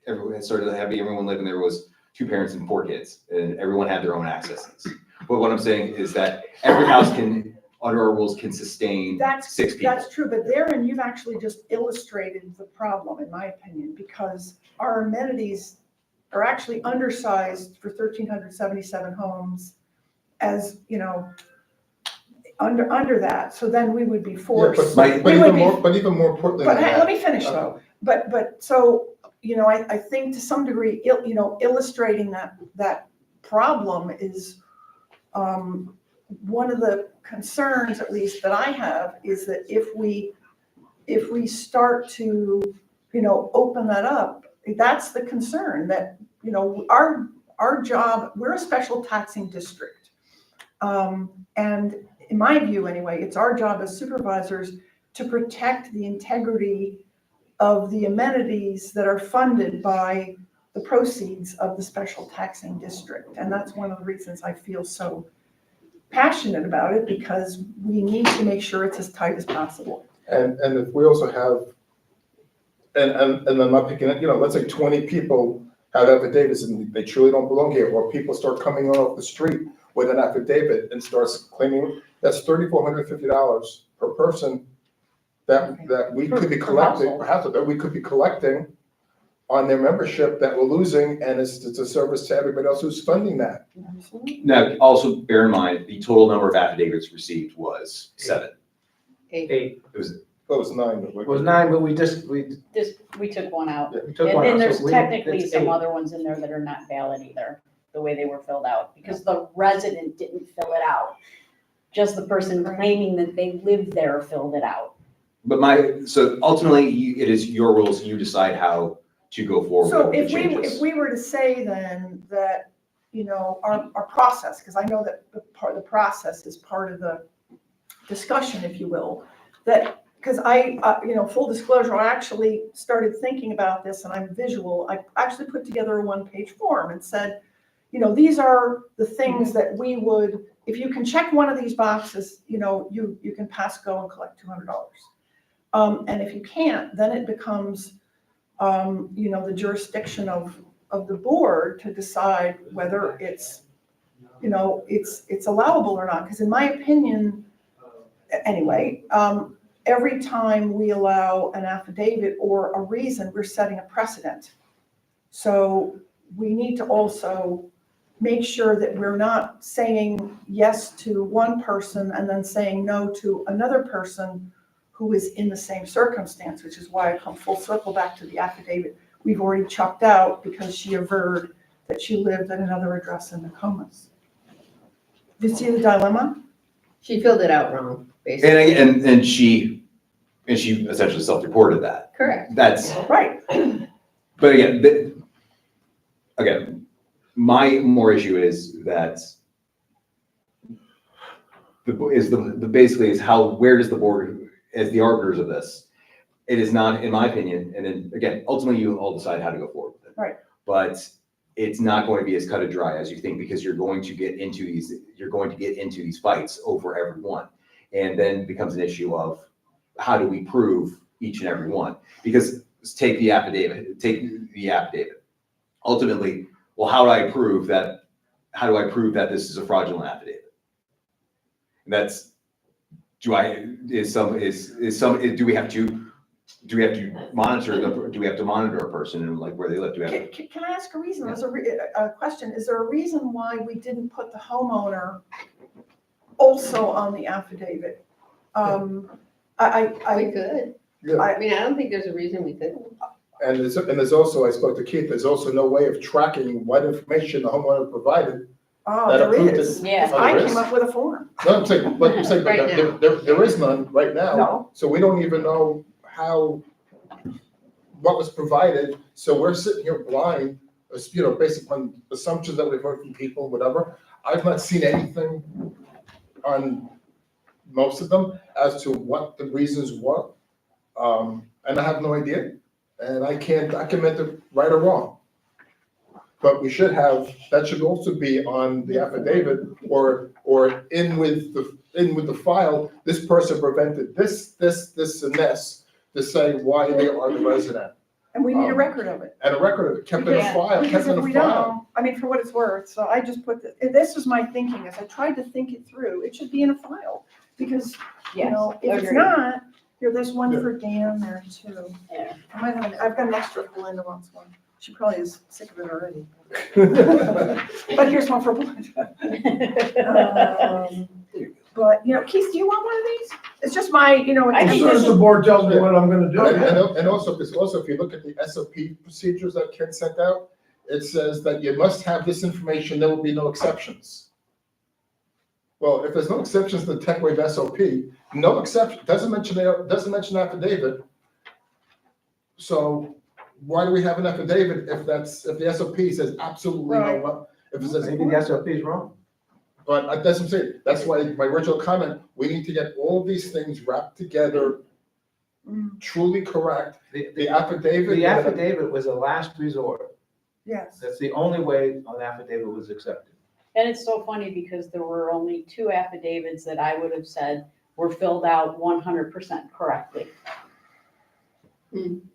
everyone living there was 2 parents and 4 kids, and everyone had their own accesses. But what I'm saying is that every house can, under our rules, can sustain 6 people. That's true, but therein you've actually just illustrated the problem, in my opinion, because our amenities are actually undersized for 1,377 homes as, under that. So then we would be forced. But even more important than But hey, that. let me finish though. But so, I think to some degree, illustrating that problem is, one of the concerns, at least that I have, is that if we start to, open that up, that's the concern that, our job, we're a special taxing district. And in my view anyway, it's our job as supervisors to protect the integrity of the amenities that are funded by the proceeds of the special taxing district. And that's one of the reasons I feel so passionate about it, because we need to make sure it's as tight as possible. And if we also have, and I'm not picking it, let's say 20 people have affidavits and they truly don't belong here, or people start coming off the street with an affidavit and starts claiming, that's $3,450 per person that we could be collecting, that we could be collecting on their membership that we're losing, and it's a service to everybody else who's funding that. Now, also bear in mind, the total number of affidavits received was 7. 8. It was 9. It was 9, but we We took one out. we took And one then out, there's so technically it's some 8. other ones in there that are not valid either, the way they were filled out, because the resident didn't fill it out. Just the person claiming that they lived there filled it out. But so ultimately, it is your rules, you decide how to go forward So with the changes. if we were to say then that, our process, because I know that the process is part of the discussion, if you will, that, because full disclosure, I actually started thinking about this, and I'm visual. I actually put together a 1-page form and said, these are the things that we would, if you can check one of these boxes, you can pass go and collect $200. And if you can't, then it becomes, the jurisdiction of the board to decide whether it's allowable or not. Because in my opinion, anyway, every time we allow an affidavit or a reason, we're setting a precedent. So we need to also make sure that we're not saying yes to one person and then saying no to another person who is in the same circumstance, which is why I come full circle back to the affidavit we've already chucked out because she averred that she lived at another address in Nokomis. Do you see the dilemma? She filled it out wrong, basically. And she essentially self-reported that. Correct. That's right. But again, my more issue is that basically is where does the board, as the arbiters of this, it is not, in my opinion, and then again, ultimately you all decide how to go forward with it. Right. But it's not going to be as cut and dry as you think, because you're going to get into these fights over every one. And then it becomes an issue of how do we prove each and every one? Because take the affidavit. Ultimately, well, how do I prove that this is a fraudulent affidavit? And that's, do we have to monitor a person and like where they live? Can I ask a reason? There's a question. Is there a reason why we didn't put the homeowner also on the affidavit? We could. Yeah. I mean, I don't think there's a reason we couldn't. And there's also, I spoke to Keith, there's also no way of tracking what information the homeowner provided. Oh, that there approved is. it. Yeah. Oh, I there came is? up with a form. No, I'm saying, but Right now. there is none right now. No. So we don't even know what was provided. So we're sitting here blind, based upon assumptions that we've heard from people, whatever. I've not seen anything on most of them as to what the reasons were. And I have no idea. And I can't document it right or wrong. but we should have, that should also be on the affidavit or in with the file, this person prevented this, and this, to say why they are the resident. And we need a record of it. And a record of it, kept in a file, Because kept in if we a file. don't, I mean, for what it's worth, so I just put, this was my thinking, as I tried to think it through, it should be in a file. Because, you Yes, know, if it's agreed. not, here, there's one for Dan there too. Yeah. I've got an extra if Belinda wants one. She probably is sick of it already. But here's one for Belinda. But, you know, Keith, do you want one of these? It's just my, you know. As soon as the board tells me what I'm gonna do. And also, if you look at the SOP procedures that Ken sent out, it says that you must have this information, there will be no exceptions. Well, if there's no exceptions to the tech wave SOP, no exception, doesn't mention affidavit. So why do we have an affidavit if the SOP says absolutely no, if it says. Maybe the SOP is wrong. But that's what I'm saying, that's why my original comment, we need to get all these things wrapped together, truly correct. The affidavit. The affidavit was a last resort. Yes. That's the only way an affidavit was accepted. And it's so funny because there were only 2 affidavits that I would have said were filled out 100% correctly.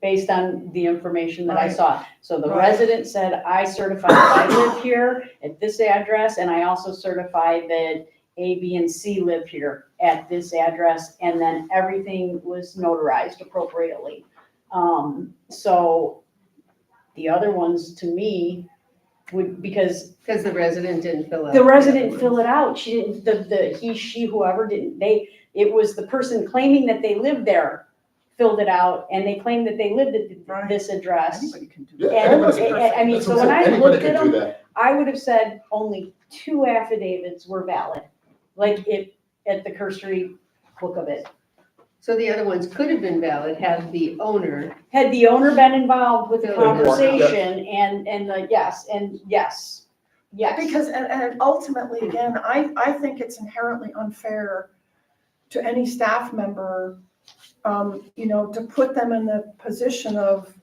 Based on the information that I saw. So the resident said, I certify that I live here at this address, and I also certify that A, B, and C live here at this address, and then everything was notarized appropriately. So the other ones, to me, would, because the resident didn't fill out. the resident didn't fill it out. She didn't, the he, she, whoever didn't, it was the person claiming that they lived there filled it out, and they claimed that they lived at this address. Anybody can do Yeah, And, anybody- I mean, that's so what when I'm I saying, anybody looked at can do them, that. I would have said only 2 affidavits were valid, like it, at the cursory look of it. So the other ones could have been valid had the owner. Had the owner been involved with the Filled it out. conversation and the yes. Because, and ultimately, again, I think it's inherently unfair to any staff member, you know, to put them in the position of,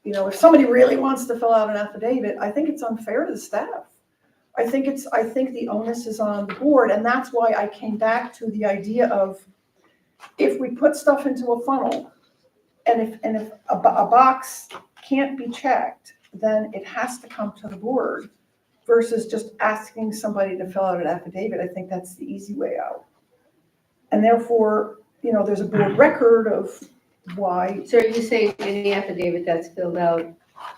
you know, if somebody really wants to fill out an affidavit, I think it's unfair to the staff. I think the onus is on the board, and that's why I came back to the idea of, if we put stuff into a funnel, and if a box can't be checked, then it has to come to the board versus just asking somebody to fill out an affidavit. I think that's the easy way out. And therefore, you know, there's a board record of why. So are you saying any affidavit that's filled out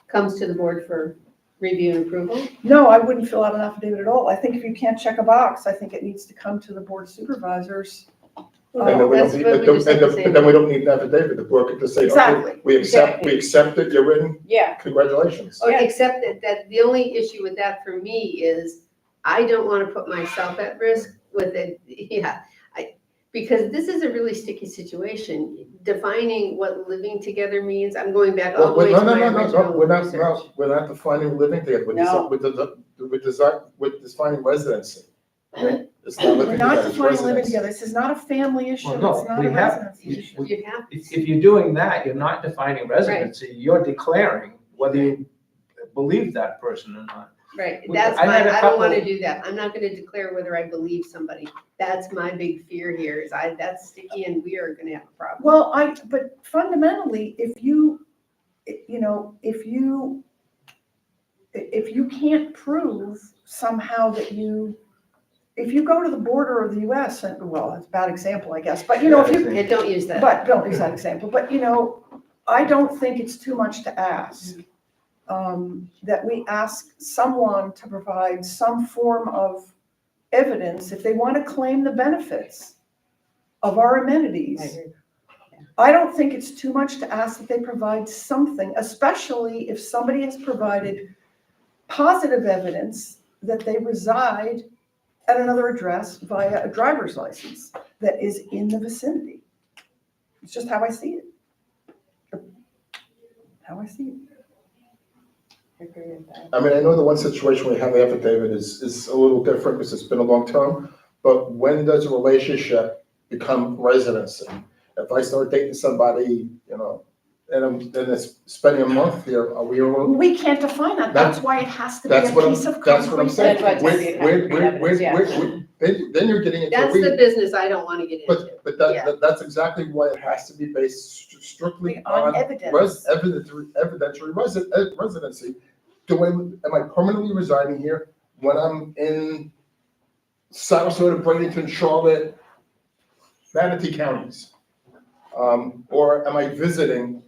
comes to the board for review and approval? No, I wouldn't fill out an affidavit at all. I think if you can't check a box, I think it needs to come to the board of supervisors. And then we don't need, and then we don't need an affidavit, the board could just say, okay, Exactly. we accept it, you're in, Yeah. congratulations. Or except that the only issue with that for me is I don't want to put myself at risk with it. Yeah. Because this is a really sticky situation. Defining what living together means, I'm going back all the way to my original research. We're not defining living together, No. we're defining residency. It's not living We're not together, it's defining living residence. together. This is not a family issue. Well, no, It's not we a have- residency issue. You have, If you're doing that, you're not defining residency, you're declaring whether you believe that person or not. right, We- that's I my, had a I don't want to couple- do that. I'm not going to declare whether I believe somebody. That's my big fear here is that's sticky and we are going to have a problem. Well, but fundamentally, if you know, if you can't prove somehow that if you go to the border of the US, and, well, that's a bad example, I guess, but you know, if you, Yeah, don't use that. but don't use that example, but you know, I don't think it's too much to ask. That we ask someone to provide some form of evidence if they want to claim the benefits of our amenities. I don't think it's too much to ask that they provide something, especially if somebody has provided positive evidence that they reside at another address via a driver's license that is in the vicinity. It's just how I see it. How I see it. I mean, I know the one situation where you have the affidavit is a little different because it's been a long term, but when does a relationship become residency? If I start dating somebody, you know, and it's spending a month here, are we all? We can't define that. That's why it has to be a That's what I'm, piece of that's what I'm concrete. saying. That's why it's gotta be concrete evidence, yeah. Then you're getting into. That's the business I don't want to get into. But Yeah. that's exactly why it has to be based strictly On on evidence. evidentiary residency. Am I permanently residing here when I'm in Sarasota, Bradenton, Charlotte, Manatee counties? Or am I visiting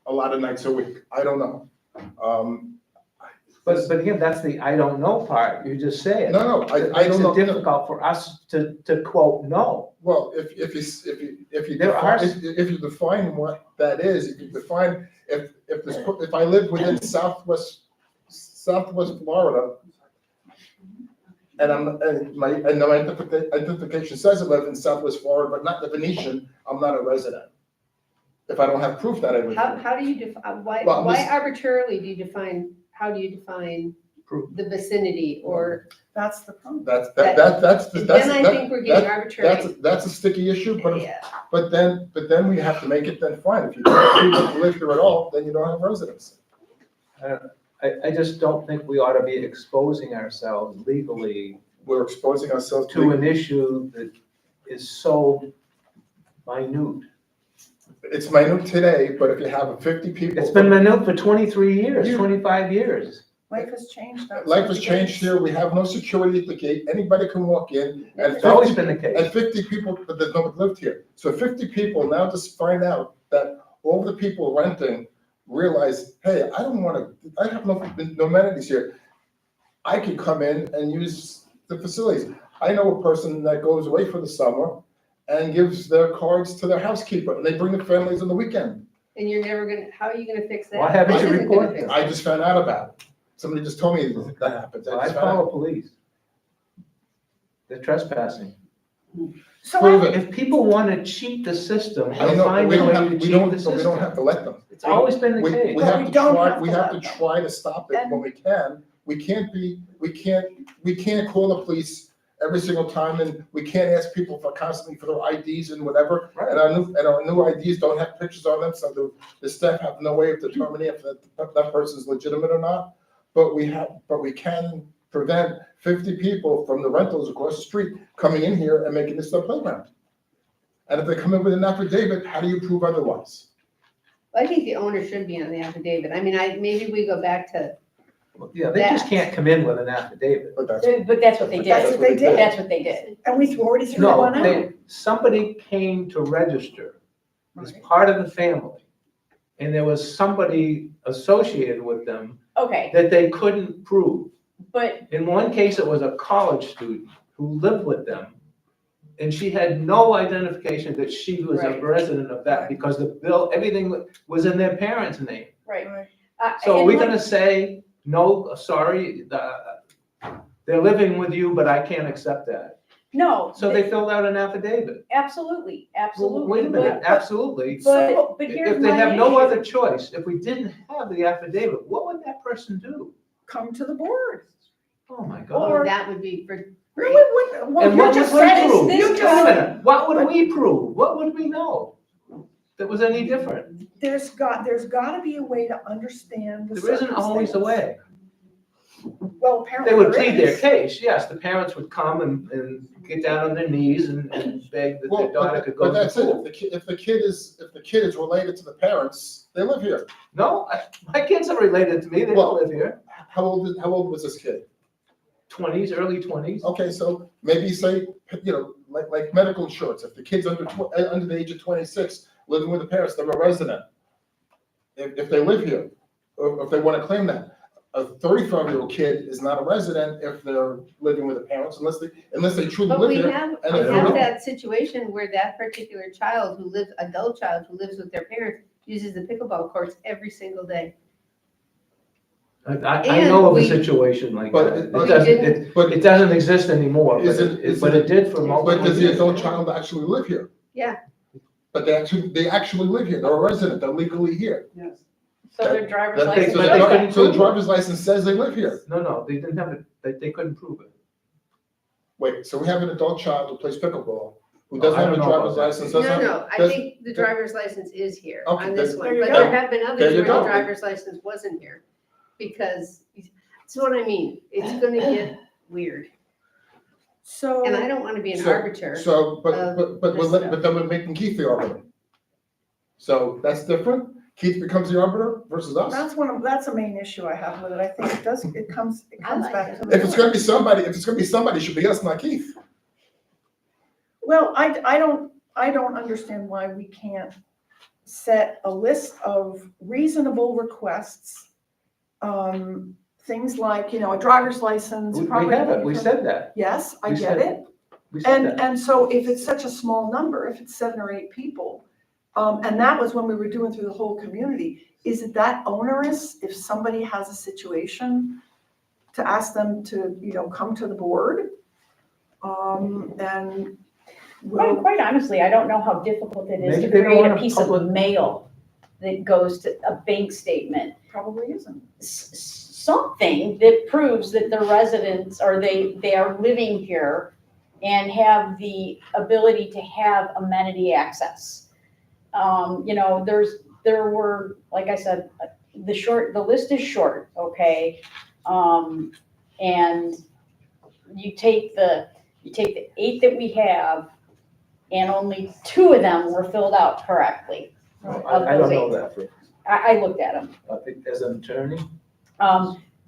a lot of nights a week? I don't know. But again, that's the I don't know part, you just say it. No, I don't know. It makes it difficult for us to quote no. Well, if you define what that is, if you define, if I live within Southwest Florida, and my identification says I live in Southwest Florida, but not the Venetian, I'm not a resident. If I don't have proof that I live there. How do you define, why Well, I'm just- arbitrarily do you define, how do you define the vicinity or? That's the problem. That's Then I think we're getting arbitrary. That's a sticky issue, Yeah. but then we have to make it then fine. If you don't live here at all, then you don't have residence. I just don't think we ought to be exposing ourselves legally We're exposing ourselves to an issue that is so minute. It's minute today, but if you have 50 people. It's been minute for 23 years, 25 years. Life has changed. Life has changed here. We have no security at the gate. Anybody can walk in. And It's always been the case. And 50 people that don't live here. So 50 people now just find out that all the people renting realize, hey, I have no amenities here. I could come in and use the facilities. I know a person that goes away for the summer and gives their cards to their housekeeper, and they bring the families on the weekend. And you're never gonna, how are you gonna fix that? Why haven't This you isn't gonna reported fix it? I just found out about it. Somebody just told me that happens. I just found call out. the police. They're trespassing. So Prove it. If people want to cheat the system, I they'll know, but find we a don't way have, to we cheat don't, the but we don't have system. to let them. It's always been the We case. have we to don't try, have we to have let to them. try to stop it when we can. We can't call the police every single time, and we can't ask people constantly for their IDs and whatever. Right. And our new IDs don't have pictures on them, so the staff have no way of determining if that person's legitimate or not. But we can prevent 50 people from the rentals across the street coming in here and making this their playground. And if they come in with an affidavit, how do you prove otherwise? I think the owner should be on the affidavit. I mean, maybe we go back to, Yeah, they just can't come in with an affidavit. But that's, But that's what they did. That's what they did. That's what they did. And we already threw No, one out. somebody came to register as part of the family, and there was somebody associated with them Okay, that they couldn't prove. but, In one case, it was a college student who lived with them, and she had no identification that she was a Right. resident of that, because the bill, everything was in their parents' name. right. Right. So are and we like- gonna say, no, sorry, they're living with you, but I can't accept that? No. So they filled out an affidavit. Absolutely, Well, absolutely. wait a minute, but- absolutely. But here's If they my have no issue. other choice, if we didn't have the affidavit, what would that person do? Come to the board. Oh my or God. that would be for, No, it wouldn't. Well, And you what just would we said prove? this, you Wait a just, minute, what would we prove? What would we know that was any different? there's gotta be a way to understand the There isn't always a circumstance. way. Well, apparently They would there plead their is. case, yes, the parents would come and get down on their knees and beg that well, their daughter could go but to that's it. school. If the kid is related to the parents, they live here. No, my kids are related to me, they Well- don't live here. How old was this kid? 20s, early 20s. Okay, so maybe say, like medical insurance, if the kid's under the age of 26, living with the parents, they're a resident. If they live here, or if they want to claim that. A 35-year-old kid is not a resident if they're living with the parents, unless they truly but live we here. have, and we if they have don't- that situation where that particular adult child who lives with their parents uses the pickleball courts every single day. I And know of a we- situation like But that. it- It but doesn't, but- it doesn't exist anymore, but Isn't- but it did for But multiple does the years. adult child actually live here? Yeah. But they actually live here, they're a resident, they're legally here. Yes. So their driver's That- license. So But they the couldn't so the prove it. driver's license says they live here. No, they didn't have it, they couldn't prove it. Wait, so we have an adult child who plays pickleball, who doesn't I have a don't know driver's about that. license, No, doesn't. no, I does- think the driver's license is here Okay, on this then- one, there you but go. there have been There others you where the go. driver's license wasn't here. Because, that's what I mean, it's gonna get weird, So. and I don't wanna be an So- arbiter. So, but this stuff. then we're making Keith the arbiter. So that's different? Keith becomes the arbiter versus us? That's a main issue I have with it. I think it comes like back it. to the. If it's gonna be somebody, it should be us, not Keith. Well, I don't understand why we can't set a list of reasonable requests. Things like, a driver's license. We property have it, we permit. said that. Yes, I We get said it. We said that. And so if it's such a small number, if it's 7 or 8 people, and that was when we were doing through the whole community, is it that onerous if somebody has a situation to ask them to, come to the board? And Quite honestly, I don't know how difficult it is Maybe to they don't create want a a piece of public- mail that goes to a bank statement. probably isn't. Something that proves that the residents, or they are living here and have the ability to have amenity access. There were, like I said, the list is short, okay? And you take the 8 that we have, and only 2 of them were filled out correctly. I don't know that for, I looked at them. I think as an attorney.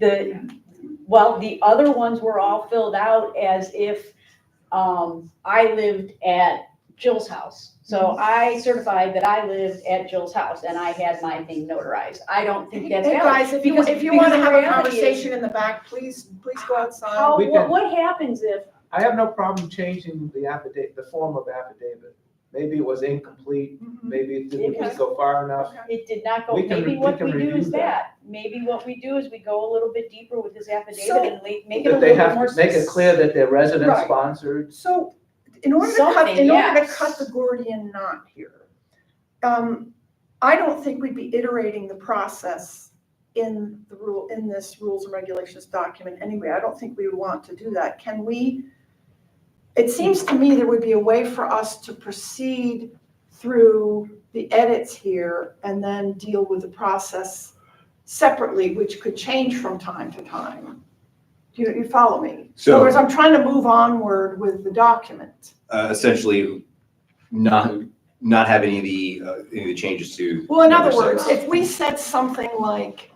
The other ones were all filled out as if, I lived at Jill's house. So I certified that I lived at Jill's house and I had my thing notarized. I don't think that's Hey, valid. guys, if you because- want to because have the a reality is, conversation in the back, please go outside. How, We can- what happens if, I have no problem changing the affidavit, the form of affidavit. Maybe it was incomplete, maybe it didn't Okay. go far enough. it did not go, We can maybe re- what we we can do review is that. that. Maybe what we do is we go a little bit deeper with this affidavit So- and make it a That they little bit have more. to make it clear that they're resident Right. sponsored. So, in order to Something, cut yes. the Gordian knot here, I don't think we'd be iterating the process in this rules and regulations document anyway. I don't think we would want to do that. Can we? It seems to me there would be a way for us to proceed through the edits here and then deal with the process separately, which could change from time to time. Do you follow me? In other So words, I'm trying to move onward with the document. essentially, not have any of the changes to. Well, in other number words, six. if we said something like,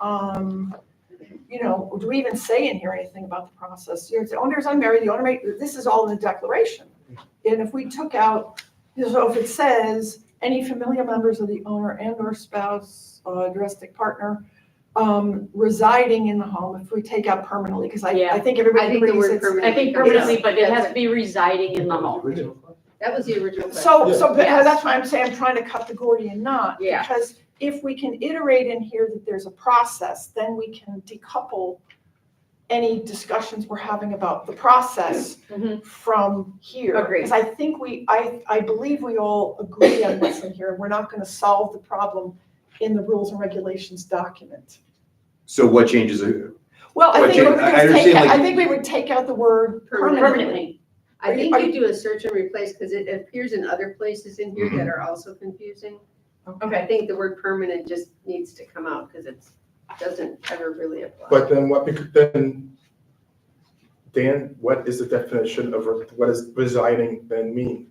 do we even say in here anything about the process? The owner is unmarried, the owner this is all in the declaration. And if we took out, so if it says, any familiar members of the owner and or spouse, domestic partner, residing in the home, if we take out permanently, because I think everybody I think the agrees word it's. permanent. I think permanently, but it has to be residing in the home. Original. That was the original question. So Yes. that's why I'm saying I'm trying to cut the Gordian knot. Yeah. Because if we can iterate in here that there's a process, then we can decouple any discussions we're having about the process Mhm. from here. Agreed. Because I think I believe we all agree on what's in here. We're not going to solve the problem in the rules and regulations document. So what changes are, Well, I But think Jane, I understand, we would take out the word permanently. Permanently. I think Are you do a search and replace because it appears in other places in here that are also confusing. I think the word permanent just needs to come out because it doesn't ever really apply. But then Dan, what is the definition of, what does residing then mean?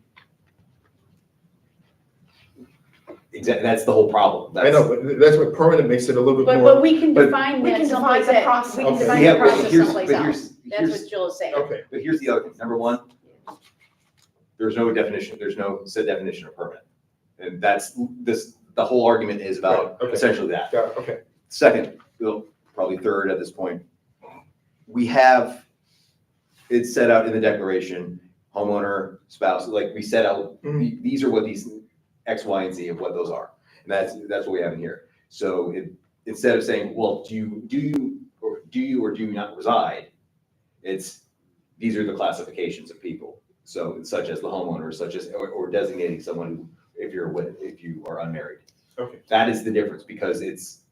exactly, that's the whole problem. I know, but that's what permanent makes it a little bit But more. we can but- define We that can someplace define the else. process. We can Okay. define Yeah, the but process here's- someplace but else. here's- That's here's- what Jill is saying. Okay, But here's the other thing. Number one, there's no definition, there's no set definition of permanent. And the whole argument is about Right, okay. essentially that. got it, okay. Second, well, probably third at this point, we have, it's set out in the declaration, homeowner, spouse, like we set out, these are what these X, Y, and Z of what those are. And that's what we have in here. So instead of saying, well, do you or do you not reside? These are the classifications of people. So such as the homeowner, such as, or designating someone if you are unmarried. Okay. That is the difference, because it's,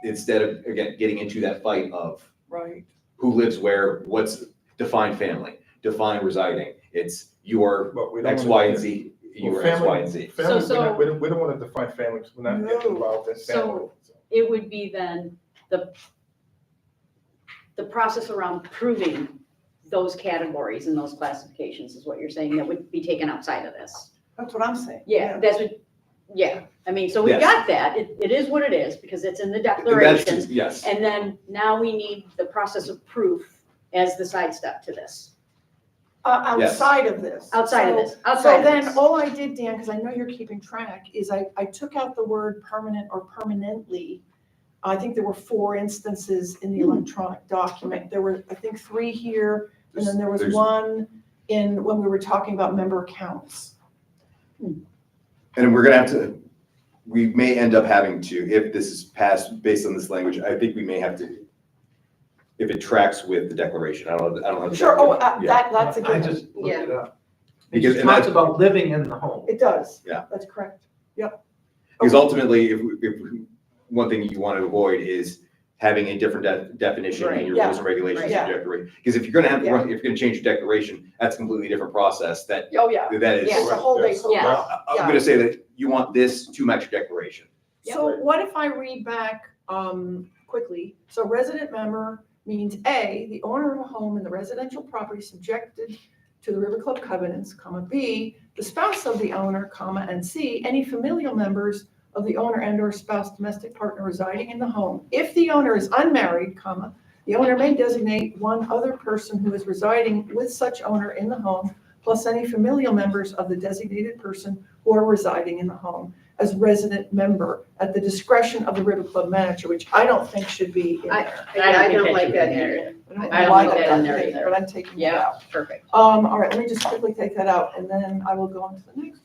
instead of, again, getting into that fight of Right. who lives where, what's defined family, defined residing. It's your But we don't X, wanna- Y, and Z, your Well, X, family- Y, and Z. Family, So- we don't want to define families, we're not getting No. involved in So- family. It would be then the process around proving those categories and those classifications is what you're saying that would be taken outside of this. That's what I'm saying. Yeah, that's what, yeah, I mean, so we Yes. got that, it is what it is, because it's in the That's, declaration. yes. And then now we need the process of proof as the sidestep to this, Outside of this. outside of So- this, outside So of then this. all I did, Dan, because I know you're keeping track, is I took out the word permanent or permanently. I think there were 4 instances in the electronic document. There were, I think, 3 here, and then there was There's- one when we were talking about member accounts. And we're gonna have to, we may end up having to, if this is passed based on this language, I think we may have to, if it tracks with the declaration, I don't know. Sure, Yeah. that's a I given. just looked it up. It Because- just and talks that's- about living in the home. It does. Yeah. That's correct. Yep. Because ultimately, one thing you want to avoid is having a different definition in your rules and regulations Yeah. trajectory. Because if you're gonna Yeah. if you're gonna change your declaration, that's a completely different process that, Oh, yeah. that is. Yeah, it's a whole day. Yeah. I'm gonna say that you want this to match your declaration. So what if I read back quickly? So resident member means A, the owner of a home in the residential property subjected to the River Club covenants, comma, B, the spouse of the owner, comma, and C, any familial members of the owner and or spouse, domestic partner residing in the home. If the owner is unmarried, comma, the owner may designate one other person who is residing with such owner in the home, plus any familial members of the designated person who are residing in the home as resident member at the discretion of the River Club manager, which I don't think should be in there. I don't like that either. I don't why like that in there doesn't, either. But I'm taking it Yeah, out. perfect. All right, let me just quickly take that out, and then I will go on to the next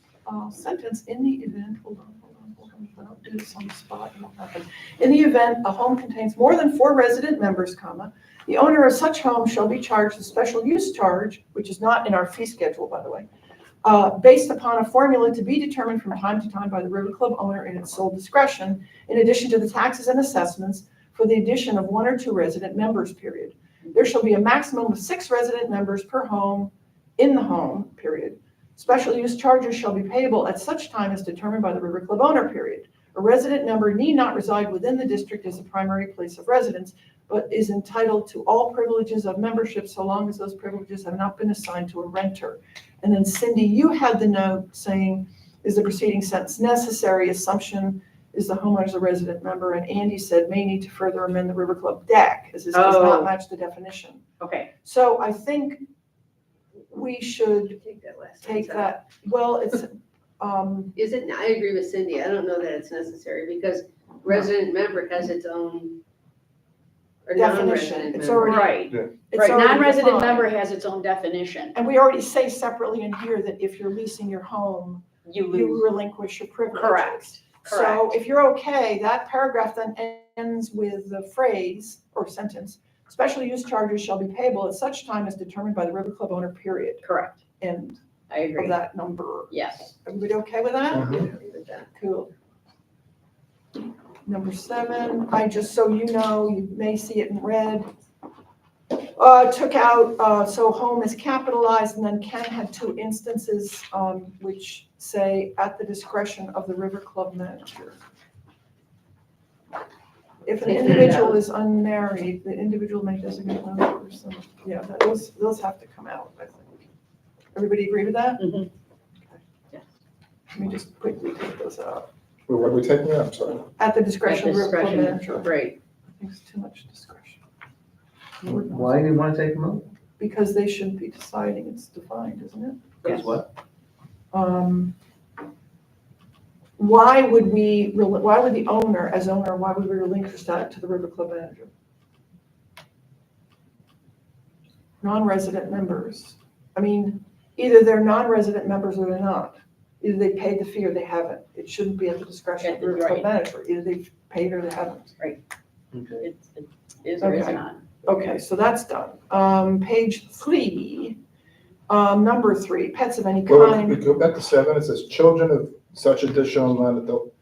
sentence. In the event, hold on, if I don't do this on the spot, it won't happen. In the event a home contains more than 4 resident members, comma, the owner of such home shall be charged a special use charge, which is not in our fee schedule, by the way, based upon a formula to be determined from time to time by the River Club owner in its sole discretion, in addition to the taxes and assessments for the addition of 1 or 2 resident members, period. There shall be a maximum of 6 resident members per home in the home, period. Special use charges shall be payable at such time as determined by the River Club owner, period. A resident member need not reside within the district as a primary place of residence, but is entitled to all privileges of membership so long as those privileges have not been assigned to a renter. And then Cindy, you had the note saying, is the preceding sentence necessary? Assumption is the homeowner's a resident member, and Andy said may need to further amend the River Club deck, as this does not Oh. match the definition. Okay, So I think we should Take that last take sentence out. that, well, it's, Is it, I agree with Cindy, I don't know that it's necessary, because resident member has its own, or definition, non-resident it's member. already. right, it's right, already non-resident defined. member has its own definition. And we already say separately in here that if you're leasing your home, You you lose, relinquish your privileges. correct, So correct. if you're okay, that paragraph then ends with the phrase or sentence, special use charges shall be payable at such time as determined by the River Club owner, period. Correct, End I of agree, that number. yes. Everybody okay with that? Mhm. I agree with that. Cool. Number 7, I just, so you know, you may see it in red. Took out, so home is capitalized, and then Ken had 2 instances, which say at the discretion of the River Club manager. If an Take that individual out. is unmarried, the individual may designate another person. Yeah, those have to come out, I think. Everybody agree with that? Mhm. Okay. Let me just quickly take those out. Well, what are we taking out? I'm sorry. At the discretion of the River Club Discretion, manager. right. I think it's too much discretion. Why do you want to take them out? Because they shouldn't be deciding, it's defined, isn't it? Because what? Why would the owner, as owner, why would we relinquish that to the River Club manager? Non-resident members. I mean, either they're non-resident members or they're not. Either they paid the fee or they haven't. It shouldn't be at the discretion of the River Club Right. manager. Either they've paid or they haven't. Okay. It is or is Okay. not. Okay, so that's done. Page 3, number 3, pets of any Well, we kind. go back to 7, it says children of such additional non-adult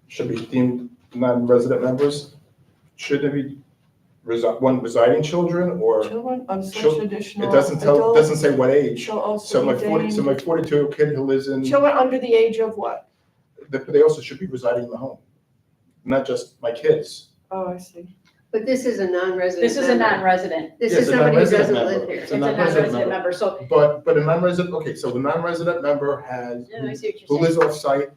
should be deemed non-resident members. Should it be one residing children or? Children of such Chil- additional It doesn't tell, adult doesn't say what age. shall So also my be 40, so my deemed, 42 kid who lives in, children under the age of what? they also should be residing in the home, not just my kids. Oh, I see. But this is a non-resident This is a member. non-resident. This Yes, is a somebody who non-resident doesn't member. live here. It's a non-resident member, so, But a non-resident, okay, so the non-resident member has, yeah, I see what who you're lives saying. off-site,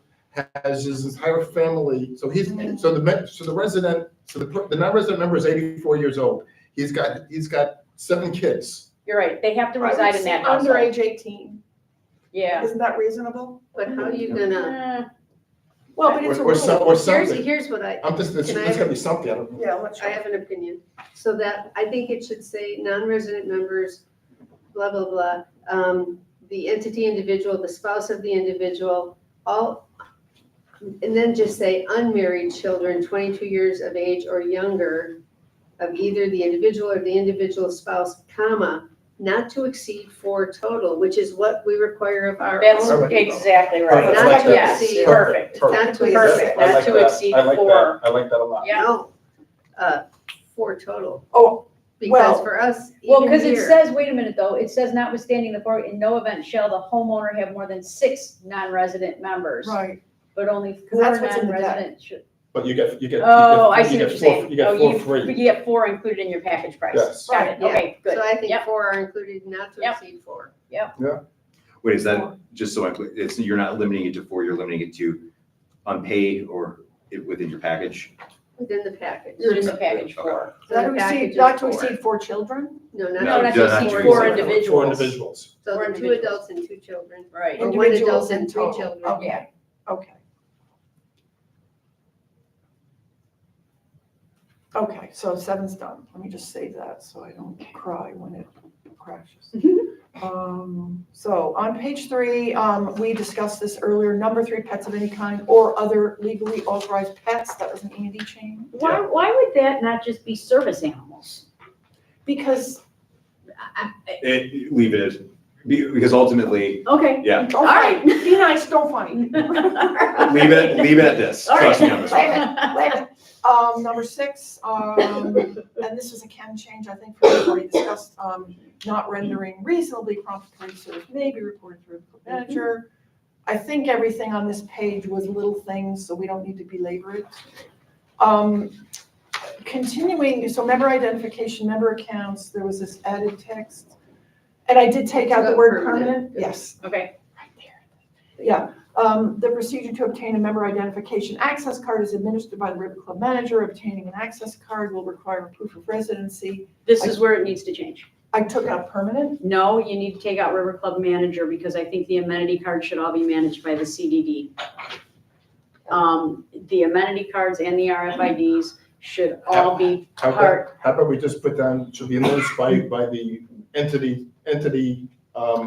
has his entire family, so he's, so the resident, so the non-resident member is 84 years old. He's got 7 kids. You're right, they have to I would reside in say that under household. age 18. Yeah. Isn't that reasonable? But how are you gonna, Well, but it's a Or some- rule. or something. here's what I, I'm just, there's Can I gotta have- be something, I don't know. Yeah, let's I have an opinion. So that, I think it should say non-resident members, blah, blah, blah. The entity individual, the spouse of the individual, all, and then just say unmarried children, 22 years of age or younger of either the individual or the individual spouse, comma, not to exceed 4 total, which is what we require of our That's own. exactly right. Perfect. I like that. Yes, perfect. Not to Perfect. exceed. I Not like to that. exceed I like 4. that. I like that a lot. Yeah. No, 4 total. Oh, Because well- for us, Well, even because it here- says, wait a minute though, it says notwithstanding the four, in no event shall the homeowner have more than 6 non-resident members. Right. But only 4 that's what's in the deck. non-resident should. But you get. Oh, I see you what get you're four- saying. You get Oh, 4 you- free. You get 4 included in your package price. Yes. Got it, Yeah. okay, good. So I think Yep. 4 are included, not to Yep. exceed 4. Wait, is that, just so I'm clear, it's, you're not limiting it to 4, you're limiting it to unpaid or within your package? Within the package. Within the package 4. Not to The package exceed, is not to 4. exceed 4 children? No, No, not not to to exceed exceed exceed 4 4 individuals. 4 individuals. So Four the 2 individuals. adults and 2 children. Right. Or 1 Individuals adult and in 3 total. children. Okay, okay. Okay, so 7's done. Let me just save that so I don't cry when it crashes. So on page 3, we discussed this earlier, number 3, pets of any kind or other legally authorized pets. That was an Andy change. Why would that not just be service animals? Because, Leave it as, because ultimately, Okay. yeah, don't fight, be nice, don't fight. leave it at this, All trust me on right. this Wait a one. minute, wait a minute. Number 6, and this is a Ken change, I think, we've already discussed, not rendering reasonably prompt service may be reported through the manager. I think everything on this page was little things, so we don't need to belabor it. Continuing, so member identification, member accounts, there was this added text. And I did take out the word permanent, yes. Okay. Yeah, the procedure to obtain a member identification access card is administered by the River Club manager. Obtaining an access card will require a proof of residency. This is where it needs to change. I took out permanent. No, you need to take out River Club manager because I think the amenity cards should all be managed by the CDD. The amenity cards and the RFIDs should all be part. How about we just put down, should be managed by the entity,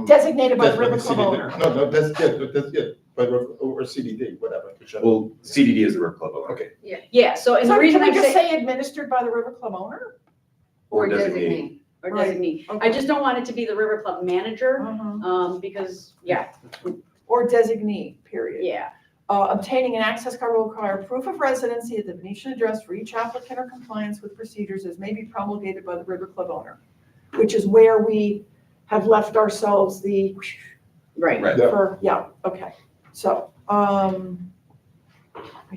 Designated by the River designated Club CDD. owner. No, that's it, or CDD, whatever. whichever. Well, CDD is the River Club owner. Okay. Yeah, so, and the So reason can I I just say, say administered by the River Club owner? Or designate. designate. or Right. designee. Okay. I just don't want it to be the River Club manager, because, yeah, Or designee, period. yeah. Obtaining an access card will require proof of residency at the Venetian address for each applicant or compliance with procedures as may be promulgated by the River Club owner, which is where we have left ourselves the, Right. Right. Yeah. for, yeah, okay. So, I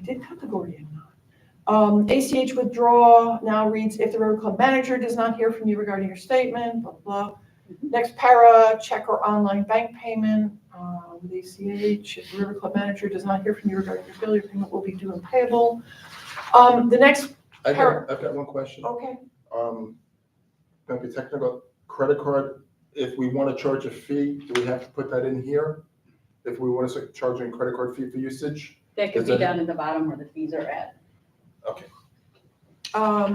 did cut the Gordian knot. ACH withdraw now reads, if the River Club manager does not hear from you regarding your statement, blah, blah. Next para, check or online bank payment, with ACH, if the River Club manager does not hear from you regarding your bill, your payment will be due and payable. The next, I've got one question. okay, Might be technical, credit card, if we want to charge a fee, do we have to put that in here? If we want to start charging credit card fee for usage? That could Is be that- down in the bottom where the fees are at. Okay. I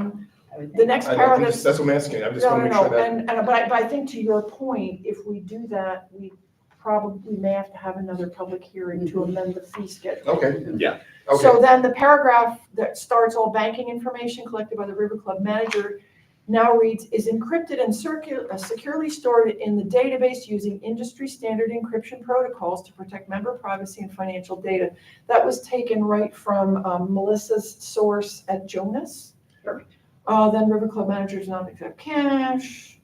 would the think. next I para, know, that's what I'm asking, I just no, want no, to make sure no, that. but I think to your point, if we do that, we probably may have to have another public hearing to amend the fee schedule. Okay, Yeah. okay, So then the paragraph that starts all banking information collected by the River Club manager now reads, is encrypted and securely stored in the database using industry standard encryption protocols to protect member privacy and financial data. That was taken right from Melissa's source at Jonas. Then River Club manager does not accept cash.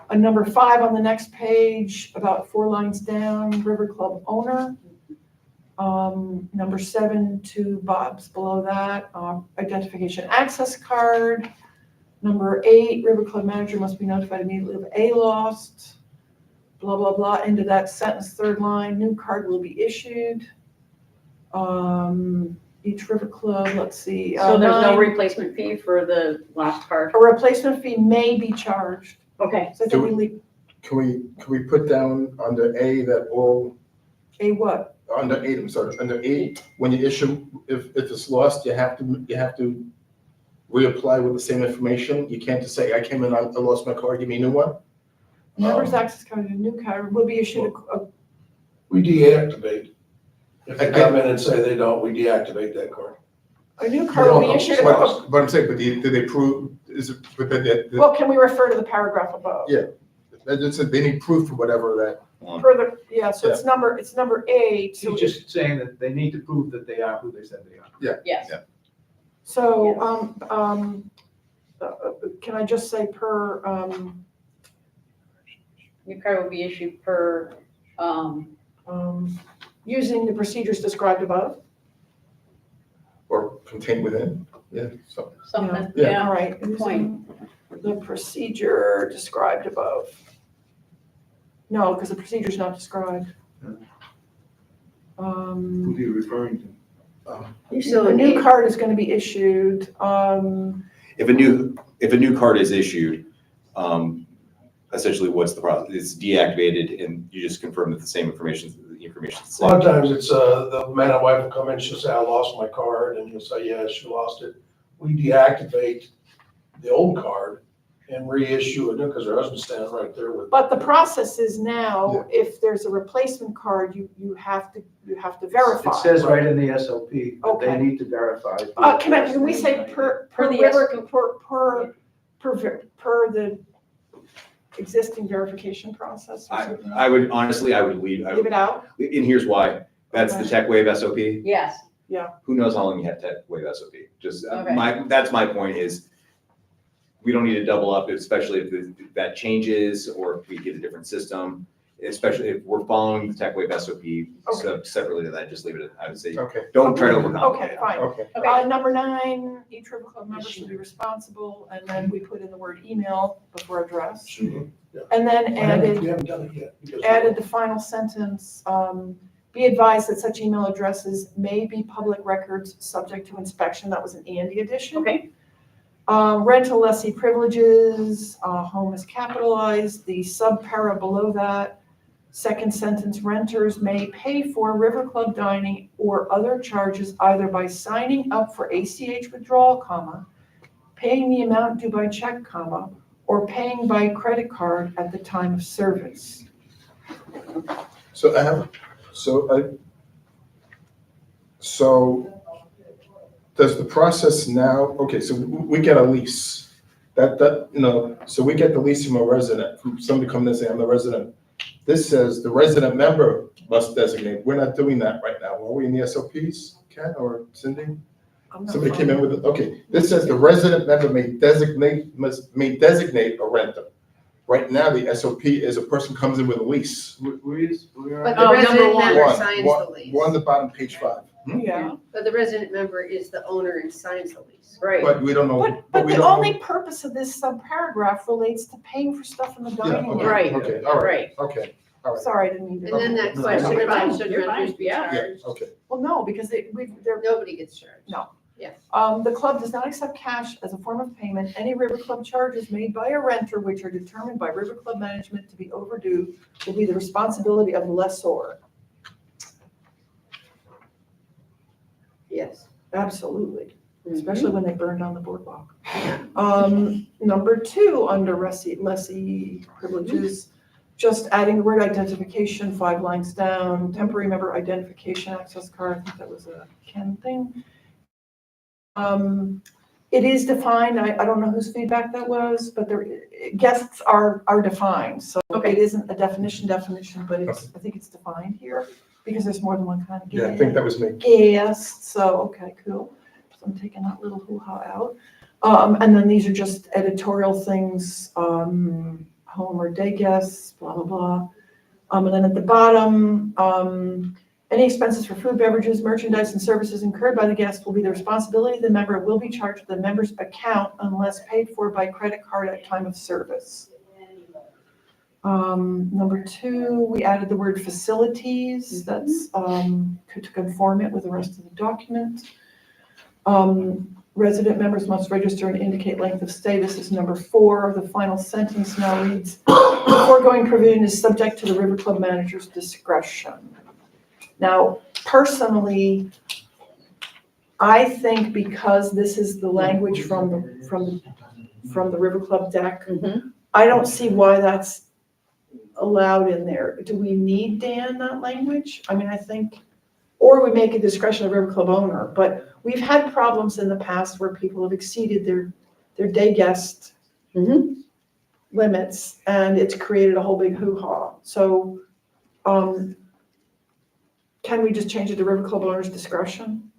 A number 5 on the next page, about 4 lines down, River Club owner. Number 7, 2 Bob's below that, identification access card. Number 8, River Club manager must be notified immediately of a lost. Blah, blah, blah, into that sentence, 3rd line, new card will be issued. Each River Club, let's see. So there's no 9, replacement fee for the last card? a replacement fee may be charged. Okay. So I think we leave, Can we put down under A that all, a what? under 8, I'm sorry, under 8, when you issue, if it's lost, you have to reapply with the same information? You can't just say, I came in, I lost my card, give me a new one? Members access card, a new card will be issued We deactivate. If they come in and say they don't, we deactivate that card. a new card will be issued. But I'm saying, but do they prove, is it, but Well, can we refer to the paragraph above? yeah, they need proof for whatever that. Further, yeah, so it's number 8. So He's just saying that they need to prove that they are who they said they are. Yeah. Yes. Yeah. So, can I just say per, New card will be issued per, using the procedures described above? Or contained within, yeah, so. something, Yeah. yeah. All right, Good point. using the procedure described above. No, because the procedure's not described. Who are you referring to? A new card is gonna be issued, If a new card is issued, essentially what's the process? It's deactivated and you just confirm that the information's the A lot of same. times it's, the man and wife will come in, she'll say, I lost my card, and you'll say, yeah, she lost it. We deactivate the old card and reissue a new, because her husband's standing right there with. but the process is now, if there's a replacement card, you have to verify. It says right in the SOP that they Okay. need to verify. Can we say per the river, per the existing verification process or something? I would honestly, I would leave, Leave it out? and here's why. That's the Tech Wave SOP. Yes. Who knows how long you have Tech Wave SOP? Just, Okay. that's my point is, we don't need to double up, especially if that changes or if we get a different system, especially if we're following the Tech Wave SOP separately to that, just leave it, I would say, Okay. don't try to overcomplicate Okay, it. fine. Okay. Number 9, each River Club member should be responsible, and then we put in the word email before address. Sure. Yeah. And then We added haven't done it yet. because- added the final sentence, be advised that such email addresses may be public records subject to inspection. That was an Andy addition. Okay. Rental lessee privileges, home is capitalized, the sub-para below that, second sentence, renters may pay for River Club dining or other charges either by signing up for ACH withdrawal, comma, paying the amount due by check, comma, or paying by credit card at the time of service. So does the process now, okay, so we get a lease. So we get the lease from a resident, from somebody coming and saying, I'm the resident. This says the resident member must designate. We're not doing that right now. Are we in the SOPs, Ken or Cindy? Somebody came in with it, okay. This says the resident member may designate a renter. Right now, the SOP is a person comes in with a lease. But the resident member signs the lease. We're on the bottom, page 5. Yeah. But the resident member is the owner and signs the lease. Right. But we don't know. But we the don't know- only purpose of this subparagraph relates to paying for stuff in the Yeah, dining okay, room. Right. Okay, all right, Right. okay, all right. Sorry, I didn't mean to. And then that No, question you're about fine, should you're renters fine, be yeah. charged? Okay. Well, no, because they're, Nobody gets charged. No. Yes. the club does not accept cash as a form of payment. Any River Club charges made by a renter, which are determined by River Club management to be overdue, will be the responsibility of the lessor. Yes. Absolutely, especially when they burn down the boardwalk. Number 2, under lessee privileges, just adding the word identification, 5 lines down, temporary member identification access card, I think that was a Ken thing. It is defined, I don't know whose feedback that was, but guests are defined, so it isn't a definition, but it's, I think it's defined here, because there's more than one kind of guest. Yeah, I think that was me. Guest, so, okay, cool. So I'm taking that little hoo-ha out. And then these are just editorial things, home or day guests, blah, blah, blah. And then at the bottom, any expenses for food, beverages, merchandise, and services incurred by the guest will be the responsibility of the member, will be charged to the member's account unless paid for by credit card at time of service. Number 2, we added the word facilities, that's, to conform it with the rest of the document. Resident members must register and indicate length of stay. This is number 4. The final sentence now reads, the foregoing provision is subject to the River Club manager's discretion. Now, personally, I think because this is the language from the River Club deck, I don't see why that's allowed in there. Do we need, Dan, that language? I mean, I think, or we make a discretion of River Club owner, but we've had problems in the past where people have exceeded their day guest limits, and it's created a whole big hoo-ha. So, can we just change it to River Club owner's discretion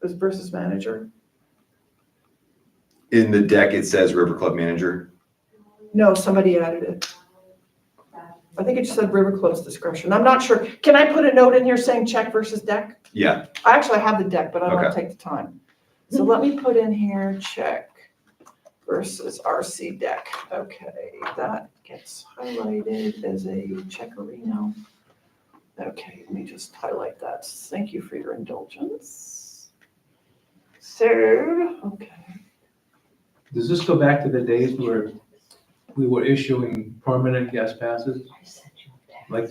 versus manager? In the deck, it says River Club manager. No, somebody added it. I think it just said River Club's discretion. I'm not sure. Can I put a note in here saying check versus deck? Yeah. I actually have the deck, but I don't Okay. take the time. So let me put in here check versus RC deck. Okay, that gets highlighted as a checkerino. Okay, let me just highlight that. Thank you for your indulgence. So, okay. Does this go back to the days where we were issuing permanent guest passes? Like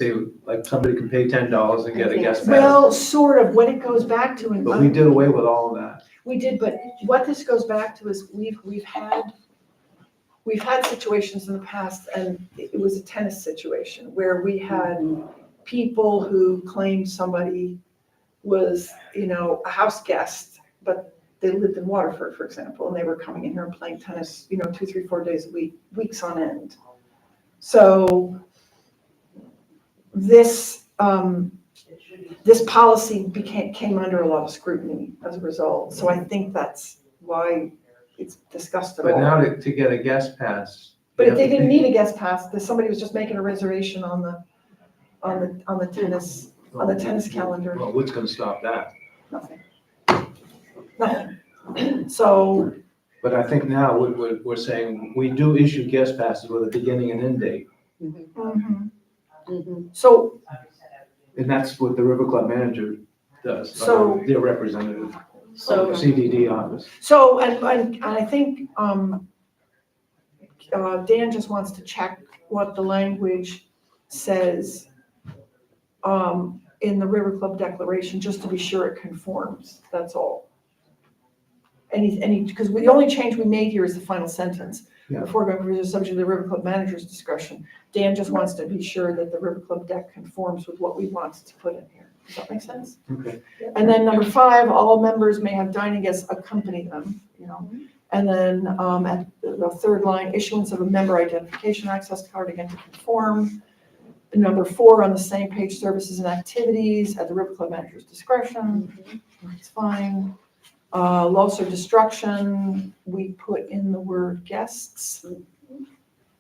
somebody can pay $10 and get a guest pass? Well, sort of. What it goes back to, But we did away with all of that. we did, but what this goes back to is we've had situations in the past, and it was a tennis situation where we had people who claimed somebody was, a house guest, but they lived in Waterford, for example, and they were coming in here and playing tennis, 2, 3, 4 days a week, weeks on end. So this policy came under a lot of scrutiny as a result. So I think that's why it's discussed at all. But now to get a guest pass. But if they didn't need a guest pass, somebody was just making a reservation on the tennis calendar. Well, what's gonna stop that? Nothing. So, But I think now we're saying we do issue guest passes with a beginning and end date. so, And that's what the River Club manager does, So- their representative, So, CDD office. so, and I think, Dan just wants to check what the language says, in the River Club declaration, just to be sure it conforms, that's all. Because the only change we made here is the final sentence. Yeah. The foregoing provision is subject to the River Club manager's discretion. Dan just wants to be sure that the River Club deck conforms with what we want to put in here. Does that make sense? Okay. And then number 5, all members may have dining guests accompany them, And then at the 3rd line, issuance of a member identification access card, again to conform. Number 4 on the same page, services and activities at the River Club manager's discretion. That's fine. Loss or destruction, we put in the word guests.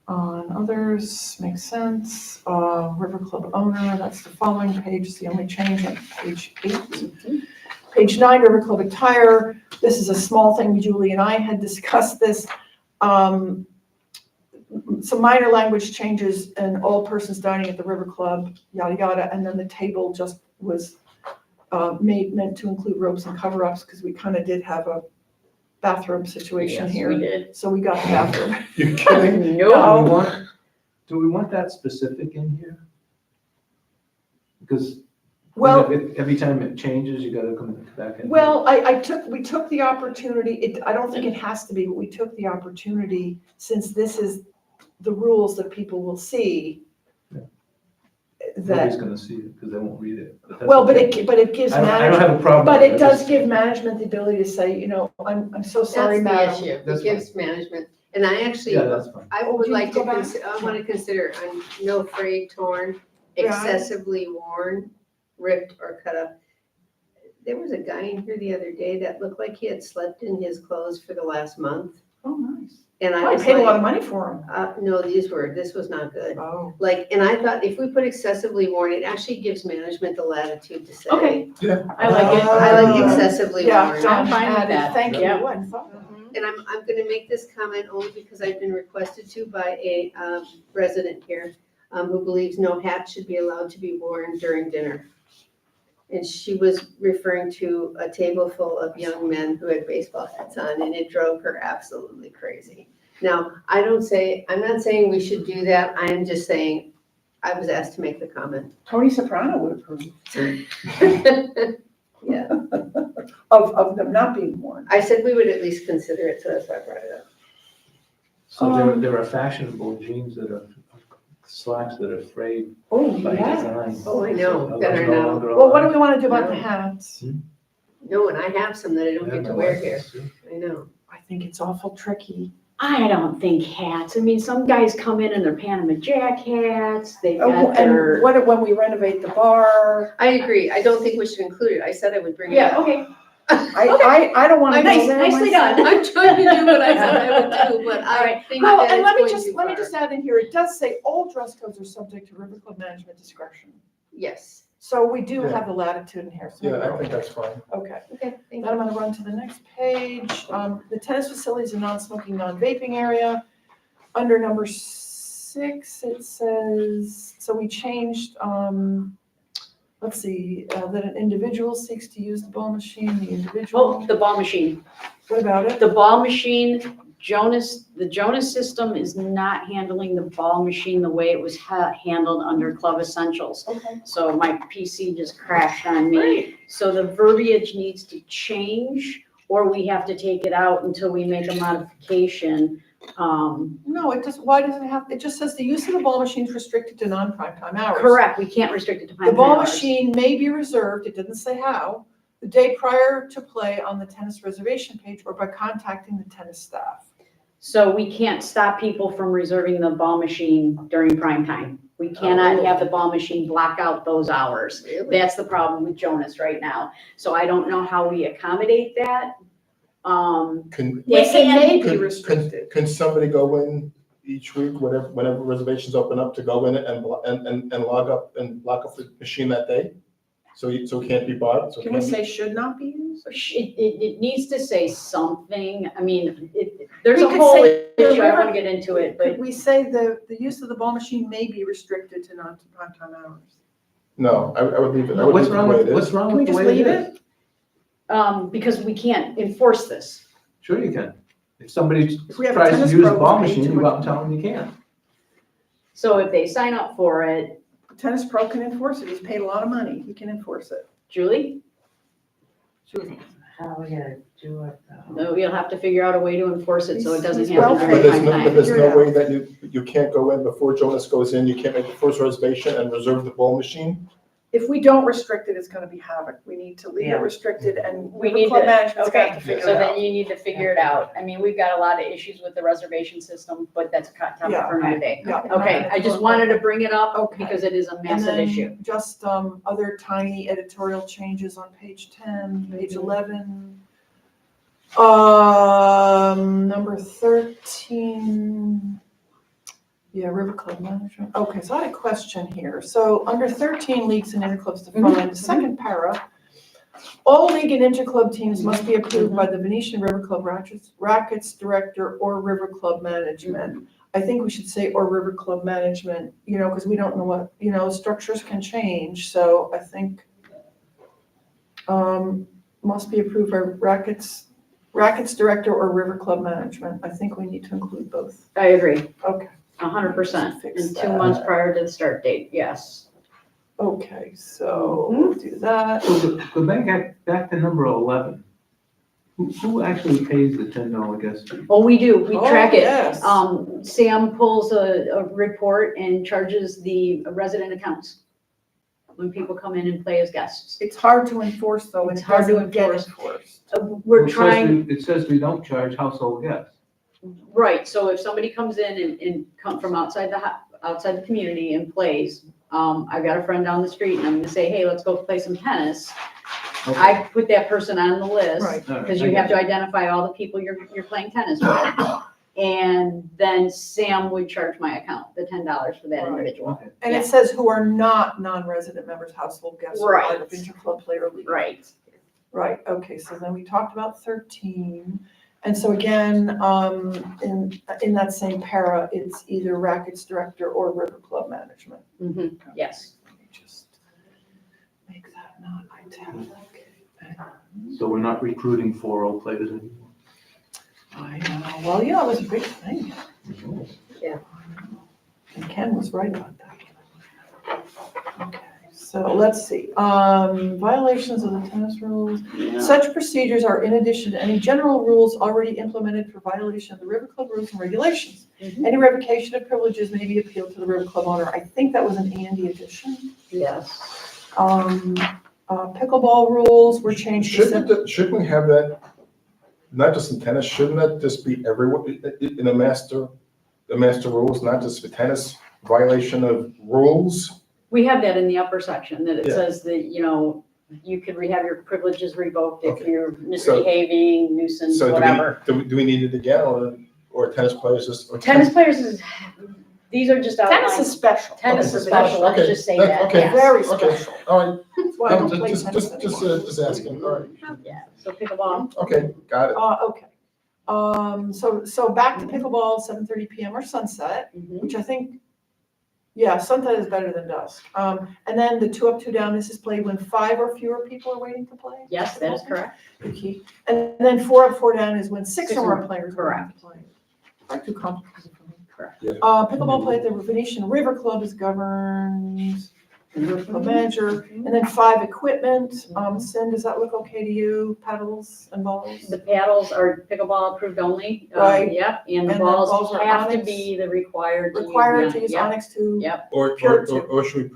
On others, makes sense. River Club owner, that's the following page, it's the only change on page 8. Page 9, River Club attire, this is a small thing, Julie and I had discussed this. Some minor language changes, and all persons dining at the River Club, yada, yada, and then the table just was meant to include robes and cover-ups, because we kind of did have a bathrobe situation yes, here. we did. So we got the bathrobe. You kidding? No. Do we want that specific in here? Because Well, every time it changes, you gotta come back in. well, we took the opportunity, I don't think it has to be, but we took the opportunity, since this is the rules that people will see. Nobody's That, gonna see it, because they won't read it. But that's well, but okay. it gives I don't management, have a problem. but with it does just- give management the ability to say, I'm so sorry, That's the madam. issue. That's It gives management, and I actually, Yeah, that's fine. I Oh, would do you like to go back? I want to consider, no frayed, torn, Yeah. excessively worn, ripped or cut up. There was a guy in here the other day that looked like he had slept in his clothes for the last month. Oh, nice. And I I was paid a lot of like, money for them. no, this was not good. Oh. Like, and I thought if we put excessively worn, it actually gives management the latitude to say. Okay. Yeah. I like it. I like excessively Yeah, worn. John I'm fine with added, that. thank you. Yeah. I hadn't thought of that. And I'm gonna make this comment only because I've been requested to by a resident here who believes no hat should be allowed to be worn during dinner. And she was referring to a table full of young men who had baseball hats on, and it drove her absolutely crazy. Now, I'm not saying we should do that, I am just saying, I was asked to make the comment. Tony Soprano would approve. Yeah, Of them not being worn. I said we would at least consider it, so that's why I brought it up. So there are fashionable jeans that are, slacks that are frayed Oh, by yeah. design. Oh, I know, Those that are no now. longer Well, what do allowed. we want to do about the hats? No, and I have some that I don't Yeah, get to my wear wife here, does too. I know. I think it's awful tricky. I don't think hats. I mean, some guys come in their Panama Jack hats. They've Oh, got and their. what, when we renovate the bar? I agree, I don't think we should include it, I said I would bring it Yeah, up. okay. I don't want to go Nice, there nicely myself. done. I'm trying to do what I said I would do, but I Alright. think Well, that and it's let me going just, too let me far. just add in here, it does say all dress codes are subject to River Club management discretion. Yes, So we do Yeah. have the latitude in here. so Yeah, I think that's fine. Okay. okay, thank Then you. I'm gonna run to the next page. The tennis facility is a non-smoking, non-vaping area. Under number 6, it says, so we changed, let's see, that an individual seeks to use the ball machine, the individual. Oh, the ball machine. What about it? The ball machine, the Jonas system is not handling the ball machine the way it was handled under Club Essentials. Okay. So my PC just crashed on me. So the verbiage needs to change, or we have to take it out until we make a modification. No, it just, why does it have, it just says the use of the ball machine is restricted to non-prime time hours. Correct, we can't restrict it to prime The ball hours. machine may be reserved, it didn't say how, the day prior to play on the tennis reservation page or by contacting the tennis staff. So we can't stop people from reserving the ball machine during prime time. We cannot have the ball machine block out those hours. Really? That's the problem with Jonas right now. So I don't know how we accommodate that. Can, Yes, it may be can, restricted. can somebody go in each week, whenever reservations open up, to go in and log up and lock up the machine that day? So it can't be bought, so it Can we can't be. say should not be used? It needs to say something. I mean, there's a We could whole say the issue. I don't river- want to get into it, but Could we say the use of the ball machine may be restricted to non-prime time hours? No, I would leave it, I would What's leave it the wrong way with, it what's is. wrong Can we with the just way leave it is? it? because we can't enforce this. Sure you can. If somebody If we have a tries to tennis use a pro ball who's paid machine, too you go much- out and tell them you can't. So if they sign up for it, The tennis pro can enforce it, he's paid a lot of money, he can enforce it. Julie, How we gotta do it though? no, you'll have to figure out a way to enforce it so it doesn't He's happen well during But there's prime no, time. but there's Figure it no way that you can't go in before Jonas goes in, you can't make the first reservation and reserve the ball machine? If we don't restrict it, it's gonna be havoc. We need to leave it Yeah. restricted and We River need Club to, management's got okay, to figure so it then out. you need to figure it out. I mean, we've got a lot of issues with the reservation system, but that's a topic Yeah. for another day. Yeah. Okay, I just wanted to bring it up Okay. because it is a And massive then issue. just, other tiny editorial changes on page 10, page 11. Number 13. Yeah, River Club management. Okay, so I had a question here. So under 13, leagues and interclubs defined, the second para, all league and interclub teams must be approved by the Venetian River Club rackets director or River Club management. I think we should say or River Club management, because we don't know what, structures can change, so I think must be approved by rackets director or River Club management. I think we need to include both. I agree, Okay, 100%. Fix And 2 that. months prior to the start date, yes. okay, so we'll do that. So go back to number 11. Who actually pays the $10 guest fee? Oh, we do, we Oh, track it. yes. Sam pulls a report and charges the resident accounts when people come in and play as guests. It's hard to enforce though, and It's it hard to doesn't get enforce. enforced. We're It says trying, It says we don't charge household guests. right, so if somebody comes in and come from outside the community and plays, I've got a friend down the street and I'm gonna say, hey, let's go play some tennis. I put that person on the list, Right. because you have to identify all the people you're playing tennis with. And then Sam would charge my account, the $10 for that Right. individual. And Yeah. it says who are not non-resident members, household guests, or Right. part of interclub player league. Right. Right, okay, so then we talked about 13. And so again, in that same para, it's either rackets director or river club management. Yes. Let me just make that not italic. So we're not recruiting 4 players anymore. I know, well, yeah, it was a big thing. Yeah. And Ken was right about that. Okay, so let's see, violations of the tennis rules. Such procedures are in addition to any general rules already implemented for violation of the River Club rules and regulations. Any revocation of privileges may be appealed to the River Club owner. I think that was an Andy addition. Yes. Pickleball rules were changed to. Shouldn't we have that, not just in tennis, shouldn't that just be everywhere, in the master rules, not just for tennis, violation of rules? We have that in the upper section, that it Yeah. says that, you could have your privileges revoked if Okay. you're misbehaving, nuisance, So whatever. do we need it again, or tennis players just? or Tennis players these are just outlined. Tennis is special. Tennis Okay, is special, let's okay, just say that- that, okay, yes. Very Okay, special. all right. That's why I don't play tennis anymore. Just asking, all right. Yeah, so pickleball. Okay, got it. Okay. So back to pickleball, 7:30 PM or sunset, which I think, yeah, sunset is better than dusk. And then the 2 up, 2 down, this is played when 5 or fewer people are waiting to play? Yes, that is correct. Okay. And then 4 up, 4 down is when 6 or more players are waiting to play. Not too complicated for me. Correct. Yeah. Pickleball play at the Venetian River Club is governed, the River Club manager, and then 5 equipment. Cindy, does that look okay to you? Paddles and balls? The paddles are pickleball approved only. Right. Yep, and the And the balls balls are have to Onyx. be the required to use. Required to use Yep. Onyx 2. Yep. Or should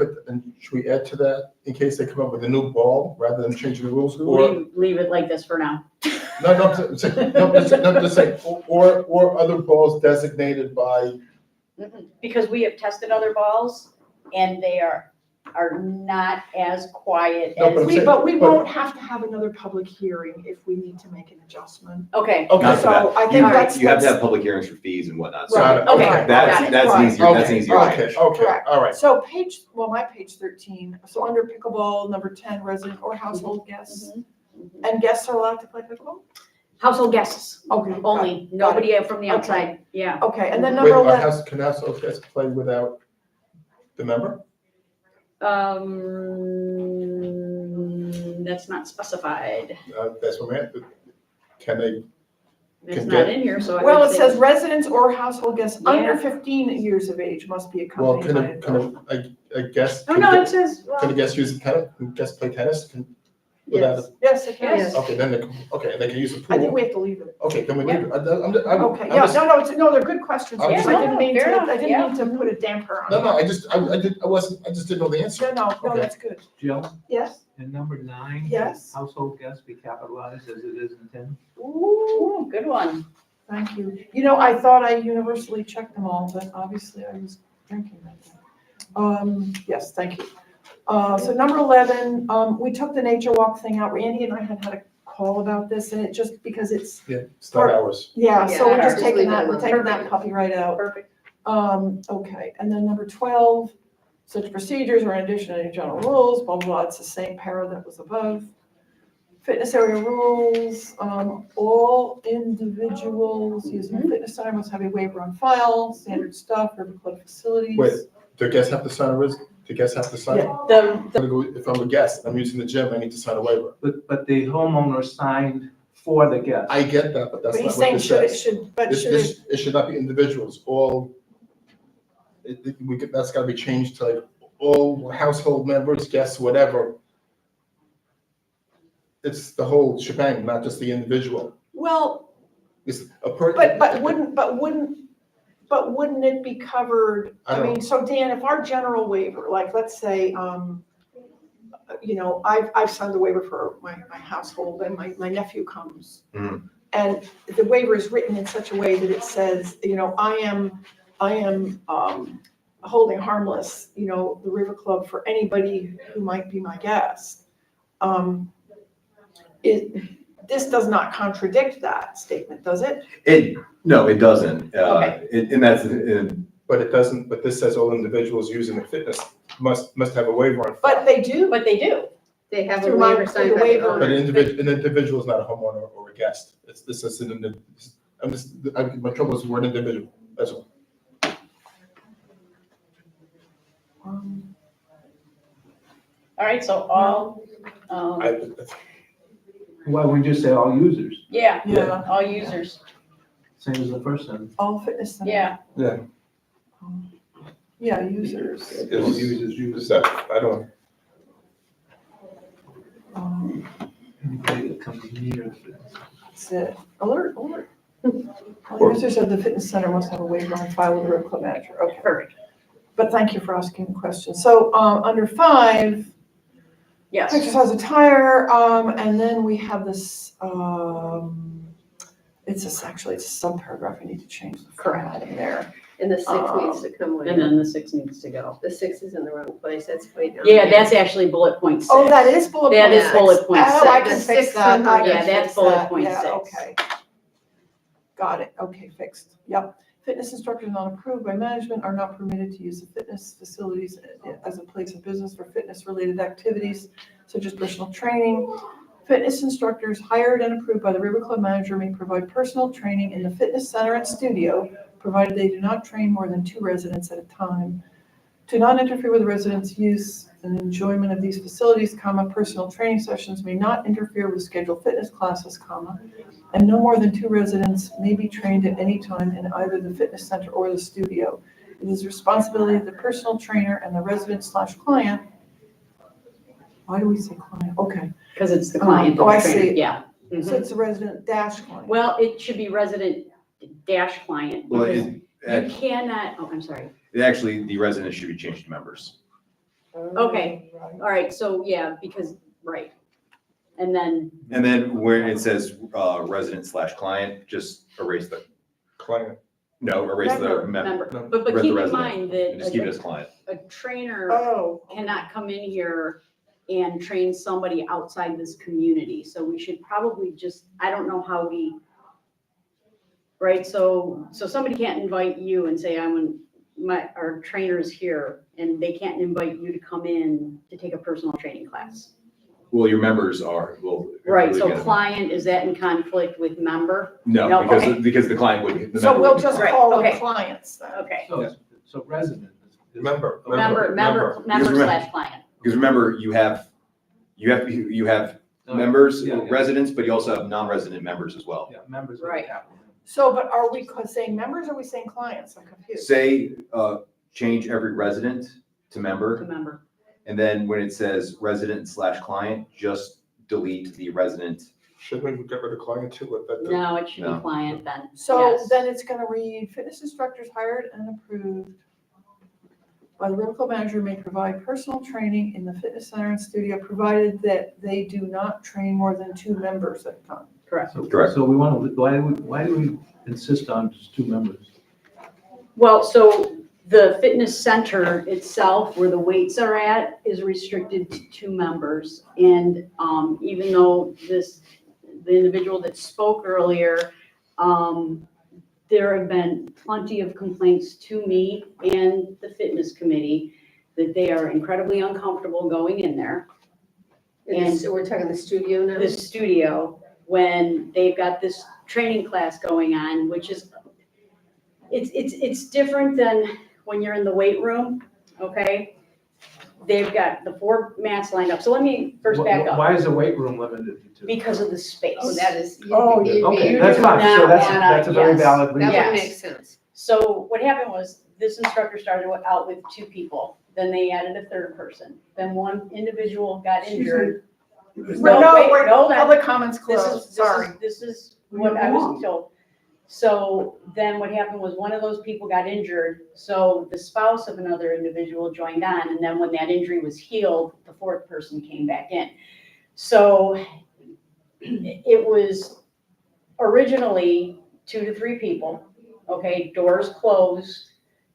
we add to that, in case they come up with a new ball, rather than changing the rules? Or, Leave it like this for now. just say, or other balls designated by. Because we have tested other balls and they are not as quiet No, as. But we won't have to have another public hearing if we need to make an adjustment. Okay. Okay. Not for that. So I think that's. You have to have public hearings for fees and whatnot. So Right, okay, right, That's right, an right. easier, that's an Okay, easier okay, change. okay, Correct. all right. So my page 13, so under pickleball, number 10, resident or household guests. And guests are allowed to play pickleball? Household guests Okay. only, nobody from the outside, yeah. Okay, and then Wait, number 11, can household guests play without the member? That's not specified. That's what I meant, can they? It's Can not get- in here, so I well, would it say. says residents or household guests under Yeah. 15 years of age must be Well, accompanied by an adult. a guest? Oh, can no, a it says, Can a well, guest use tennis, can guests play tennis? Without, Yes, it Yes. can. okay, then they can use the I think pool. we have to leave it. Okay, then we Yeah. leave it. Okay, yeah, no, they're good questions. I'm I just- didn't mean fair to, enough, I didn't yeah. mean to put a damper on it. No, I just didn't know the answer. No, Okay. that's good. Jill, Yes? in number 9. Yes. Household guests be capitalized as it is in 10. Ooh, good one. thank you. I thought I universally checked them all, but obviously I was drinking that day. Yes, thank you. So number 11, we took the nature walk thing out. Randy and I had a call about this, and it just, because it's, Yeah, it's not ours. yeah, so Yeah, we're just just taking leave it that, alone. we're taking that Perfect. puppy right out. Perfect. Okay, and then number 12, such procedures are in addition to any general rules, blah, blah, blah, it's the same para that was above. Fitness area rules, all individuals using fitness center must have a waiver on file, standard stuff, River Club facilities. Wait, do guests have to sign a do guests have to sign? Yeah. If I'm a guest, I'm using the gym, I need to sign a waiver. But the homeowner signed for the guest. I get that, but that's But not he's what saying this should, it says. should, but should it, It should not be individuals, that's gotta be changed to like all household members, guests, whatever. It's the whole shebang, not just the individual. well, It's a per. but wouldn't it be covered? I I don't- mean, so Dan, if our general waiver, like, let's say, I've signed a waiver for my household and my nephew comes. Mhm. And the waiver is written in such a way that it says, I am holding harmless, the River Club for anybody who might be my guest. This does not contradict that statement, does it? No, it doesn't. Okay. And that's, But it doesn't, but this says all individuals using the fitness must have a waiver on file. But they do. But they do. They have a Through my- waiver signed through by the the waiver. owner. But an individual is not a homeowner or a guest. This is my trouble is the word individual, that's all. All right, so all, Why would you just say all users? yeah, Yeah. all users, Same as the first sentence. All fitness center. yeah. Yeah, users. All users use that, I don't. Anybody that comes near fitness. That's it. Alert. All users of the fitness center must have a waiver on file with the River Club manager. Okay. Perfect. But thank you for asking the question. So, under 5, Yes, exercise attire, and then we have this, it's a sub-paragraph, I need to change the formatting there. And the 6 needs to come and later. then the 6 needs to go. The 6 is in the wrong place, that's way down. Yeah, there. that's actually bullet point 6. Oh, that is bullet point That is 6. bullet point Oh, I can six. fix Six that. I can Yeah, that's fix bullet that. point Yeah, 6. okay. Got it. Okay, fixed. Yep. Fitness instructors not approved by management are not permitted to use the fitness facilities as a place of business for fitness-related activities such as personal training. Fitness instructors hired and approved by the River Club manager may provide personal training in the fitness center and studio, provided they do not train more than 2 residents at a time. To not interfere with the residents' use and enjoyment of these facilities, personal training sessions may not interfere with scheduled fitness classes, and no more than 2 residents may be trained at any time in either the fitness center or the studio. It is the responsibility of the personal trainer and the resident/client. Why do we say client? Okay, Because it's the client. Oh, I that's trained. see. Yeah. so it's the resident/client. Well, it should be resident dash client. well, because it, you cannot, I'm sorry. actually, the residents should be changed to members. Okay, all right, so yeah, because, right. And then, And then where it says, resident/client, just erase the, Client. no, erase the member. member, No. but Read the keep in resident. mind And just keep it that as client. a trainer Oh. cannot come in here and train somebody outside this community. So we should probably just, I don't know how we, right? So somebody can't invite you and say, our trainer's here, and they can't invite you to come in to take a personal training class. Well, your members are, well. Right, really so get it. client, is that in conflict with member? No, No, because, okay. because the client would. the So member we'll would- just Right, call them okay. clients then. Okay, So resident. Member. member remember- slash client. Because remember, you have No, members, yeah, yeah. residents, but you also have non-resident members as well. Yeah, members of the Right. capital. So, but are we saying members or are we saying clients? I'm confused. Say, change every resident to To member, member. and then when it says resident/client, just delete the resident. Shouldn't we get rid of client too? Let that- No, it should be No. client then. So Yes. then it's gonna read, fitness instructors hired and approved by the River Club manager may provide personal training in the fitness center and studio, provided that they do not train more than 2 members at a time. Correct. Correct. So why do we insist on just 2 members? Well, so the fitness center itself, where the weights are at, is restricted to 2 members. And even though the individual that spoke earlier, there have been plenty of complaints to me and the fitness committee that they are incredibly uncomfortable going in there. And So we're talking the studio now? the studio, when they've got this training class going on, which is, it's different than when you're in the weight room, okay? They've got the 4 mats lined up. So let me first back up. Why is the weight room limited to 2? Because of the space. Oh, that is. Oh, Okay, You that's do fine, so not that's a wanna- very yes. valid That reason. Yeah. would Yes. make sense. So what happened was, this instructor started out with 2 people, then they added a 3rd person. Then one individual got injured. No, wait, we're, hold on. public comments This closed, is, sorry. this is what I was told. So then what happened was one of those people got injured, so the spouse of another individual joined on, and then when that injury was healed, the 4th person came back in. So it was originally 2 to 3 people, okay, doors closed,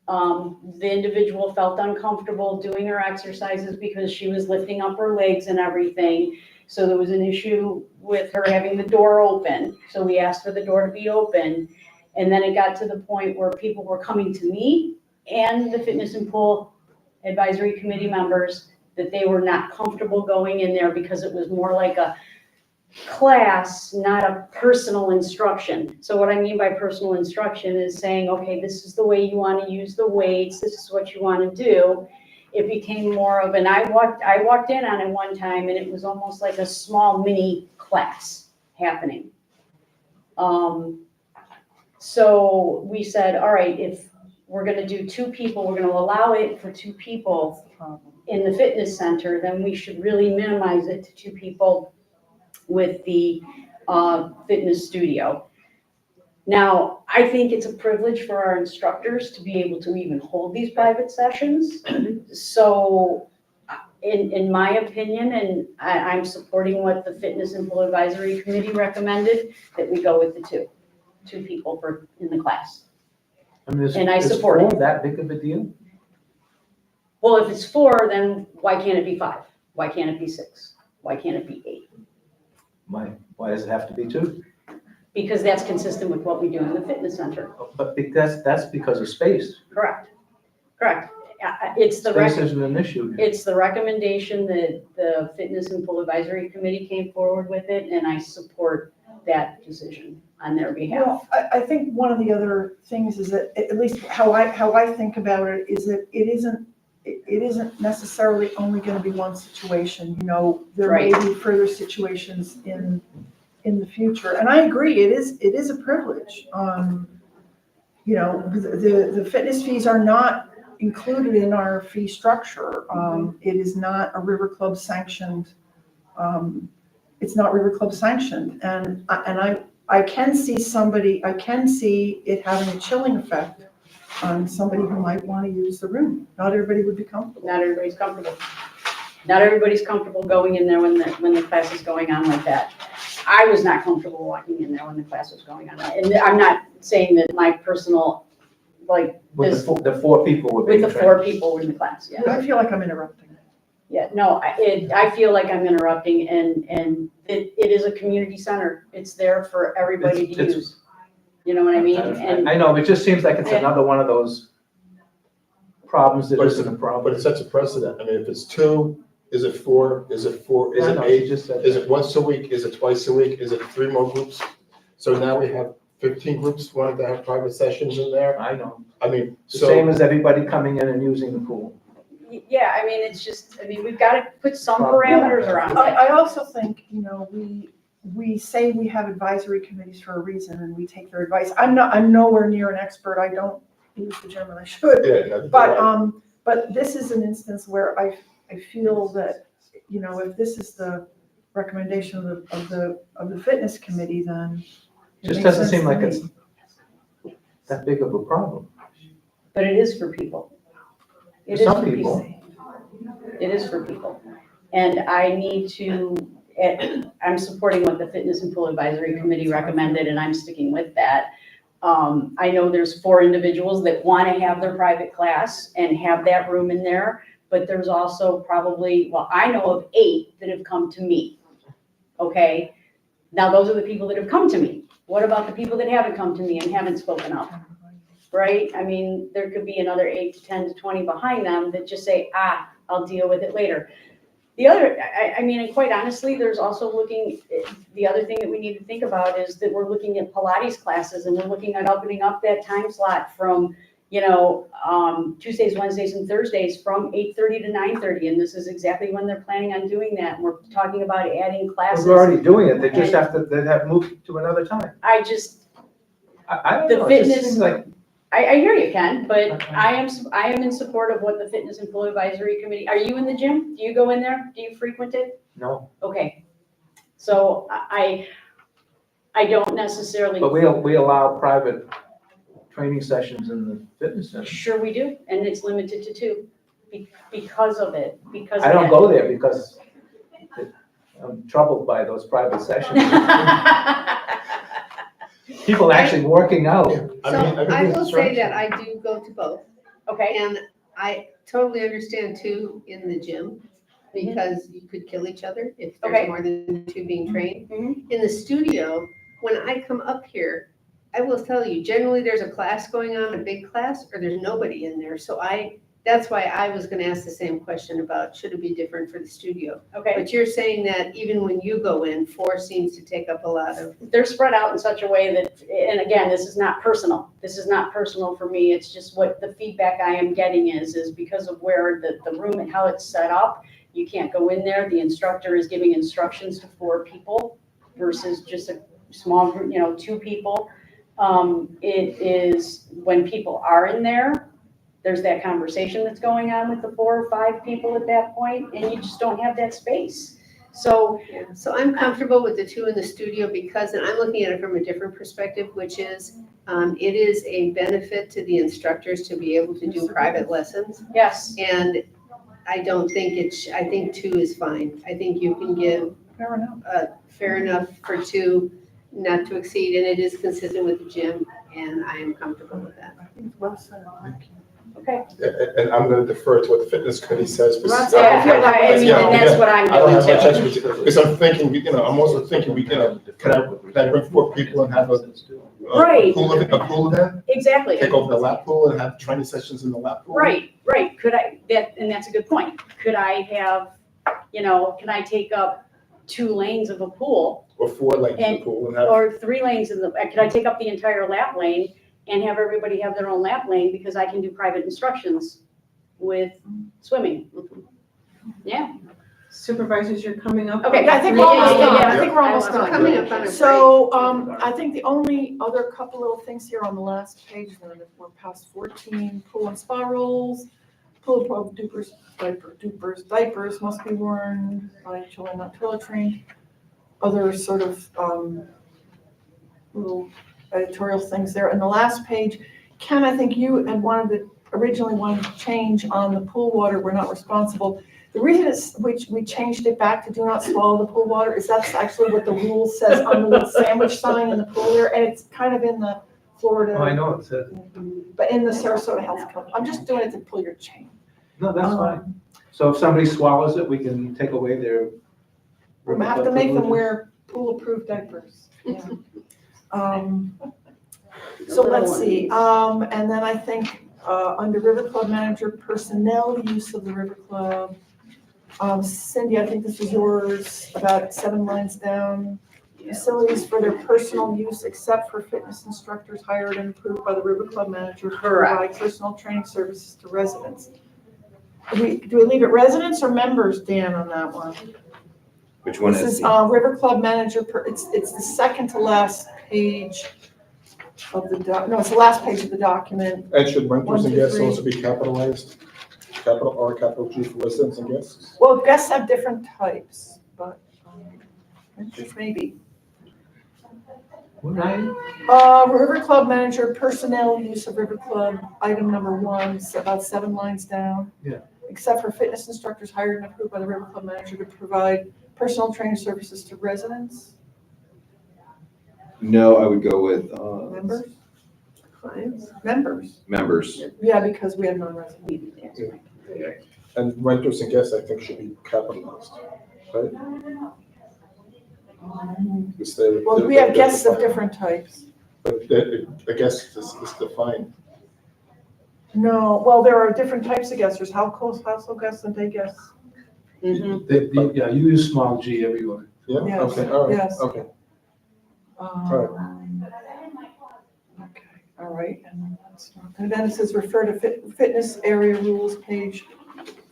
The individual felt uncomfortable doing her exercises because she was lifting up her legs and everything. So there was an issue with her having the door open. So we asked for the door to be open. And then it got to the point where people were coming to me and the fitness and pool advisory committee members that they were not comfortable going in there because it was more like a class, not a personal instruction. So what I mean by personal instruction is saying, okay, this is the way you want to use the weights, this is what you want to do. It became more of an, I walked in on it one time and it was almost like a small mini class happening. So we said, all right, if we're going to do 2 people, we're going to allow it for 2 people in the fitness center, then we should really minimize it to 2 people with the fitness studio. Now, I think it's a privilege for our instructors to be able to even hold these private sessions. So in my opinion, and I'm supporting what the Fitness and Pool Advisory Committee recommended, that we go with the 2 people in the class. I mean, And I is support 4 it. that big of a deal? Well, if it's 4, then why can't it be 5? Why can't it be 6? Why can't it be 8? Why does it have to be 2? Because that's consistent with what we do in the fitness center. But that's because of space. Correct. It's the Space isn't an issue here. It's the recommendation that the Fitness and Pool Advisory Committee came forward with it, and I support that decision on their behalf. Well, I think one of the other things is that, at least how I think about it, is that it isn't necessarily only gonna be one situation, you know, there may Right. be further situations in the future. And I agree, it is a privilege. You know, the fitness fees are not included in our fee structure. It is not a River Club sanctioned, it's not River Club sanctioned. And I can see it having a chilling effect on somebody who might want to use the room. Not everybody would be comfortable. Not everybody's comfortable. Not everybody's comfortable going in there when the class is going on like that. I was not comfortable walking in there when the class was going on. And I'm not saying that my personal, like, With the 4 people were being with the trained. 4 people in the class, yeah. I feel like I'm interrupting. Yeah, no, I feel like I'm interrupting, and it is a community center. It's there for everybody to It's- use. You know what I mean? And I know, but it just seems like it's Yeah. another one of those problems that But it's isn't a But problem. it sets a precedent. I mean, if it's 2, is it 4? Is it 4? Is I it know, 8? you just said Is that. it once a week? Is it twice a week? Is it 3 more groups? So now we have 15 groups wanting to have private sessions in there. I know. I mean, The so. same as everybody coming in and using the pool. yeah, I mean, it's just, I mean, we've got to put some parameters around it. I also think, you know, we say we have advisory committees for a reason and we take their advice. I'm nowhere near an expert. I don't use the gym and I should. Yeah, no, right. But this is an instance where I feel that, you know, if this is the recommendation of the fitness committee, then it Just makes doesn't sense seem to like me. it's that big of a problem. But it is for people. It For is some for people. people. It is for people. And I need to, I'm supporting what the Fitness and Pool Advisory Committee recommended, and I'm sticking with that. I know there's 4 individuals that want to have their private class and have that room in there, but there's also probably, well, I know of 8 that have come to me. Okay? Now, those are the people that have come to me. What about the people that haven't come to me and haven't spoken up? Right? I mean, there could be another 8 to 10 to 20 behind them that just say, I'll deal with it later. The other, I mean, and quite honestly, there's also the other thing that we need to think about is that we're looking at Pilates classes and we're looking at opening up that time slot from, you know, Tuesdays, Wednesdays, and Thursdays from 8:30 to 9:30. And this is exactly when they're planning on doing that. And we're talking about adding classes. We're already doing it. They just they have moved to another time. I just, I don't the know. It just fitness, seems like I hear you, Ken, but I am in support of what the Fitness and Pool Advisory Committee, are you in the gym? Do you go in there? Do you frequent it? no. Okay. So I don't necessarily. But we allow private training sessions in the fitness center. Sure we do, and it's limited to 2 because of it, because of I don't that. go there because I'm troubled by those private sessions. People actually working out. So I will say that I do go to both. Okay, And I totally understand too in the gym, because you could kill each other if Okay. there's more than two being trained. Mhm. In the studio, when I come up here, I will tell you, generally there's a class going on, a big class, or there's nobody in there. So that's why I was gonna ask the same question about, should it be different for the studio? okay. But you're saying that even when you go in, 4 seems to take up a lot of. They're spread out in such a way that, and again, this is not personal. This is not personal for me. It's just what the feedback I am getting is because of where the room and how it's set up, you can't go in there. The instructor is giving instructions to 4 people versus just a small group, 2 people. It is, when people are in there, there's that conversation that's going on with the 4 or 5 people at that point, and you just don't have that space. So, So I'm comfortable with the 2 in the studio because, and I'm looking at it from a different perspective, which is, it is a benefit to the instructors to be able to do private lessons. yes, And I don't think I think 2 is fine. I think you can give Fair enough. fair enough for 2, not to exceed, and it is consistent with the gym, and I am comfortable with that. I think it's well said. okay. And I'm gonna defer to what the fitness committee says. because Yeah, I don't- I mean, and that's what I'm I don't doing have much too. expertise, because I'm thinking, I'm also thinking, can I bring 4 people and have a Right. pool event? Exactly. Take over the lap pool and have training sessions in the lap pool? Right. And that's a good point. Could I have, can I take up 2 lanes of a pool Or 4 lanes in the pool and have. or 3 lanes could I take up the entire lap lane and have everybody have their own lap lane because I can do private instructions with swimming? Yeah. Supervisors, you're coming up. Okay. Yeah, I think we're almost Yeah, yeah, done. yeah. I think we're almost We're done. coming up on a So, I think the only other couple little things here on the last page, then if we're past 14, pool and spa rules, pool pro diapers must be worn by children not toilet trained. Other sort of, little editorial things there. And the last page, Ken, I think you had originally wanted to change on the pool water, we're not responsible. The reason which we changed it back to do not swallow the pool water is that's actually what the rule says on the little sandwich sign in the pool there, and it's kind of in the Florida. Oh, I know it says, But in the Sarasota Health Code. I'm just doing it to pull your chain. no, that's fine. So if somebody swallows it, we can take away their. We have to make them wear pool-approved diapers. Yeah. So let's see, and then I think, under River Club Manager Personnel, use of the River Club. Cindy, I think this is yours, about 7 lines down. Facilities for their personal use except for fitness instructors hired and approved by the River Club Manager to provide personal training services to residents. Do we leave it residents or members, Dan, on that one? Which one This is? is, River Club Manager, it's the second to last page of the it's the last page of the document. And should renters 1, and 2, guests 3. also be capitalized? Capital G for residents and guests? Well, guests have different types, but, renters maybe. What item? River Club Manager Personnel use of River Club, item number 1, it's about 7 lines down. Yeah. Except for fitness instructors hired and approved by the River Club Manager to provide personal training services to residents, No, I would go with, members, clients, members. members. Yeah, because we have non-resident. And renters and guests, I think, should be capitalized, right? Because Well, we have guests of different types. But the guest is defined. No, well, there are different types of guests. There's household guests and day guests. Yeah, you use small g everywhere. Yeah, Yes, okay, all right, yes. okay. Okay, all right. And then it says refer to fitness area rules, page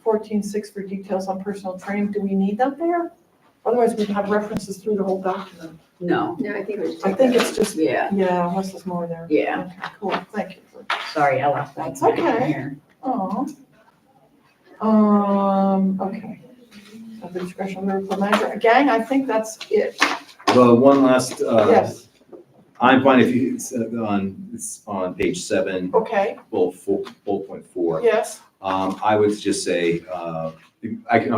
14.6 for details on personal training. Do we need that there? Otherwise, we'd have references through the whole document. No. No, I think we should I take think that it's just, Yeah. unless there's more there. Yeah. Okay, cool, thank you. Sorry, I left that. That's okay. Here. Oh. Okay. At the discretion of the River Club Manager. Gang, I think that's it. Well, one last, Yes, I'm fine if you, it's on page 7, okay, bullet 4. yes, I would just say, I'm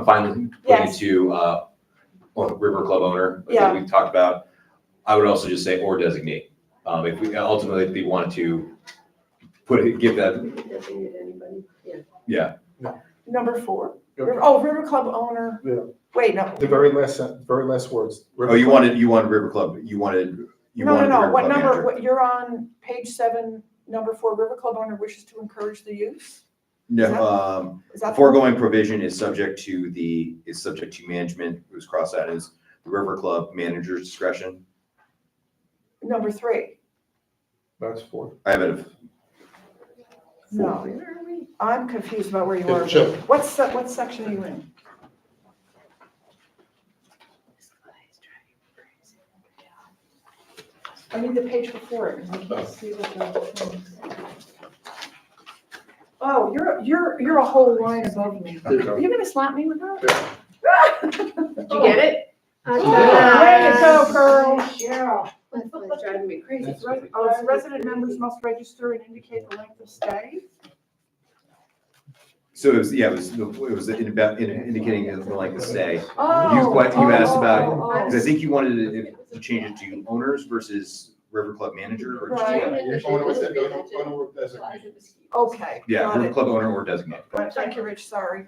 fine with putting it Yes. to, River Club owner, Yeah. that we talked about. I would also just say, or designate. If we ultimately, if we wanted to give that, Designate anybody, yeah. yeah. Number 4. Yep. River Club owner. Yeah. Wait, no. The very last words. Oh, you wanted River Club, you wanted the No. River What Club number, manager. you're on page 7, number 4, River Club owner wishes to encourage the use? No, Is that the foregoing provision is subject to management, it was crossed out as the River Club manager's discretion. Number 3? That's 4. I have it. No. I'm confused about where you are. Sure. What section are you in? I need the page before it, because I can't see what the. Oh, you're a whole line above me. Are you gonna slap me with that? Did you get it? Way to go, girl. Cheryl. That's driving me crazy. Resident members must register and indicate the length of stay. So it was indicating the length of stay. Oh. You asked about, Oh. because I think you wanted to change it to owners versus River Club manager or just. Right. Owner designated. Okay. Yeah, got River it. Club owner or designated. Right, thank you, Rich, sorry.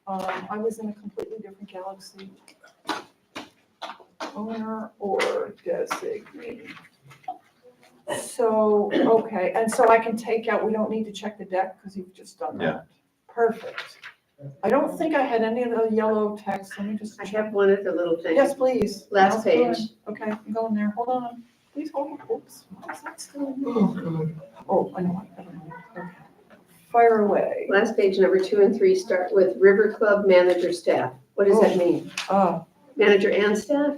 I was in a completely different galaxy. Owner or designee. So, okay, and so I can take out, we don't need to check the deck because you've just done that. Yeah. Perfect. I don't think I had any of the yellow text, let me just. I have one other little thing. Yes, please. Last Go ahead. page. Okay, I'm going there, hold on, please hold on, oops. Why is that still in there? Oh, I know, okay. Fire away. Last page, number 2 and 3 start with River Club manager staff. What does that mean? Manager and staff?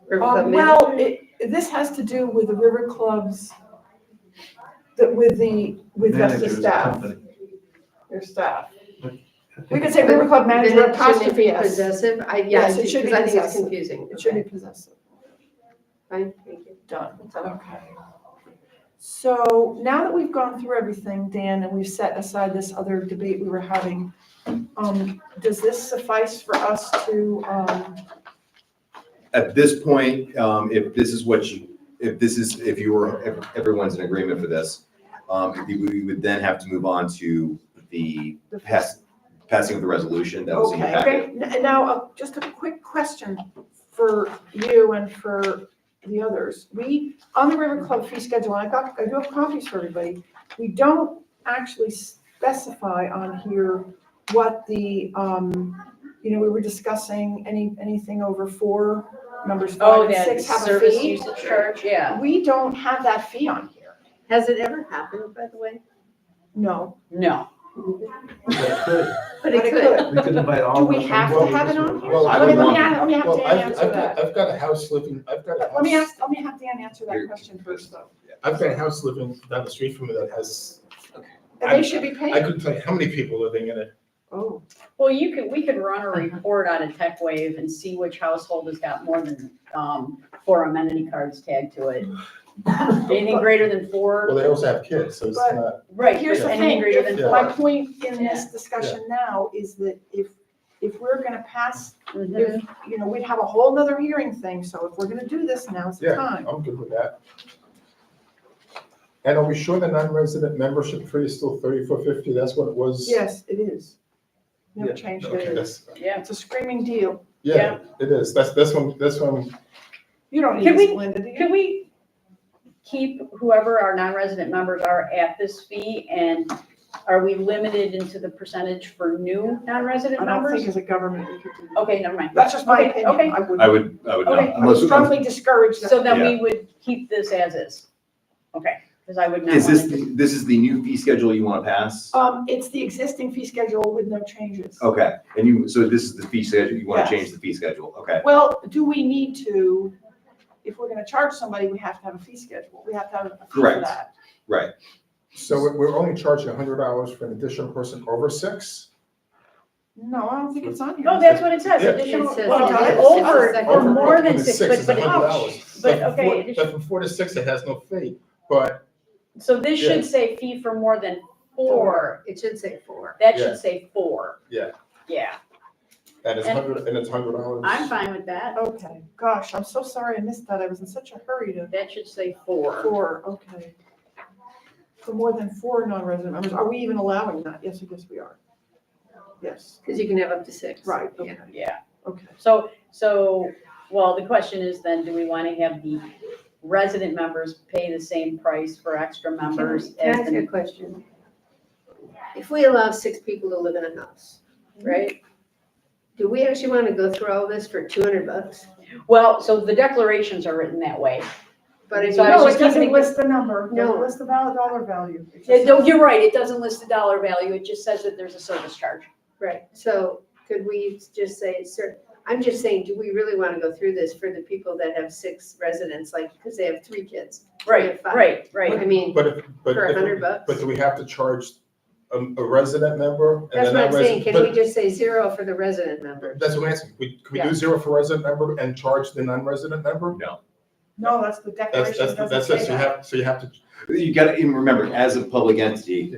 River Club Well, manager? this has to do with the river clubs, with the staff. Your staff. We could say river club manager Then it shouldn't apostrophe be S. possessive? Yes, it should be because I think it's possessive. confusing. It should be Okay, possessive. fine, thank you. Done, okay. So now that we've gone through everything, Dan, and we've set aside this other debate we were having, does this suffice for us to, At this point, if everyone's in agreement for this, we would then have to move on to the passing of the resolution that was in your packet. okay, now, just a quick question for you and for the others. We, on the River Club fee schedule, I do have copies for everybody. We don't actually specify on here what the, we were discussing anything over 4, numbers 5 and 6 have a service fee. usage charge, yeah. We don't have that fee on here. Has it ever happened, by the way? No. No. But it could. We could invite all. Do we of them. have to have it on here? Well, I Let would me want- have Dan answer that. I've got a house living, I've got a Let me house, have Dan answer that question first, though. I've got a house living down the street from me that has, And they should be I paid. couldn't tell you how many people living in it. Oh. Well, we could run a report on a tech wave and see which household has got more than 4 amenity cards tagged to it. Anything greater than 4. Well, they also have kids, so it's But- not. Right, Here's the anything thing, greater than Yeah. 4. my point in this discussion now is that if we're gonna pass, Mhm. we'd have a whole nother hearing thing, so if we're gonna do this, now's the Yeah, time. I'm good with that. And are we sure the non-resident membership fee is still $34.50? That's what it was? Yes, it is. Never Yeah, changed okay, it. that's, Yeah. It's a screaming deal. yeah, it is. That's one. You don't need Can this, we- Linda, do you? Can we keep whoever our non-resident members are at this fee? And are we limited into the percentage for new non-resident I don't think members? as a government we could do that. Okay, never mind. That's just my Okay, opinion. okay. I would. I would Okay. not. I would Unless- strongly discourage that. So then Yeah. we would keep this as is? Okay, because I would not Is want this, to. this is the new fee schedule you want to pass? It's the existing fee schedule with no changes. Okay, so this is the fee schedule, you want to Yes. change the fee schedule, okay. Well, do we need to, if we're gonna charge somebody, we have to have a fee schedule. We have to have a fee for Correct. that. Right. So we're only charging $100 for an additional person over 6? No, I don't think it's on here. No, that's what it says, Yeah. additional, It says well, it is. over, It's a or second. more than Over 6, is but $100. but, okay, But from 4 to 6, it has no fee, but so this Yeah. should say fee for more than 4. It should say 4. That Yeah. should say 4. Yeah. Yeah, that is And- $100. I'm fine with that. Okay, gosh, I'm so sorry I missed that. I was in such a hurry to, That should say 4. 4, okay. for more than 4 non-resident members. Are we even allowing that? Yes, I guess we are. Yes, Because you can have up to 6. right, okay, Yeah. okay. So, well, the question is then, do we want to have the resident members pay the same price for extra members Can I as ask you a the? question? If we allow 6 people to live in a house, right? Do we actually want to go through all this for $200? Well, so the declarations are written that way. But I mean, So I was No, just it doesn't keeping it- list the number, it doesn't No. list the dollar value. It just Yeah, no, says- you're right, it doesn't list the dollar value, it just says that there's a service charge. right, so could we just say, sir, I'm just saying, do we really want to go through this for the people that have 6 residents, like, because they have 3 kids? Right, right, I right. mean, But for $100? But do we have to charge a resident member? And That's then what I'm saying, non-resident- can we but just say 0 for the resident members? That's what I'm asking. Can we Yeah. do 0 for resident member and charge the non-resident member? No. No, that's the declaration doesn't That's it. say that. So you have to, You gotta even remember, as a public entity,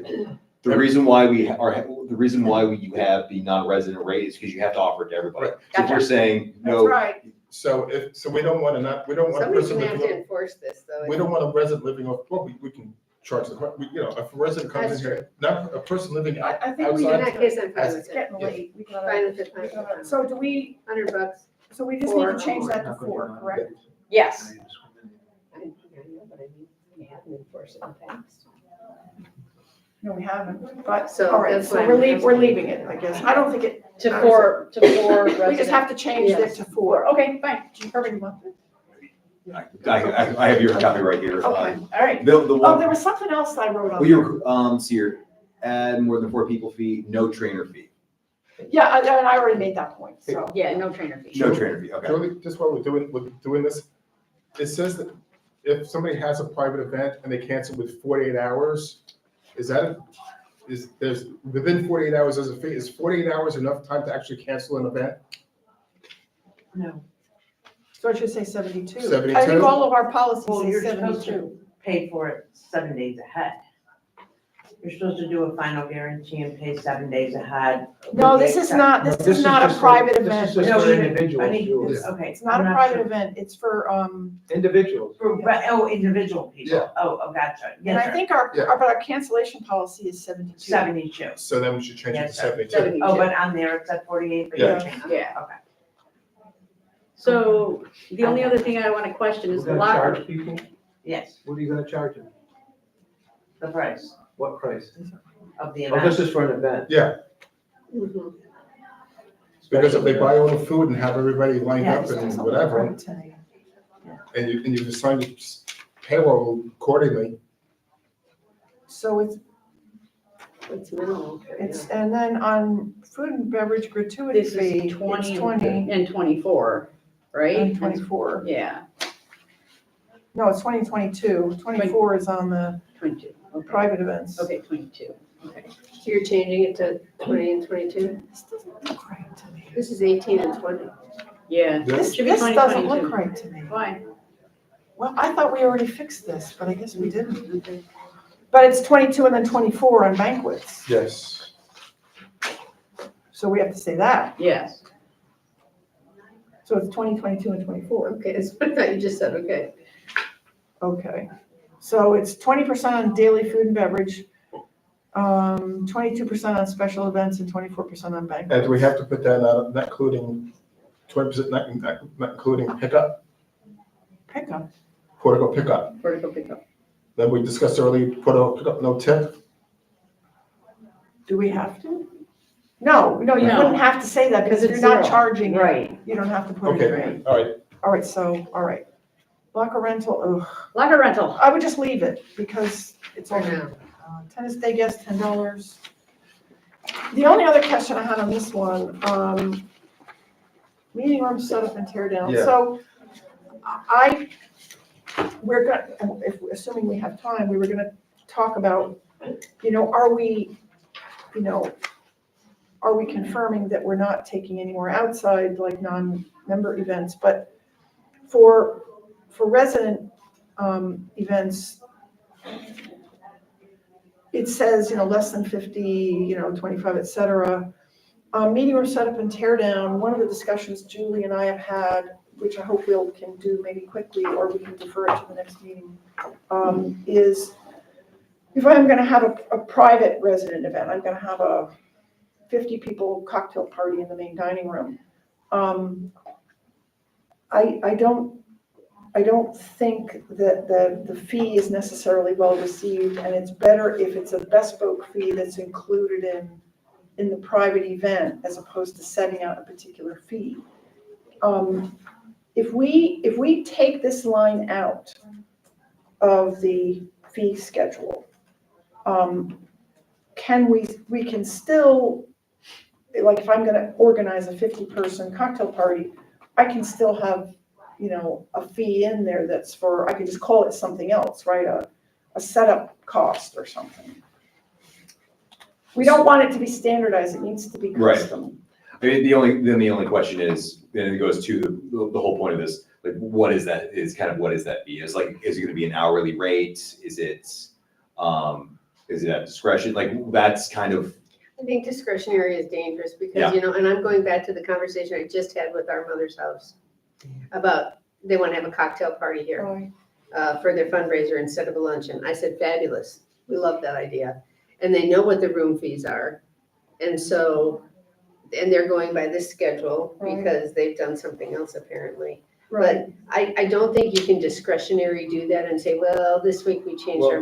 the reason why you have the non-resident rate is because you have to offer it to everybody. So if we're saying, That's no, right. so we don't want we don't want a Somebody's person gonna have living, to enforce this, though. we don't want a resident living off, well, we can charge if a resident comes in That's here, not a person living I think we In outside. that case, I'm fine As- with It's it. getting late. We gotta- Fine with it, we fine. gotta- So do we, $100. so we just need to 4 change that to Not gonna 4, do correct? Yes. I know, but I mean, we haven't enforced it in the past. No, we haven't, but, So all right, that's so why we're I'm leaving, we're asking. leaving it, I guess. I don't think it. To 4 residents. We just have to change it Yes. to 4. Okay, fine, Perfect. All I have your copy right here. Okay. all right. The Oh, one, there was something else I wrote on. well, so you're, add more than 4 people fee, no trainer fee. Yeah, and I already made that point, so. Yeah, no trainer fee. No trainer fee, okay. Julie, just while we're doing this, it says that if somebody has a private event and they cancel with 48 hours, there's within 48 hours as a fee, is 48 hours enough time to actually cancel an event? No. So I should say 72. I 72? think all of our policies Well, say you're supposed 72. to pay for it 7 days ahead. You're supposed to do a final guarantee and pay 7 days ahead. No, this is not, this is not a just for- private This event. is just No, for even- individuals, I need Julie. this, okay. It's not I'm a private sure. event, it's for, Individuals. Individual people. Yeah. Oh, gotcha. and Yes, I sir. think but our cancellation policy is 72. 72. So then we should change it to Yes, sir. 72. Oh, but on there it's at 48, but you're Yeah. changing. Yeah. Okay. So the only other thing I want to question is We're the gonna locker. charge people? Yes, What are you gonna charge them? the price What price? of the Oh, this event. is for an event. Yeah, Mhm. because if they buy all the food and have everybody lined up Yes. and whatever, and you assign the payroll accordingly, So it's, minimal. and then on food and beverage gratuity This fee, is 20 it's 20 and 24, right? and 24. Yeah, No, it's 2022. 24 is on the 22. Okay. private events. Okay, 22. Okay. So you're changing it to 20 and 22? This doesn't look right to me. This is 18 and 20. Yeah. This Should be doesn't 2022. look right to me. Why? Well, I thought we already fixed this, but I guess we didn't. But it's 22 and then 24 on banquets. yes. So we have to say that. Yes. So it's 20, 22, and 24. Okay, that's what I thought you just said, okay. Okay. So it's 20% on daily food and beverage, 22% on special events, and 24% on banquets. And do we have to put that out, not including 20%, not including pickup, Pickup. portico pickup? Vertical pickup. Then we discussed earlier, portico pickup, no tip. Do we have to? No, you No. wouldn't have to say that because if it's you're not zero. charging, it, Right. you don't have to put it in. Okay, all right. All right, so, all right. Locker rental, ugh. Locker rental. I would just leave it because it's For only, now. tennis day guest, $10. The only other question I had on this one, meeting room setup and tear down. Yeah. So we're gonna, if, assuming we have time, we were gonna talk about, are we confirming that we're not taking any more outside, like non-member events, but for resident, events, it says, less than 50, 25, et cetera. Meeting room setup and tear down, one of the discussions Julie and I have had, which I hope we can do maybe quickly, or we can defer it to the next meeting, is, if I'm gonna have a private resident event, I'm gonna have a 50 people cocktail party in the main dining room. I don't think that the fee is necessarily well received, and it's better if it's a bespoke fee that's included in the private event as opposed to setting out a particular fee. If we take this line out of the fee schedule, we can still, like if I'm gonna organize a 50-person cocktail party, I can still have, a fee in there that's for, I can just call it something else, right? A setup cost or something. We don't want it to be standardized, it needs to be Right. custom. I mean, the only question is, and it goes to the whole point of this, like, what is that fee? Is it gonna be an hourly rate? Is it at discretion? Like, that's kind of, I think discretionary is dangerous Yeah. because, and I'm going back to the conversation I just had with our mother's house about they want to have a cocktail party here for their fundraiser instead of a luncheon. I said, fabulous. We love that idea. And they know what the room fees are. And so, and they're going by this schedule because they've done something else apparently. But I don't think you can discretionary do that and say, well, this week we changed our.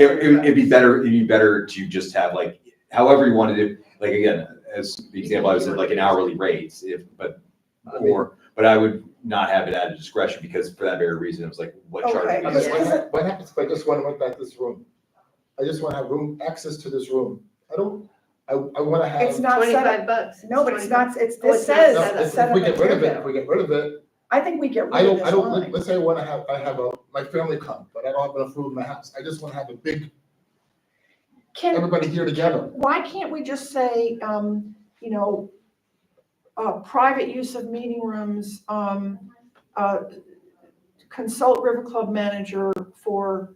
it'd be better to just have like, however you wanted it, like, again, as the example, I said like an hourly rate, but I would not have it at a discretion because for that very reason, it was like, what charge? Okay. What happens if I just want to rent back this room? I just want to have access to this room. I want to have. It's not $25. No, but it's not, this No, says. if we get rid of it, I think we get rid of this line. let's say I have my family come, but I don't have enough food in my house. I just want to have a big, everybody here together. Why can't we just say, private use of meeting rooms, consult River Club manager for,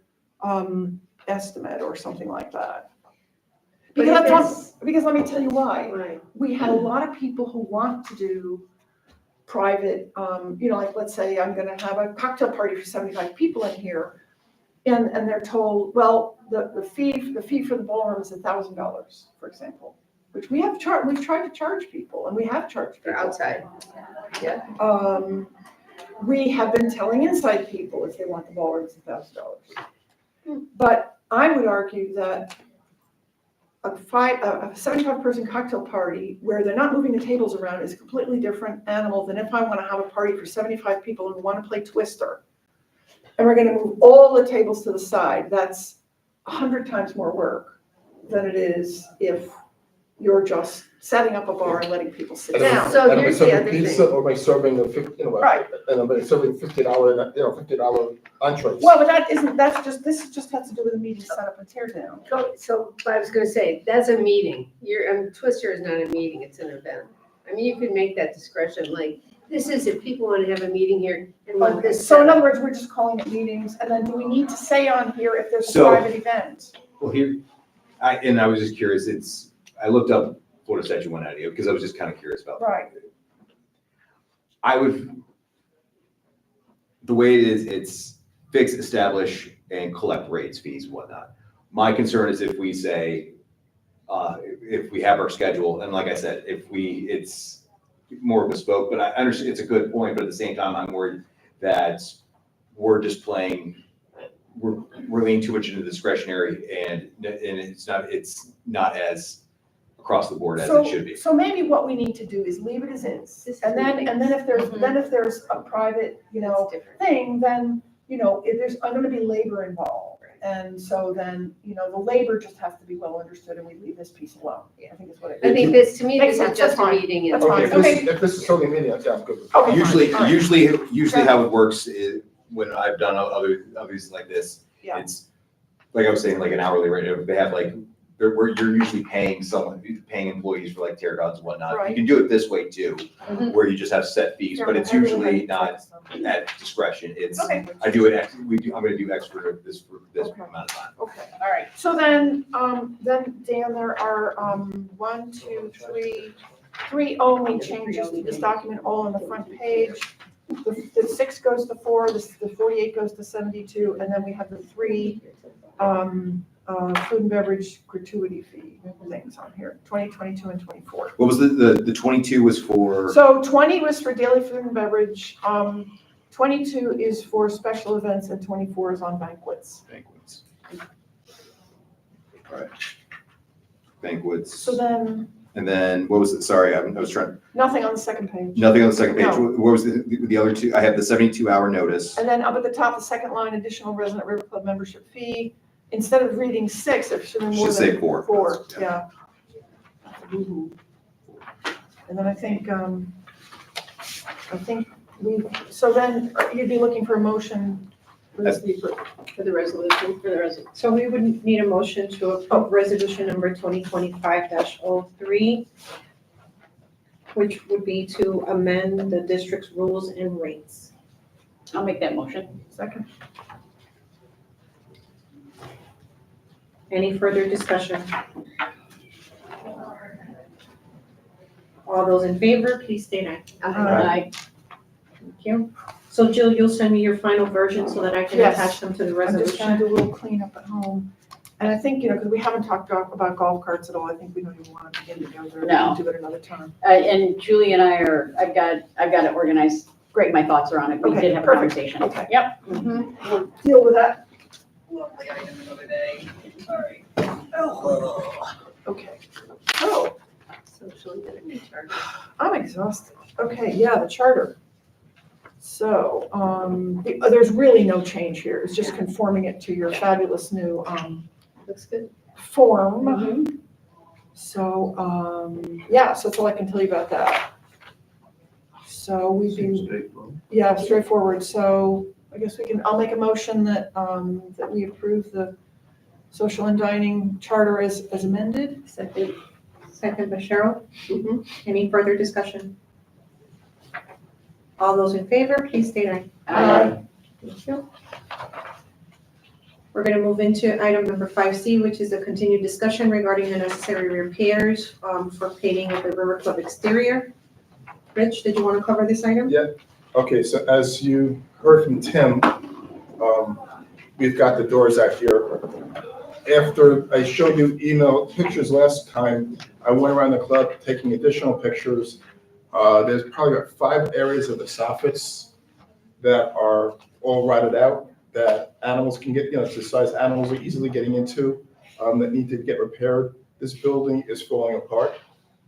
estimate or something like that? Because let me tell you why. Right. We had a lot of people who want to do private, like let's say I'm gonna have a cocktail party for 75 people in here. And they're told, well, the fee for the ballroom is $1,000, for example, which we've tried to charge people and we have charged people. For outside. Yeah. We have been telling inside people if they want the ballroom, it's $1,000. But I would argue that a 75-person cocktail party where they're not moving the tables around is a completely different animal than if I want to have a party for 75 people and we want to play Twister. And we're going to move all the tables to the side. That's 100 times more work than it is if you're just setting up a bar and letting people sit down. So here's the other Pizza, thing. or am I serving a Right. And am I serving $50 entrees? Well, but this just has to do with the meeting setup and tear down. So I was gonna say, that's a meeting. Twister is not a meeting, it's an event. I mean, you could make that discretion, like, this is if people want to have a meeting here and want this. So in other words, we're just calling it meetings, and then do we need to say on here if there's a private event? Well, I was just curious, I looked up Florida Statute 190 because I was just kind of curious about that. Right. The way it is, it's fix, establish, and collect rates, fees, whatnot. My concern is if we say, if we have our schedule, and like I said, it's more bespoke, but I understand it's a good point, but at the same time, I'm worried that we're just playing, we're leaning too much into discretionary and it's not as across the board as it should be. So maybe what we need to do is leave it as is, and then if there's a private, thing, then, there's going to be labor involved. And so then, the labor just has to be well understood and we leave this piece alone. I think is what it is. I think this is Makes just sense. a meeting. Okay, Okay. if this is solely meeting, I'm good. Okay, Usually fine. All right. usually how it works is when I've done others like this, Yeah. it's like I was saying, like an hourly rate. If they have like, you're usually paying employees for like tear downs and whatnot. You Right. can do it this way too, Mhm. where you just have set fees, but it's usually not at discretion. It's, Okay. I do it, I'm gonna do X for this Okay. amount of time. Okay, all right. So then Dan, there are, 1, 2, 3 only changes to this document, all on the front page. the 6 goes to 4, the 48 goes to 72, and then we have the 3 food and beverage gratuity fee things on here, 20, 22, and 24. What was the 22 was for? So 20 was for daily food and beverage, 22 is for special events, and 24 is on banquets. Banquets. All right. Banquets. So then, And then what was it? Sorry, I was trying. nothing on the second page. Nothing on the second page. No. What was the other two? I have the 72-hour notice. And then up at the top, the second line, additional resident river club membership fee. Instead of reading 6, it should be more Should say than 4. 4, yeah. And then I think so then you'd be looking for a motion for this to be approved. For the resolution, So we would need a motion to approve resolution number 2025-03, which would be to amend the district's rules and rates. I'll make that motion. Second. Any further discussion? All those in favor, please state aye. Aye. Thank you. So Jill, you'll send me your final version so that I can Yes. attach them to the I'm just trying resolution? to do a little cleanup at home. And I think, because we haven't talked about golf carts at all, I think we don't even want to begin to go there. We No. can do it another time. And Julie and I I've got it organized, great, my thoughts are on it, we Okay, did have a perfect. conversation. Okay. Yep. We'll deal with that. Lovely item another day. All right. Oh. Okay. Oh, I'm exhausted. Okay, yeah, the charter. So, there's really no change here. It's just conforming it to your fabulous new, Looks good. form. So, yeah, so that's all I can tell you about that. So we've been, yeah, straightforward. So I guess I'll make a motion that, that we approve the social and dining charter as amended. Second by Cheryl. Any further discussion? All those in favor, please state aye. Aye. Thank you. We're gonna move into item number 5C, which is a continued discussion regarding the necessary repairs for painting of the River Club exterior. Rich, did you want to cover this item? Yeah. Okay, so as you heard from Tim, we've got the doors out here. After I showed you email pictures last time, I went around the club taking additional pictures. There's probably about 5 areas of the soffits that are all rotted out, that animals can get, it's the size animals are easily getting into, that need to get repaired. This building is falling apart.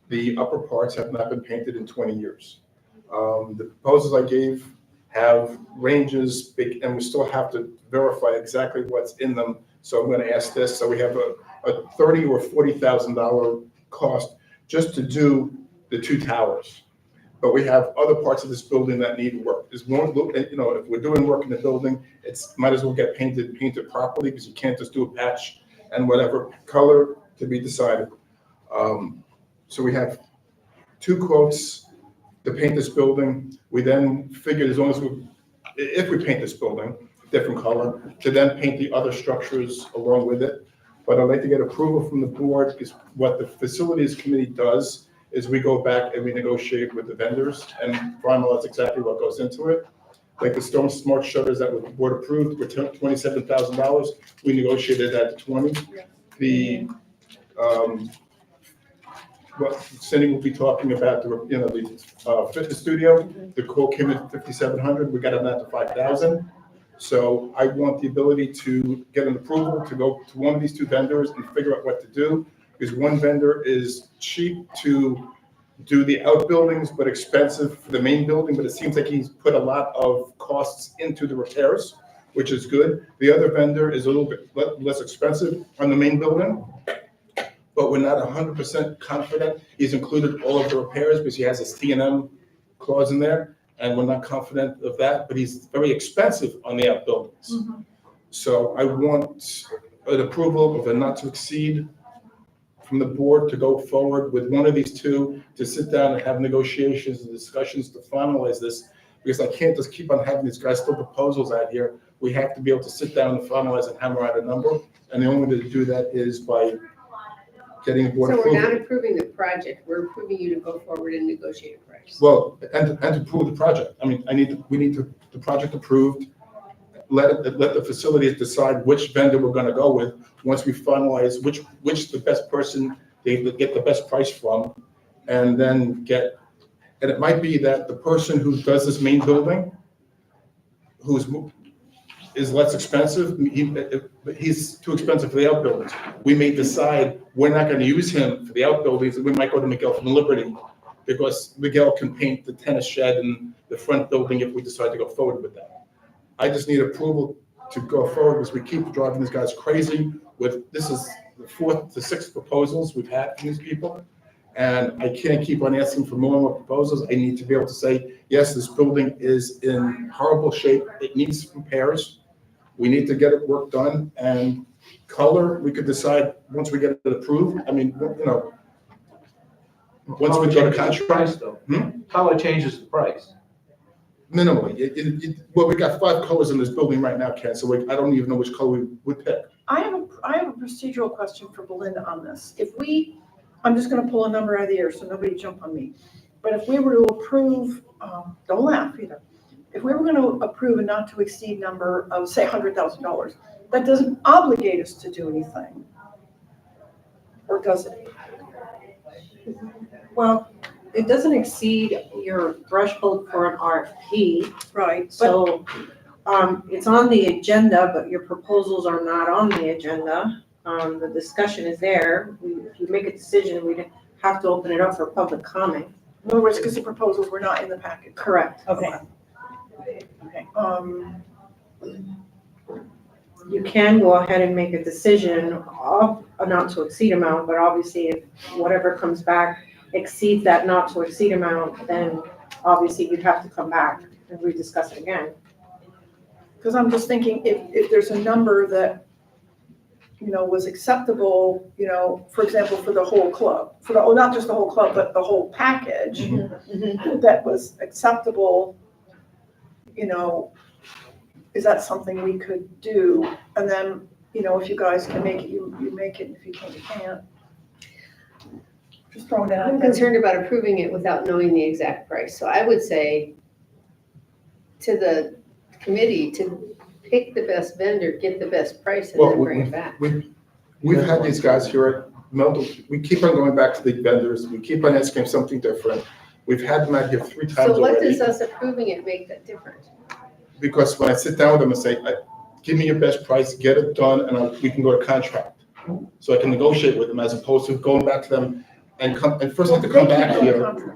The upper parts have not been painted in 20 years. The proposals I gave have ranges, and we still have to verify exactly what's in them. So I'm going to ask this. So we have a $30,000 or $40,000 cost just to do the 2 towers. But we have other parts of this building that need work. There's one, if we're doing work in the building, it's might as well get painted properly, because you can't just do a patch and whatever color to be decided. So we have 2 quotes to paint this building. We then figured as long as if we paint this building different color, to then paint the other structures along with it. But I'd like to get approval from the board, because what the facilities committee does is we go back and we negotiate with the vendors and finalize exactly what goes into it. Like the Storm Smart shutters that were board approved were $27,000. We negotiated that to 20. The what Cindy will be talking about, the fitness studio, the quote came in at $5,700. We got them down to $5,000. So I want the ability to get an approval to go to one of these 2 vendors and figure out what to do. Because one vendor is cheap to do the outbuildings, but expensive for the main building. But it seems like he's put a lot of costs into the repairs, which is good. The other vendor is a little bit less expensive on the main building, but we're not 100% confident. He's included all of the repairs because he has his T&M clause in there, and we're not confident of that. But he's very expensive on the outbuildings. So I want an approval of a not to exceed from the board to go forward with one of these 2 to sit down and have negotiations and discussions to finalize this, because I can't just keep on having these guys throw proposals out here. We have to be able to sit down and finalize and hammer out a number, and the only way to do that is by getting the board So we're not approval. approving the project, we're approving you to go forward and negotiate a price. Well, and to approve the project. I mean, we need the project approved. Let the facilities decide which vendor we're gonna go with, once we finalize which the best person they get the best price from, and then and it might be that the person who does this main building, is less expensive, he's too expensive for the outbuildings. We may decide we're not gonna use him for the outbuildings, and we might go to Miguel from Liberty, because Miguel can paint the tennis shed and the front building if we decide to go forward with that. I just need approval to go forward, because we keep driving these guys crazy this is the 4th to 6th proposals we've had from these people. And I can't keep on asking for more and more proposals. I need to be able to say, yes, this building is in horrible shape. It needs repairs. We need to get it work done. And color, we could decide once we get it approved. I mean, once we go to contract. Price though. Color changes the price. Minimally. Well, we got 5 colors in this building right now, Ken, so I don't even know which color we would pick. I have a procedural question for Belinda on this. I'm just gonna pull a number out of the air, so nobody jump on me. But if we were to approve, don't laugh either. If we were gonna approve a not to exceed number of, say, $100,000, that doesn't obligate us to do anything. Or does it? Well, it doesn't exceed your threshold for an RFP. Right. So, it's on the agenda, but your proposals are not on the agenda. The discussion is there. If you make a decision, we'd have to open it up for public comment. In other words, because the proposals were not in the packet. Correct. Okay. Okay. You can go ahead and make a decision of a not to exceed amount, but obviously if whatever comes back exceeds that not to exceed amount, then obviously you'd have to come back and rediscuss it again. Because I'm just thinking, if there's a number that, was acceptable, for example, for the whole club, not just the whole club, but the whole package, that was acceptable, is that something we could do? And then, if you guys can make it, you make it, and if you can't, you can't. Just throwing it out I'm there. concerned about approving it without knowing the exact price. So I would say to the committee to pick the best vendor, get the best price, and Well, then bring it back. We've had these guys here at Melton. We keep on going back to the vendors. We keep on asking something different. We've had them out here 3 times So what already. does us approving it make that difference? Because when I sit down with them and say, give me your best price, get it done, and we can go to contract. So I can negotiate with them, as opposed to going back to them and first have to come back here.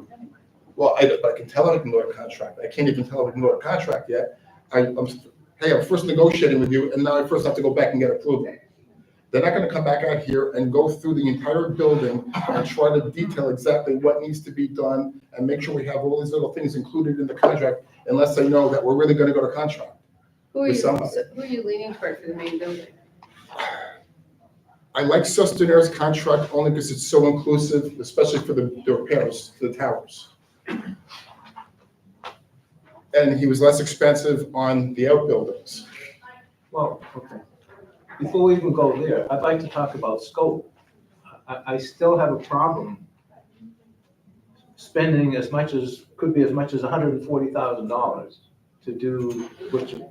Well, I can tell them I can go to contract. I can't even tell them I can go to contract yet. I'm first negotiating with you, and now I first have to go back and get approval. They're not gonna come back out here and go through the entire building and try to detail exactly what needs to be done and make sure we have all these little things included in the contract, unless they know that we're really gonna go to contract. Who are with you, somebody. who are you leaning toward for the main building? I like Sustainaire's contract only because it's so inclusive, especially for the repairs, for the towers. And he was less expensive on the outbuildings. Well, okay. Before we even go there, I'd like to talk about scope. I still have a problem spending could be as much as $140,000 to do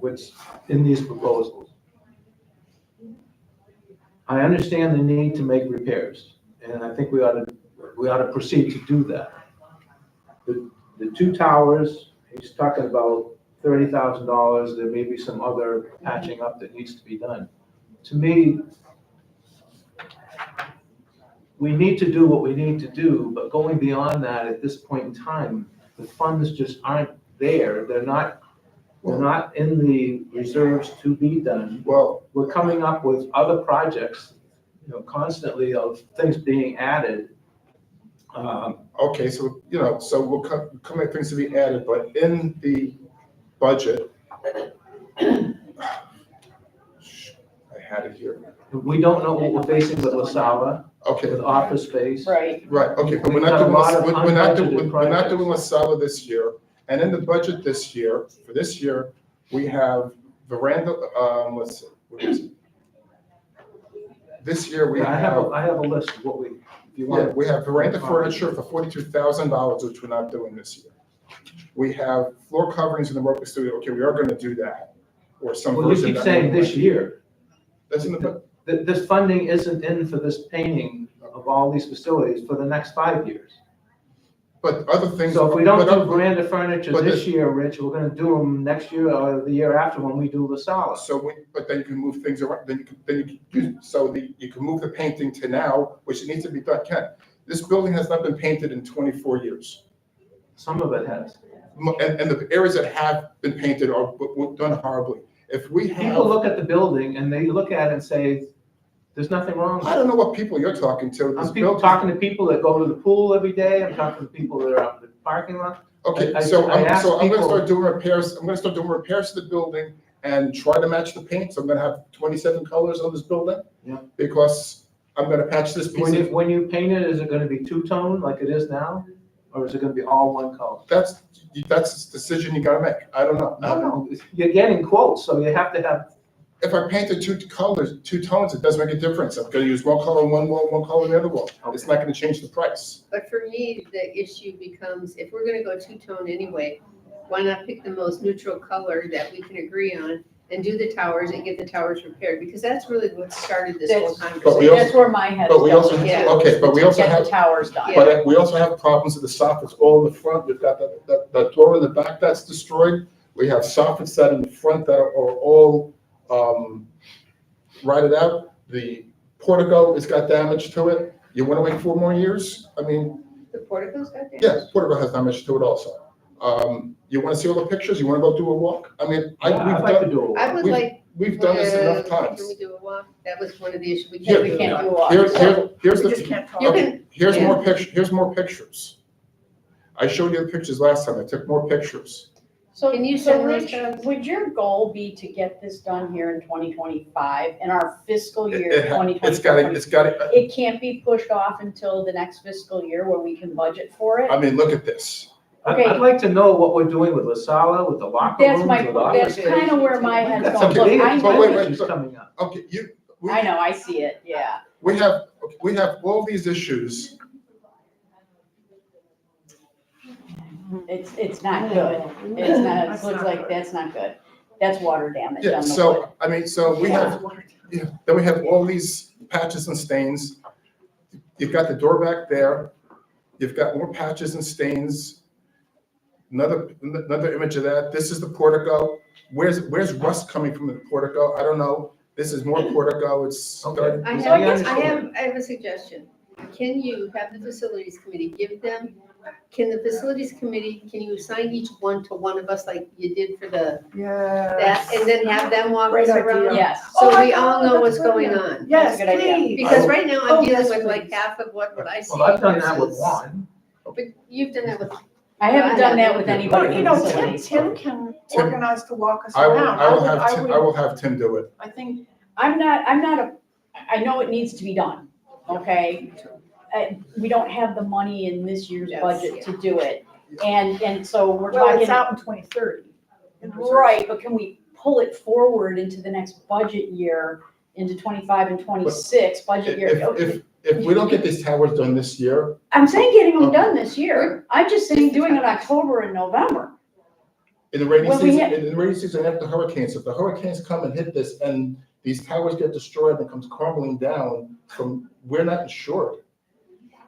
what's in these proposals. I understand the need to make repairs, and I think we ought to proceed to do that. The 2 towers, he's talking about $30,000. There may be some other patching up that needs to be done. To me, we need to do what we need to do, but going beyond that at this point in time, the funds just aren't there. They're not in the reserves to be done. Well, we're coming up with other projects, constantly of things being added. Okay, so, so we'll come at things to be added, but in the budget, I had it here. We don't know what we're facing with La Sala, Okay. with office space. Right. Right, okay, but We've we're not got a doing, lot of we're not doing, unbudgeted we're not doing La projects. Sala this year. And in the budget this year, for this year, we have veranda, let's see, what is it? This year we I have, have a list of what we, if you yeah, want. we have veranda furniture for $42,000, which we're not doing this year. We have floor coverings in the work studio. Okay, we are gonna do that, or some Well, you version keep of that. saying this year. That's in the, This funding isn't in for this painting of all these facilities for the next 5 years. but other things. So if we don't but do other- veranda furniture but this year, Rich, we're gonna do them next year or the year after when we do La Sala. But then you can move things around, you can move the painting to now, which needs to be done, Ken. This building has not been painted in 24 years. Some of it has. And the areas that have been painted are done horribly. If we have. People look at the building and they look at it and say, there's nothing wrong with it. I don't know what people you're talking to. I'm talking to people that go to the pool every day, I'm talking to people that are out in the parking lot. Okay, I so I'm asked gonna people- start doing repairs, I'm gonna start doing repairs to the building and try to match the paint, so I'm gonna have 27 colors on this building. Yeah. Because I'm gonna patch this piece of, When you paint it, is it gonna be two-tone like it is now? Or is it gonna be all one color? that's a decision you gotta make, I don't know. No, you're getting quotes, so you have to have. If I painted two tones, it doesn't make a difference, I'm gonna use one color on one wall, one color on the other wall, it's not gonna change the price. But for me, the issue becomes, if we're gonna go two-tone anyway, why not pick the most neutral color that we can agree on and do the towers and get the towers repaired? Because that's really what started this whole That's- But we conversation. also- That's where my head's But we also, going, yeah. okay, but we also get have, the towers done. Yeah. but we also have problems with the soffits all in the front, we've got that door in the back that's destroyed. We have soffits that in the front that are all, rotted out. The portico has got damage to it. You wanna wait 4 more years? I mean, The portico's got damage? yeah, portico has damage to it also. You wanna see all the pictures? You wanna go do a walk? I mean, Yeah, I'd like to do I would we've- like. we've done this enough Can times. we do a walk? That was one of the issues. We Here- can't do a can't walk. do a walk. Here's We just the, can't talk. You okay, can- here's yeah. more pictures. I showed you the pictures last time. I took more pictures. So, Can you so send those Rich, to us? would your goal be to get this done here in 2025, in our fiscal year, It's 2024? gotta, It can't be pushed off until the next fiscal year where we can budget for it? I mean, look at this. Okay. I'd like to know what we're doing with La Sala, with the locker That's rooms, my, with that's offices. kind of where my head's That's going. a Look, big I but wait, know, wait. issues coming up. Okay, I know, I see it, yeah. we have all these issues. It's not good. It's not, it looks like, that's not good. That's water damage Yeah, on the wood. so, I mean, so we have, yeah, then we have all these patches and stains. You've got the door back there. You've got more patches and stains. Another image of that. This is the portico. Where's rust coming from the portico? I don't know. This is more portico. It's starting. I So I guess have a suggestion. Can you have the facilities committee give them, can the facilities committee, can you assign each one to one of us like you did for that? Yeah. And then have them walk Great us idea. around? Yes. So Oh, I we all know, know what's that's going brilliant. on. Yes, That's a good idea. please. Because right now Oh, I'm dealing yes, with like please. half of what I see. Well, I've done that with versus- one. But you've done that with. I haven't done that with But, anybody you in know, Tim, facilities. Tim can Tim, organize to walk us I will, around. I will would- have, would- I will have Tim do it. I think, I'm not I know it needs to be done, okay? We don't have the money in this year's Yes, budget yeah. to do it. And so we're well, talking. it's out in 2030. in reserve. Right, but can we pull it forward into the next budget year, into 25 and 26 budget year? If we don't get these towers done this year, I'm saying getting them Okay. done this year. I'm just saying doing it October and November. in the rainy Well, we season, had- in the rainy season after hurricanes, if the hurricanes come and hit this and these towers get destroyed and comes crumbling down, we're not insured.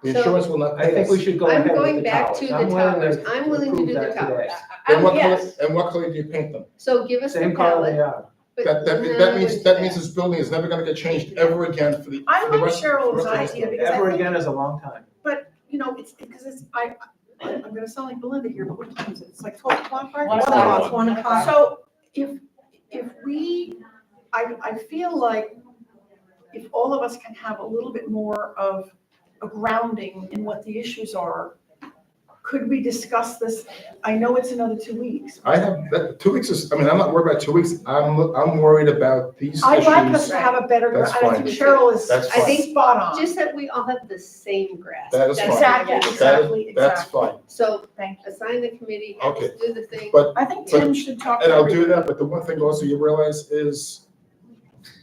The So- insurance will not I pay think us. we should go I'm ahead with going the back towers. to the I'm willing towers. I'm willing to approve do the that today. towers. And what color, Yes. and what color do you paint them? So give us the Same color they palette. are. but That now means, it's that means this building is never gonna get changed ever again for the. I for the like rest- for the Cheryl's rest of this idea stuff. because I Ever think, again is a long time. but, you know, it's, because it's, I'm gonna sound like Belinda here, but what time is it? It's like 12 o'clock, right? 1 o'clock. 1 o'clock. So if we, I feel like if all of us can have a little bit more of a grounding in what the issues are, could we discuss this? I know it's another 2 weeks. I have, that, 2 weeks is, I mean, I'm not worried about 2 weeks, I'm worried about these I'd like us issues. to have a better, That's and I think fine. Cheryl is That's I think spot on. just that we all have the same grasp. That is fine. Exactly, Yes. exactly, That's exactly. fine, So Thank you. assign the committee, have Okay. us do the thing. but, I think But- Tim should talk to and I'll do everybody. that, but the one thing also you realize is,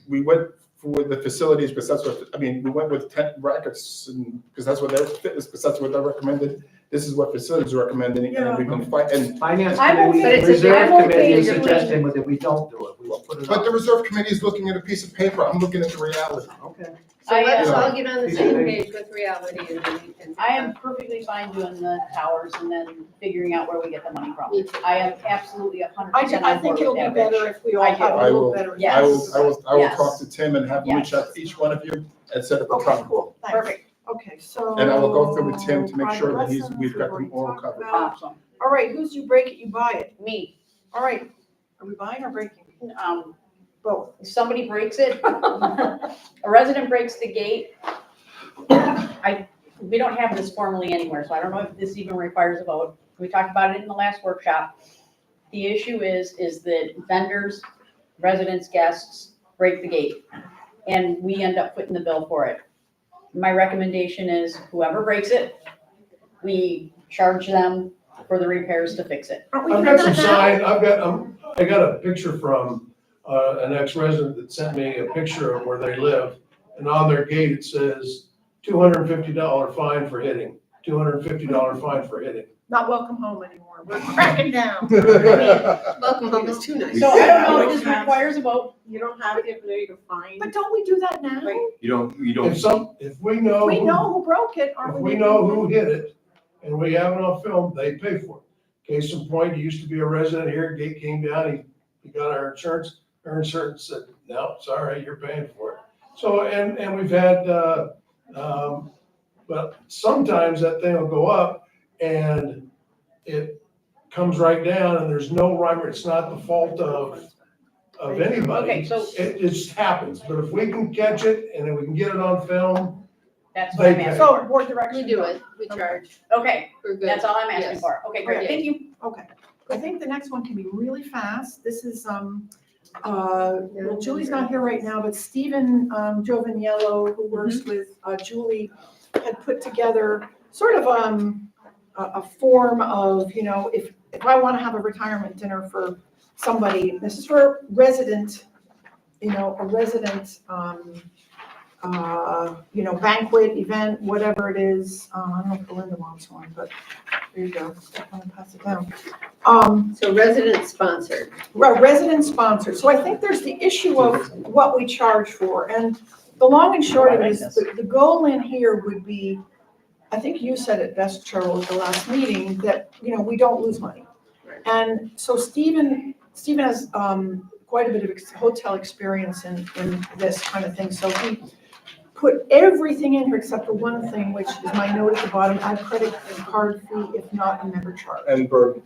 we went for the facilities, because that's what, I mean, we went with tent brackets and, because that's what their fitness, because that's what they recommended. This is what facilities are recommending, and we can fight, and, Finance I'm okay- committee, but it's a- I'm reserve committee okay is doing- suggesting that we don't do it, we will put it but on. the reserve committee is looking at a piece of paper, I'm looking at the reality. Okay. So I, let's uh, all get on the same page with reality and then we can. I am perfectly fine doing the towers and then figuring out where we get the money from. Me too. I am absolutely 100% I think it'll be better if we all I have do. a I little will, better. Yes. I will Yes. talk to Tim and have him reach Yes. out to each one of you and set up a Okay, time. cool, thanks. Perfect. Okay, so. And I will go through with Tim to make private sure that lessons, we've got already them all talked covered. about. Awesome. All right, who's you break it, you buy it. Me. All right, are we buying or breaking? Both. If somebody breaks it, a resident breaks the gate. We don't have this formally anywhere, so I don't know if this even requires a vote. We talked about it in the last workshop. The issue is that vendors, residents, guests break the gate, and we end up footing the bill for it. My recommendation is whoever breaks it, we charge them for the repairs to fix it. Aren't we I've doing got some that now? sign, I got a picture from, an ex-resident that sent me a picture of where they live. And on their gate, it says $250 fine for hitting, $250 fine for hitting. Not welcome home anymore, we're cracking down. Welcome home is too nice. So I don't know if this requires a vote. You don't have the ability to find. But don't we do that now? You don't, If we know. We know who broke it, aren't If we? we know who hit it and we have it on film, they pay for it. Case in point, he used to be a resident here, gate came down, he got our insurance said, no, sorry, you're paying for it. So, and we've had, but sometimes that thing will go up and it comes right down and there's no rhyme, or it's not the fault of anybody. Okay, so It just happens, but if we can catch it and then we can get it on film, that's what I'm They asking. So board direction. We do it, we charge, Okay, we're good. that's all I'm asking Yes. for. Okay, great, thank you. Okay, I think the next one can be really fast. This is, well, Julie's not here right now, but Stephen Giovaniello, who works with Julie, had put together sort of a form of, you know, if I want to have a retirement dinner for somebody, this is for a resident, you know, a resident, you know, banquet, event, whatever it is. I don't know if Belinda wants one, but there you go. I'm gonna pass it down. So resident sponsored. Resident sponsored. So I think there's the issue of what we charge for. And the long and short of it is, the goal in here would be, I think you said it best, Cheryl, at the last meeting, that, you know, we don't lose money. And so Stephen has quite a bit of hotel experience in this kind of thing. So he put everything in here except for one thing, which is my note at the bottom, add credit card fee if not a member charge. And burden.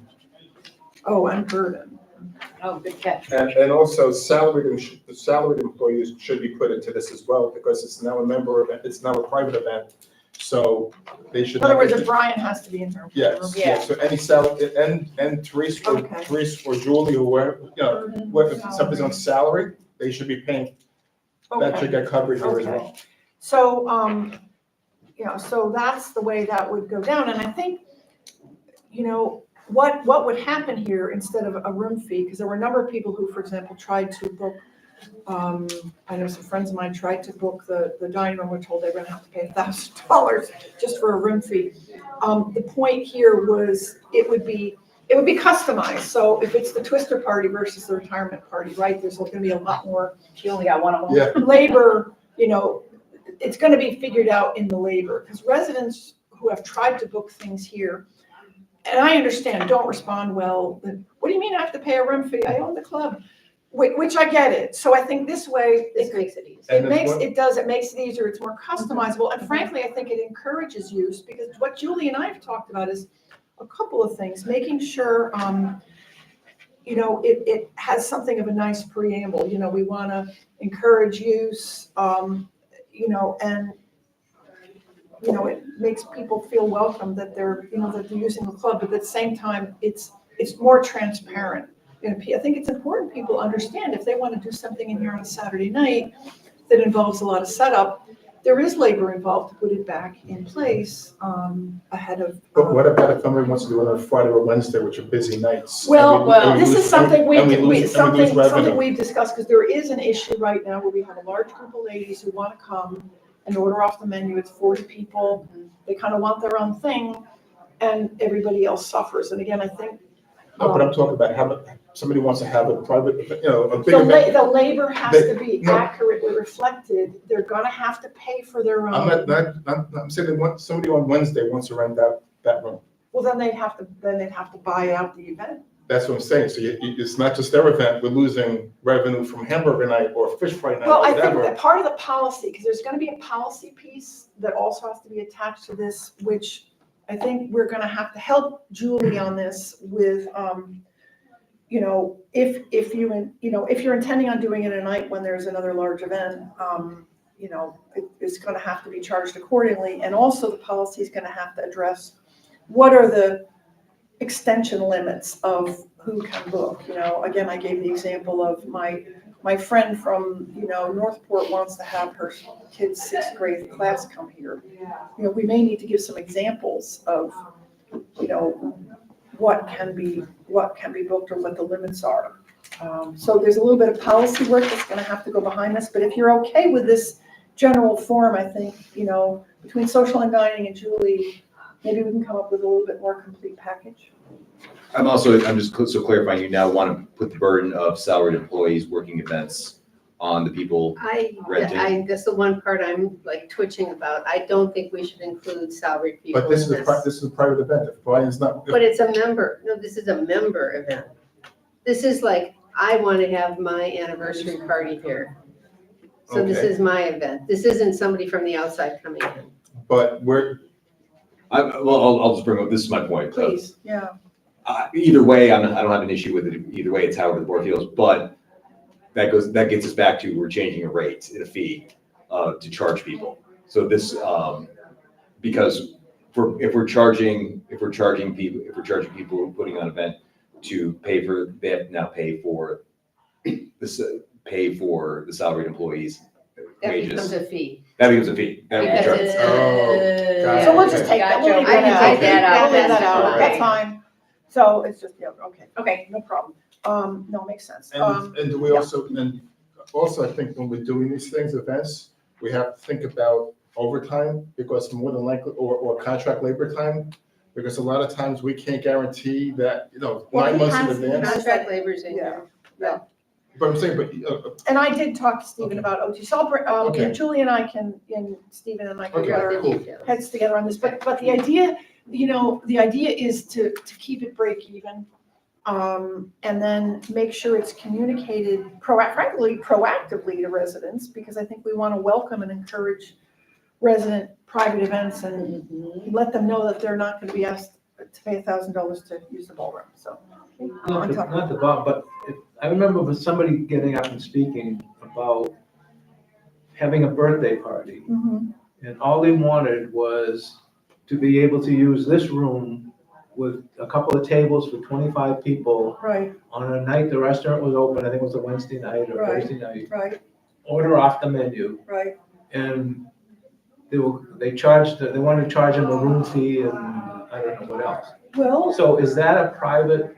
Oh, and burden. Oh, good catch. And also salaried employees should be put into this as well, because it's now a member event, it's now a private event. So they should. In other words, have- if Brian has to be in there. Yes, Yeah. yes, so any salary, and Therese or Julie, or whoever, you know, if somebody's on salary, they should be paying, that should get covered here as Okay. well. So, you know, so that's the way that would go down. And I think, you know, what would happen here instead of a room fee, because there were a number of people who, for example, tried to book, I know some friends of mine tried to book the dining room, were told they were gonna have to pay $1,000 just for a room fee. The point here was, it would be customized. So if it's the twister party versus the retirement party, right, there's gonna be a lot more. You only got one of them. Yeah. Labor, you know, it's gonna be figured out in the labor, because residents who have tried to book things here, and I understand, don't respond well, but what do you mean I have to pay a room fee? I own the club, which I get it. So I think this way, This makes it easy. And it there's makes, one- it makes it easier, it's more customizable, and frankly, I think it encourages use, because what Julie and I have talked about is a couple of things, making sure, you know, it has something of a nice preamble, you know, we wanna encourage use, you know, and, you know, it makes people feel welcome that they're, you know, that they're using the club, but at the same time, it's more transparent. You know, I think it's important people understand if they want to do something in here on a Saturday night that involves a lot of setup, there is labor involved to put it back in place, ahead of. But what about if somebody wants to do it on a Friday or Wednesday, which are busy nights? and Well, we this lose- is something and lose- and we lose something revenue? we've discussed, because there is an issue right now where we have a large group of ladies who want to come and order off the menu. It's 40 people. They kind of want their own thing, and everybody else suffers. And again, I think. No, but I'm talking about somebody wants to have a private, a big The event. labor has They- to be no. accurately reflected. They're gonna have to pay for their I'm own. I'm saying they want, somebody on Wednesday wants to rent that room. Well, then they'd have to buy out the event. That's what I'm saying. So it's not just their event, we're losing revenue from hamburger night or fish fry night Well, or I think whatever. that part of the policy, because there's gonna be a policy piece that also has to be attached to this, which I think we're gonna have to help Julie on this with, if you're intending on doing it at night when there's another large event, it's gonna have to be charged accordingly. And also the policy is gonna have to address what are the extension limits of who can book. Again, I gave the example of my friend from, Northport wants to have her kid's 6th grade class come here. We may need to give some examples of, what can be booked or what the limits are. So there's a little bit of policy work that's gonna have to go behind this, but if you're okay with this general form, I think, between social and dining and Julie, maybe we can come up with a little bit more complete package. I'm just so clarifying, you now want to put the burden of salaried employees working events on the people renting? That's the one part I'm like twitching about. I don't think we should include salaried people But this in is a private event. If Brian's not. But it's a member, no, this is a member event. This is like, I want to have my anniversary party here. So this Okay. is my event. This isn't somebody from the outside coming in. But I'll just bring up, this is my point. Please, yeah. Either way, I don't have an issue with it. Either way, it's however the board feels, but that gets us back to, we're changing a rate and a fee to charge people. So this, because if we're charging people who are putting on an event to pay for, they have to now pay for the salaried employees' That wages. becomes a fee. That becomes a fee. That would be charged. got So it. we'll just take that, we'll leave Gotcha. that I out. can take that out. We'll leave that That's out, fine. that's fine. So it's just, okay, no problem. No, makes sense. And do we also, I think when we're doing these things, events, we have to think about overtime, because more than likely, or contract labor time, because a lot of times we can't guarantee that, Well, 9 months in he has- advance. Contract labor's in here. Yeah. But I'm saying, And I did talk to Stephen about OT, so Okay. Julie and I can, Stephen and I can Okay, get our cool. heads together on this, but the idea, the idea is to keep it break even. And then make sure it's communicated proactively to residents, because I think we want to welcome and encourage resident private events and let them know that they're not going to be asked to pay $1,000 to use the ballroom, so. Not the Bob, but I remember with somebody getting up and speaking about having a birthday party, Mhm. and all they wanted was to be able to use this room with a couple of tables for 25 people Right, on a night the restaurant was open, I think it was a Wednesday night or Right. Thursday night, right, order off the menu, right. and they wanted to charge them a room fee and I don't know what else. Well, So is that a private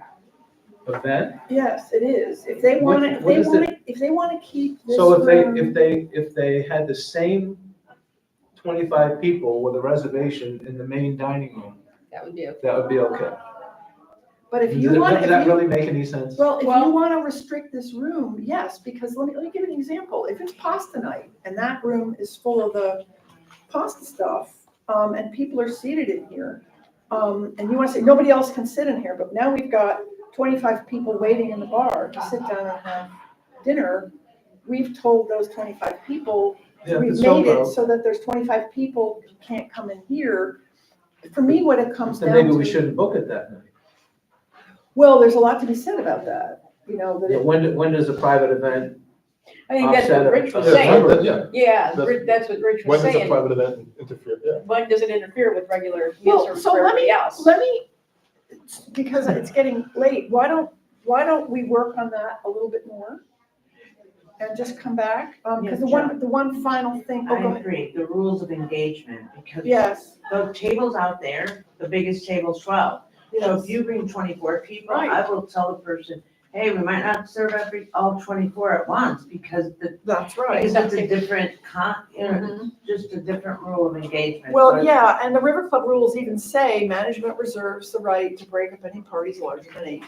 event? yes, it is. If they want to, What is it? if they want to keep this So room. if they had the same 25 people with a reservation in the main dining room, That would be okay. that would be okay. But if you Does want, that really make any sense? well, if you want to restrict this room, yes, because let me give you an example. If it's pasta night and that room is full of the pasta stuff, and people are seated in here, and you want to say, nobody else can sit in here, but now we've got 25 people waiting in the bar to sit down and have dinner. We've told those 25 people, Yeah, we've it's made so it so that there's 25 people who can't come in here. For me, what it comes Then down maybe we to, shouldn't book it that night. well, there's a lot to be said about that, that But when does a private event? I think that's what Rich was Yeah, saying. yeah. Yeah, That's- that's what Rich When was does a saying. private event interfere? Yeah. When does it interfere with regular meal Well, service so for let me, everybody else? because it's getting late, why don't we work on that a little bit more? and just come back? Because Yeah, the one final thing, oh, I go ahead. agree, the rules of engagement, because Yes, the tables out there, the biggest table's 12. So yes, if you bring 24 people, Right. I will tell the person, hey, we might not serve all 24 at once because that's right. because it's a different just a different rule of engagement. Well, So yeah, and the River Club rules even say management reserves the right to break up any parties larger than 8.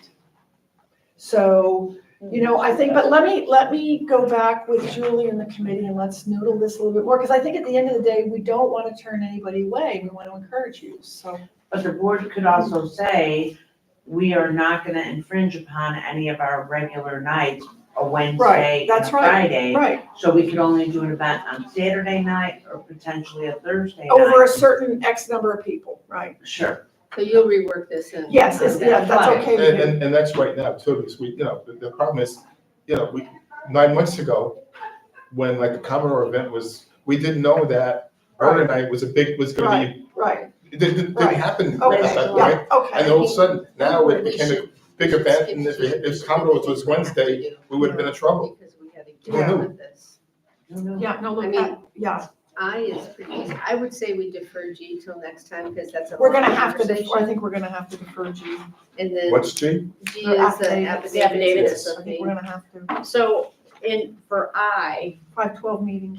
So, I think, but let me go back with Julie and the committee and let's noodle this a little bit more, because I think at the end of the day, we don't want to turn anybody away, we want to encourage you, so. But the board could also say, we are not gonna infringe upon any of our regular nights, a Wednesday and a That's right, Friday. right, So we could only do an event on Saturday night or potentially a Thursday night. over a certain X number of people, right? Sure. So you'll rework this and. Yes, yeah, that's okay with you. And that's right now too, because we, the problem is, 9 months ago, when like the Commodore event was, we didn't know that Burger Night was gonna be, Right, it didn't Right. happen at okay, that yeah, point. okay. And all of a sudden, now it became a big event, and if Commodore was Wednesday, we would have been in trouble. Because we had to Who get knew? with this. Yeah, no, I look, mean, yeah, I is pretty easy. I would say we defer G till next time because that's a we're gonna long have to, I conversation. think we're gonna have to defer G. And then What's G? G Or is the affidavits. affidavits I of think we're the, gonna have to, So for I, 512 meeting.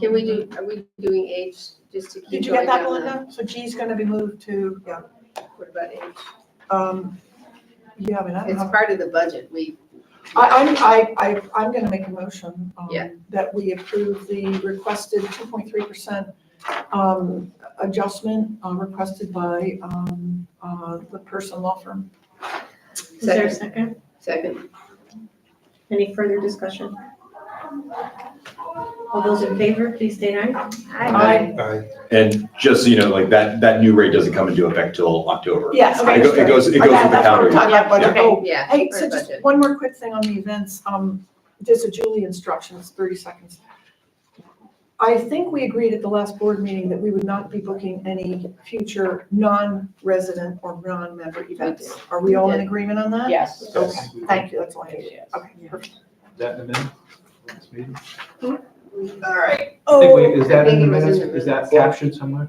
are we doing H just to keep Did you get going that, down the- Melinda? So G's gonna be moved to, yeah, What about H? yeah, I mean, I don't It's know. part of the budget. I'm gonna make a motion, Yeah. that we approve the requested 2.3%, adjustment, requested by, the person law firm. Is there a second? Second. Any further discussion? All those in favor, please state aye. Aye. And just so you know, like that new rate doesn't come into effect till October. Yes, It goes with the Yeah, that's what calendar we're year. talking about, budget. Okay, Oh, yeah. hey, for so the just budget. one more quick thing on the events, just a Julie instructions, 30 seconds. I think we agreed at the last board meeting that we would not be booking any future non-resident or non-member events. Are we all in agreement on that? yes. Okay, thank you, that's all I needed. Yes. Okay, perfect. Is that in the minute? Next meeting? All right. I think we, Oh, is that I in think the it was in minutes? the Is that captured somewhere?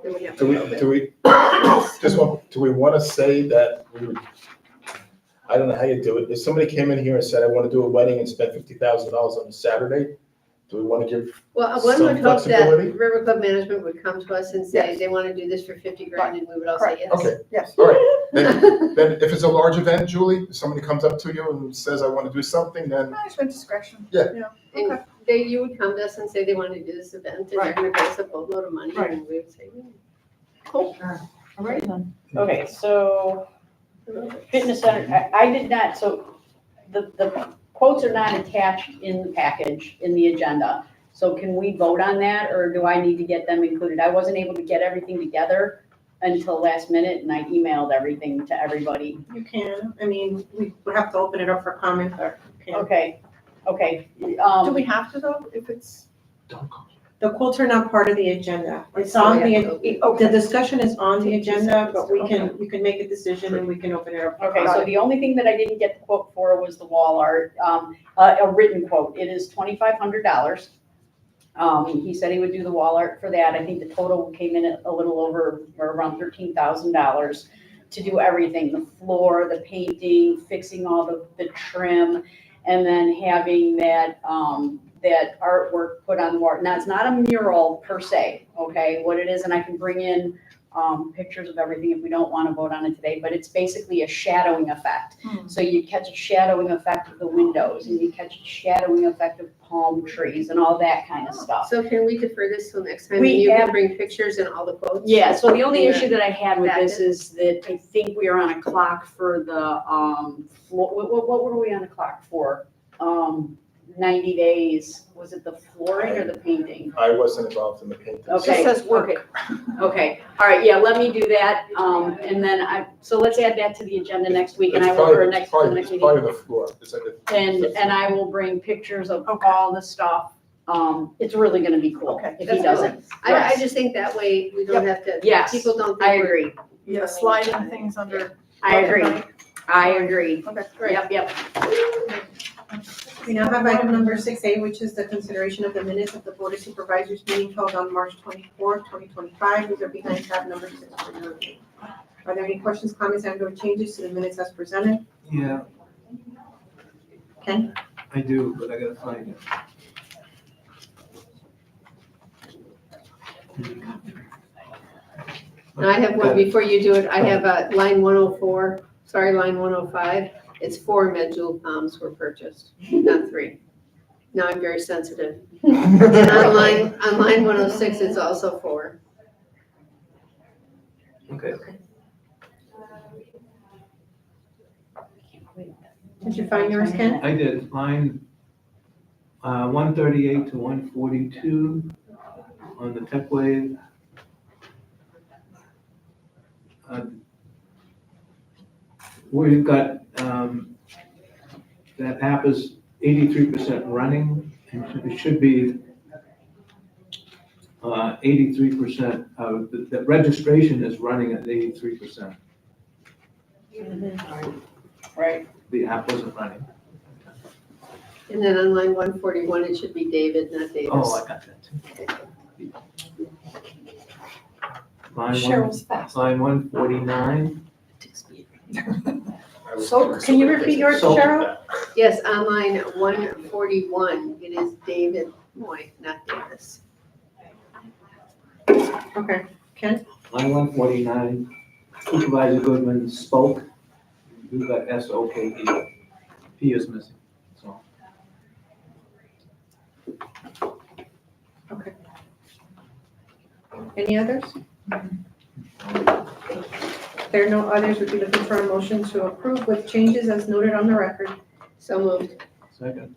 Then we have Do to we, vote. do we want to say that we would, I don't know how you do it, if somebody came in here and said, I want to do a wedding and spend $50,000 on a Saturday, do we want to give, Well, one Some would hope that flexibility? River Club management would come to us and say Yes. they want to do this for 50 grand and we would all say yes. okay, Yes. all right. Then if it's a large event, Julie, if somebody comes up to you and says, I want to do something, then Management discretion. Yeah. And Okay. you would come to us and say they want to do this event and they're Right. going to pay us a boatload of money Right. and we would say, yeah. Cool. All right then. Okay, so fitness center, I did not, so the quotes are not attached in the package, in the agenda. So can we vote on that, or do I need to get them included? I wasn't able to get everything together until last minute, and I emailed everything to everybody. You can, I mean, we would have to open it up for comment, but you can. Okay. Do we have to though, if it's? The quotes are not part of the agenda. It's So on we have the, to- the discussion is on the agenda, but you can make a decision and we can open it up. for Okay, so comment. the only thing that I didn't get the quote for was the wall art, a written quote. It is $2,500. He said he would do the wall art for that. I think the total came in at a little over, or around $13,000 to do everything, the floor, the painting, fixing all the trim, and then having that, that artwork put on the wall. Now, it's not a mural per se, okay, what it is, and I can bring in pictures of everything if we don't want to vote on it today, but it's basically a shadowing effect. So you catch a shadowing effect of the windows, and you catch a shadowing effect of palm trees and all that kind of stuff. So can we defer this till next time? We And you have- can bring pictures and all the quotes? Yeah, so the only Yeah. issue that I had with this That- is that I think we are on a clock for the, floor, what were we on the clock for? 90 days, was it the flooring or the painting? I wasn't involved in the painting. Okay. Just says work. Okay, all right, yeah, let me do that, and then so let's add that to the agenda next week, and It's I will, part or of- next, it's part the of- next it's part meeting. of the floor. It's like And I will bring pictures of all the stuff, it's really gonna be cool, Okay, if he that's doesn't. I Yes. just think that way we don't have to, Yes, people don't I think we're. agree, Yeah, sliding things under. I agree, I agree. Okay, great. Yep. We now have item number 6A, which is the consideration of the minutes of the Board of Supervisors meeting held on March 24th, 2025. These are behind tab number 6 for your review. Are there any questions, comments, and/or changes to the minutes as presented? Yeah, Ken? I do, but I gotta find it. And I have one, before you do it, I have line 104, sorry, line 105. It's 4 Medjool palms were purchased, not 3. Now I'm very sensitive. And on line 106, it's also 4. Okay. Did you find yours, Ken? I did, line 138 to 142 on the tech wave. We've got, that app is 83% running, and it should be 83%, the registration is running at 83%. Right. The app wasn't running. And then on line 141, it should be David, not Davis. Oh, I got that too. Cheryl's fast. Line 149. So, can you repeat yours, So- Cheryl? Yes, on line 141, it is David Moy, not Davis. Okay, Ken? Line 149, Supervisor Goodman spoke. You got SOKE. P is missing, so. Okay. Any others? If there are no others, would be looking for a motion to approve with changes as noted on the record. So moved. Second.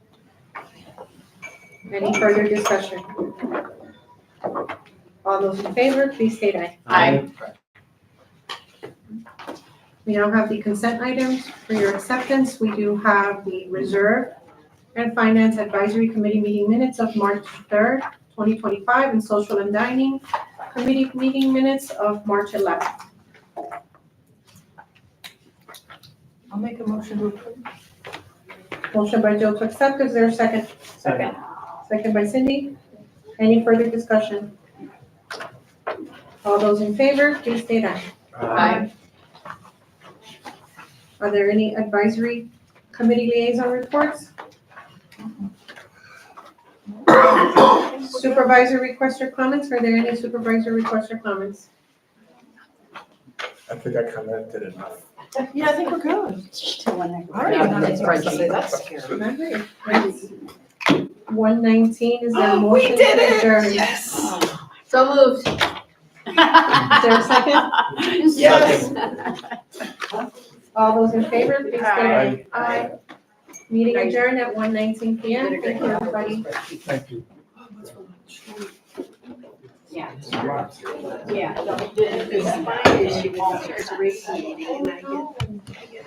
Any further discussion? All those in favor, please state aye. Aye. We now have the consent items for your acceptance. We do have the Reserve and Finance Advisory Committee meeting minutes of March 3rd, 2025, and Social and Dining Committee meeting minutes of March 11th. I'll make a motion to approve. Motion by Joe to accept. Is there a second? Second. Second by Cindy. Any further discussion? All those in favor, please state aye. Aye. Are there any advisory committee liaison reports? Supervisor requests or comments? Are there any supervisor requests or comments? I think I commented enough. Yeah, I think we're good. I don't even have anything to say, that's scary. 119, is there a Oh, motion we to did it! adjourn? Yes. So moved. Is there a second? Yes. All those in favor, please state aye. Aye. Aye. Meeting adjourned at 1:19 PM. Thank you, everybody. Thank you. Yeah. Yeah. The spine issue is just radiating, and I get